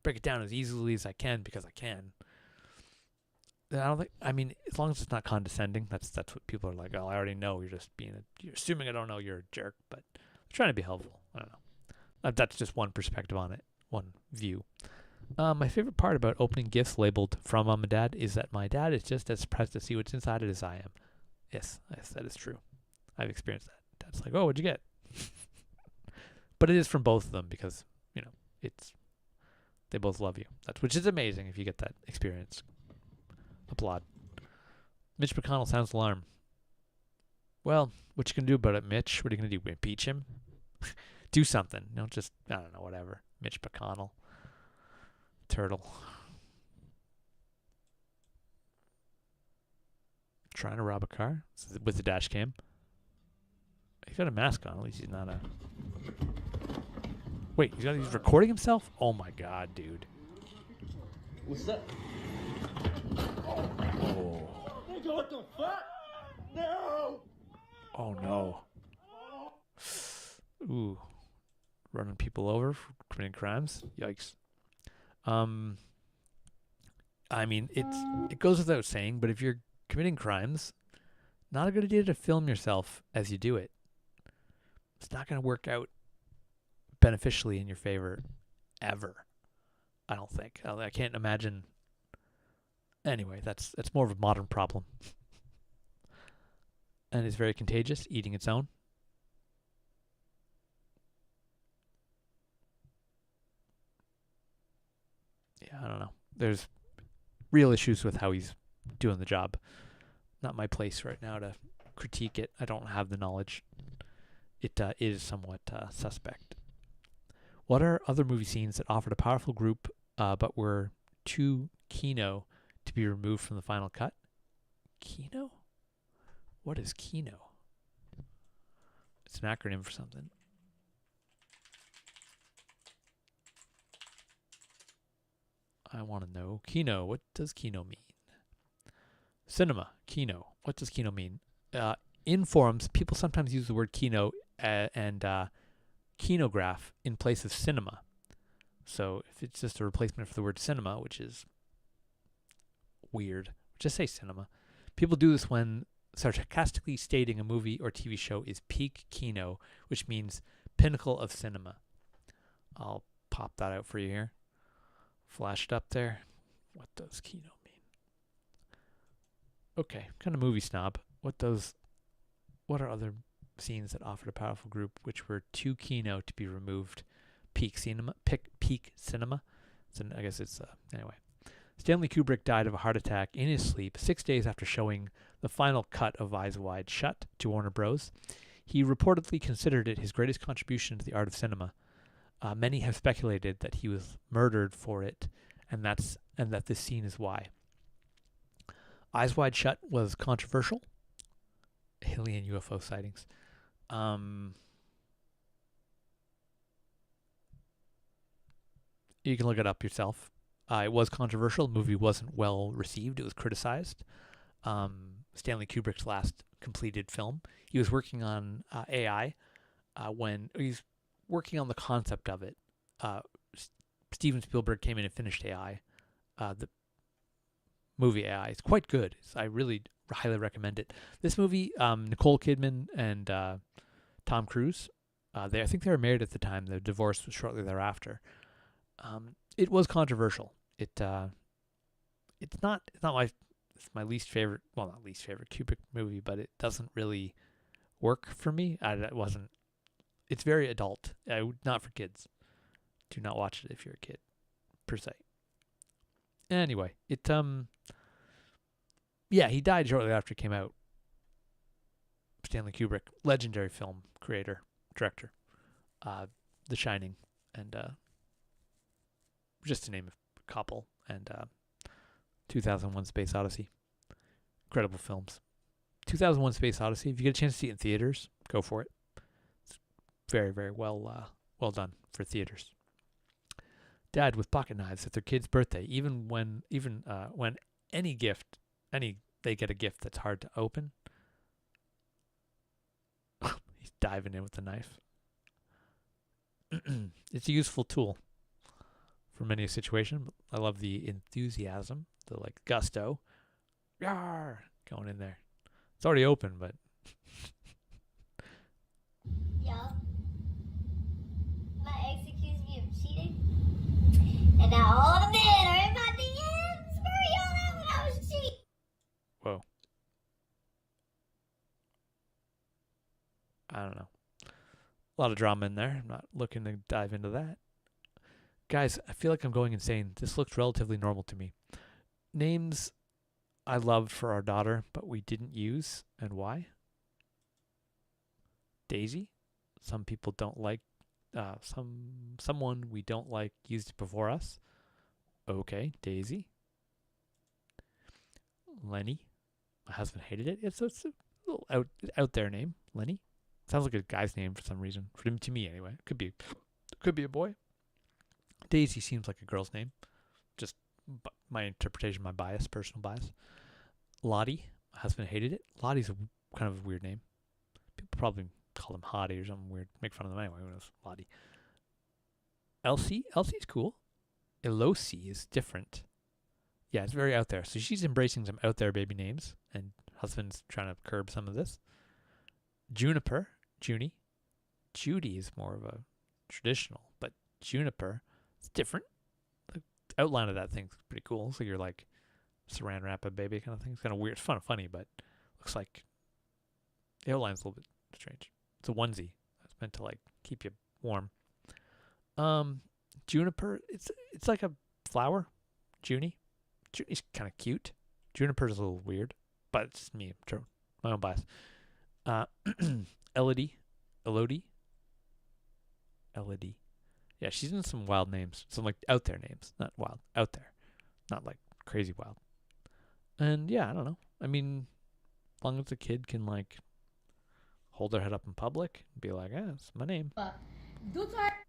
break it down as easily as I can because I can. I mean, as long as it's not condescending, that's what people are like, oh, I already know. You're assuming I don't know, you're a jerk. But they're trying to be helpful. I don't know. That's just one perspective on it. One view. My favorite part about opening gifts labeled from Mom and Dad is that my dad is just as surprised to see what's inside it as I am. Yes, that is true. I've experienced that. Dad's like, oh, what'd you get? But it is from both of them because, they both love you. Which is amazing if you get that experience. Applaud. Mitch McConnell sounds alarmed. Well, what you gonna do about it, Mitch? What are you gonna do? Impeach him? Do something. Just, I don't know, whatever. Mitch McConnell. turtle. Trying to rob a car with the dash cam. He's got a mask on. At least he's not a... Wait, he's recording himself? Oh my god, dude. What's that? Oh. What the fuck? No! Oh no. Ooh. Running people over for committing crimes. Yikes. I mean, it goes without saying, but if you're committing crimes, not a good idea to film yourself as you do it. It's not going to work out beneficially in your favor ever. I don't think. I can't imagine. Anyway, that's more of a modern problem. And it's very contagious, eating its own. Yeah, I don't know. There's real issues with how he's doing the job. Not my place right now to critique it. I don't have the knowledge. It is somewhat suspect. What are other movie scenes that offered a powerful group but were too kino to be removed from the final cut? Kino? What is kino? It's an acronym for something. I want to know. Kino. What does kino mean? Cinema. Kino. What does kino mean? In forums, people sometimes use the word kino and kinograph in place of cinema. So if it's just a replacement for the word cinema, which is weird, just say cinema. People do this when sarcastically stating a movie or TV show is peak kino, which means pinnacle of cinema. I'll pop that out for you here. Flashed up there. What does kino mean? Okay, kind of movie snob. What are other scenes that offered a powerful group which were too kino to be removed? Peak cinema. So I guess it's anyway. Stanley Kubrick died of a heart attack in his sleep 6 days after showing the final cut of Eyes Wide Shut to Warner Bros. He reportedly considered it his greatest contribution to the art of cinema. Many have speculated that he was murdered for it, and that this scene is why. Eyes Wide Shut was controversial. Alien UFO sightings. You can look it up yourself. It was controversial. The movie wasn't well received. It was criticized. Stanley Kubrick's last completed film. He was working on AI when he's working on the concept of it. Steven Spielberg came in and finished AI. The movie AI is quite good. I really highly recommend it. This movie, Nicole Kidman and Tom Cruise, I think they were married at the time. The divorce was shortly thereafter. It was controversial. It's my least favorite. Well, not least favorite Kubrick movie, but it doesn't really work for me. It's very adult. Not for kids. Do not watch it if you're a kid, per se. Anyway, he died shortly after it came out. Stanley Kubrick, legendary film creator, director, The Shining, and just to name a couple, and 2001: Space Odyssey. Incredible films. 2001: Space Odyssey. If you get a chance to see it in theaters, go for it. It's very, very well done for theaters. Dad with pocket knives at their kid's birthday, even when they get a gift that's hard to open. He's diving in with the knife. It's a useful tool for many a situation. I love the enthusiasm, the gusto. Yarr! Going in there. It's already open, but Yeah. My ex accused me of cheating. And now all the men are in my DMs. Screw y'all out when I was cheating. whoa. I don't know. A lot of drama in there. I'm not looking to dive into that. Guys, I feel like I'm going insane. This looks relatively normal to me. Names I loved for our daughter, but we didn't use, and why? Daisy. Some people don't like. Someone we don't like used it before us. Okay, Daisy. Lenny. My husband hated it. It's a little out there name. Lenny. Sounds like a guy's name for some reason. To me anyway. Could be a boy. Daisy seems like a girl's name. Just my interpretation, my bias, personal bias. Lottie. My husband hated it. Lottie's kind of a weird name. People probably call him Hottie or something weird. Make fun of them anyway. Who knows? Lottie. Elsie. Elsie's cool. Elosie is different. Yeah, it's very out there. So she's embracing some out there baby names, and husband's trying to curb some of this. Juniper. Junie. Judy is more of a traditional, but Juniper, it's different. The outline of that thing's pretty cool. It's like you're like saran wrap a baby kind of thing. It's kind of weird. It's funny, but looks like the outline's a little bit strange. It's a onesie. It's meant to like keep you warm. Juniper, it's like a flower. Junie's kind of cute. Juniper's a little weird, but it's just me. My own bias. Elodie. Yeah, she's in some wild names. Some like out there names. Not wild. Out there. Not like crazy wild. And yeah, I don't know. I mean, as long as the kid can like hold their head up in public and be like, it's my name.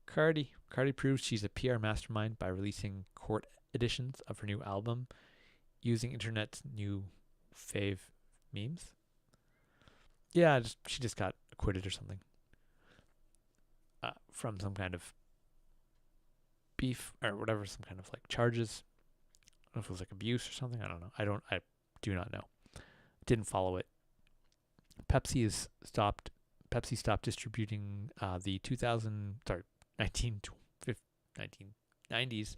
Cardi proves she's a PR mastermind by releasing court editions of her new album using internet's new fave memes. Yeah, she just got acquitted or something from some kind of beef or whatever, some kind of like charges. I don't know if it was like abuse or something. I don't know. I do not know. Didn't follow it. Pepsi stopped distributing the 1990s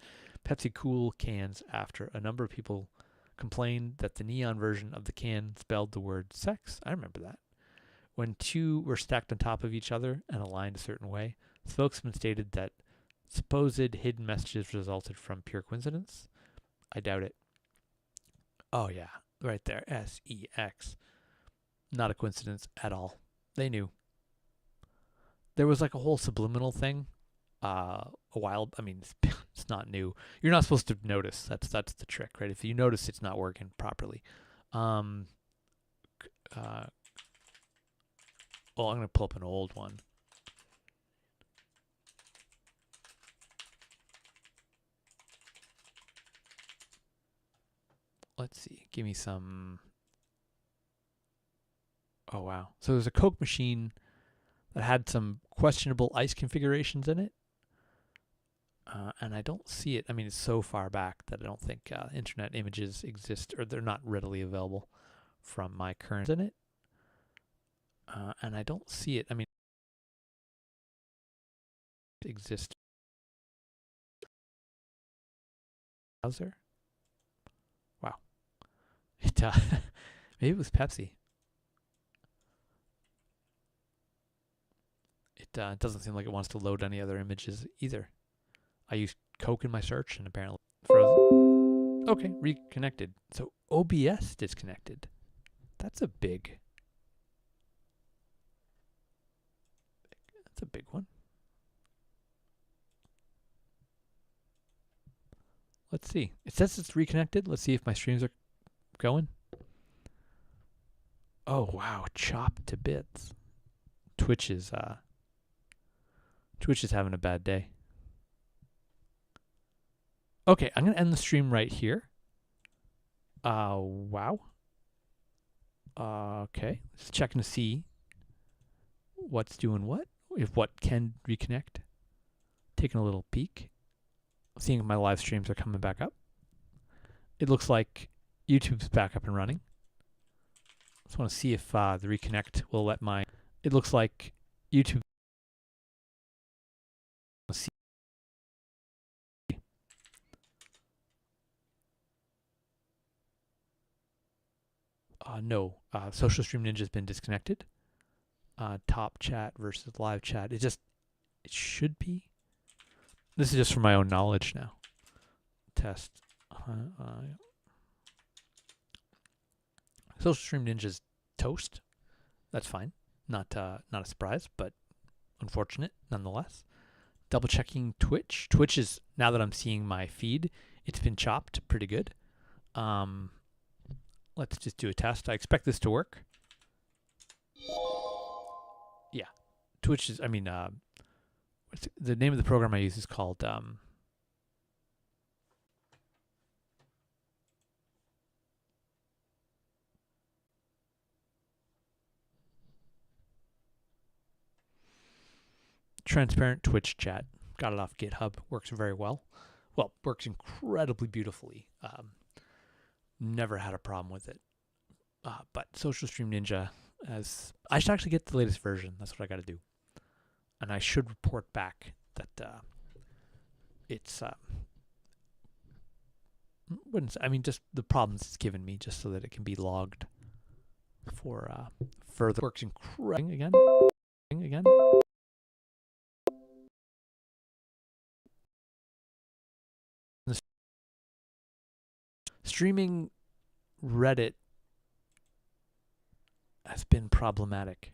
Pepsi Cool cans after a number of people complained that the neon version of the can spelled the word sex. I remember that. When two were stacked on top of each other and aligned a certain way, spokesman stated that supposed hidden messages resulted from pure coincidence. I doubt it. Oh yeah, right there. SEX. Not a coincidence at all. They knew. There was like a whole subliminal thing a while. I mean, it's not new. You're not supposed to notice. That's the trick, right? If you notice it's not working properly. Well, I'm going to pull up an old one. Let's see. Give me some. Oh, wow. So there's a Coke machine that had some questionable ice configurations in it. And I don't see it. I mean, it's so far back that I don't think internet images exist, or they're not readily available from my current in it. And I don't see it. I mean, it exists. Browser? Wow. It maybe it was Pepsi. It doesn't seem like it wants to load any other images either. I used Coke in my search and apparently frozen. Okay, reconnected. So OBS disconnected. That's a big one. Let's see. It says it's reconnected. Let's see if my streams are going. Oh wow, chopped to bits. Twitch is having a bad day. Okay, I'm gonna end the stream right here. Wow. Okay, just checking to see what's doing what. If what can reconnect. Taking a little peek. Seeing if my live streams are coming back up. It looks like YouTube's back up and running. Just want to see if the reconnect will let my... It looks like YouTube... No, Social Stream Ninja's been disconnected. Top chat versus live chat. It should be. This is just for my own knowledge now. Test. Social Stream Ninja's toast. That's fine. Not a surprise, but unfortunate nonetheless. Double checking Twitch. Twitch is, now that I'm seeing my feed, it's been chopped pretty good. Let's just do a test. I expect this to work. Yeah. Twitch is, the name of the program I use is called Transparent Twitch Chat. Got it off GitHub. Works very well. Well, works incredibly beautifully. Never had a problem with it. But Social Stream Ninja, I should actually get the latest version. That's what I got to do. And I should report back that it's just the problems it's given me, just so that it can be logged for further. Works incredibly again. Streaming Reddit has been problematic.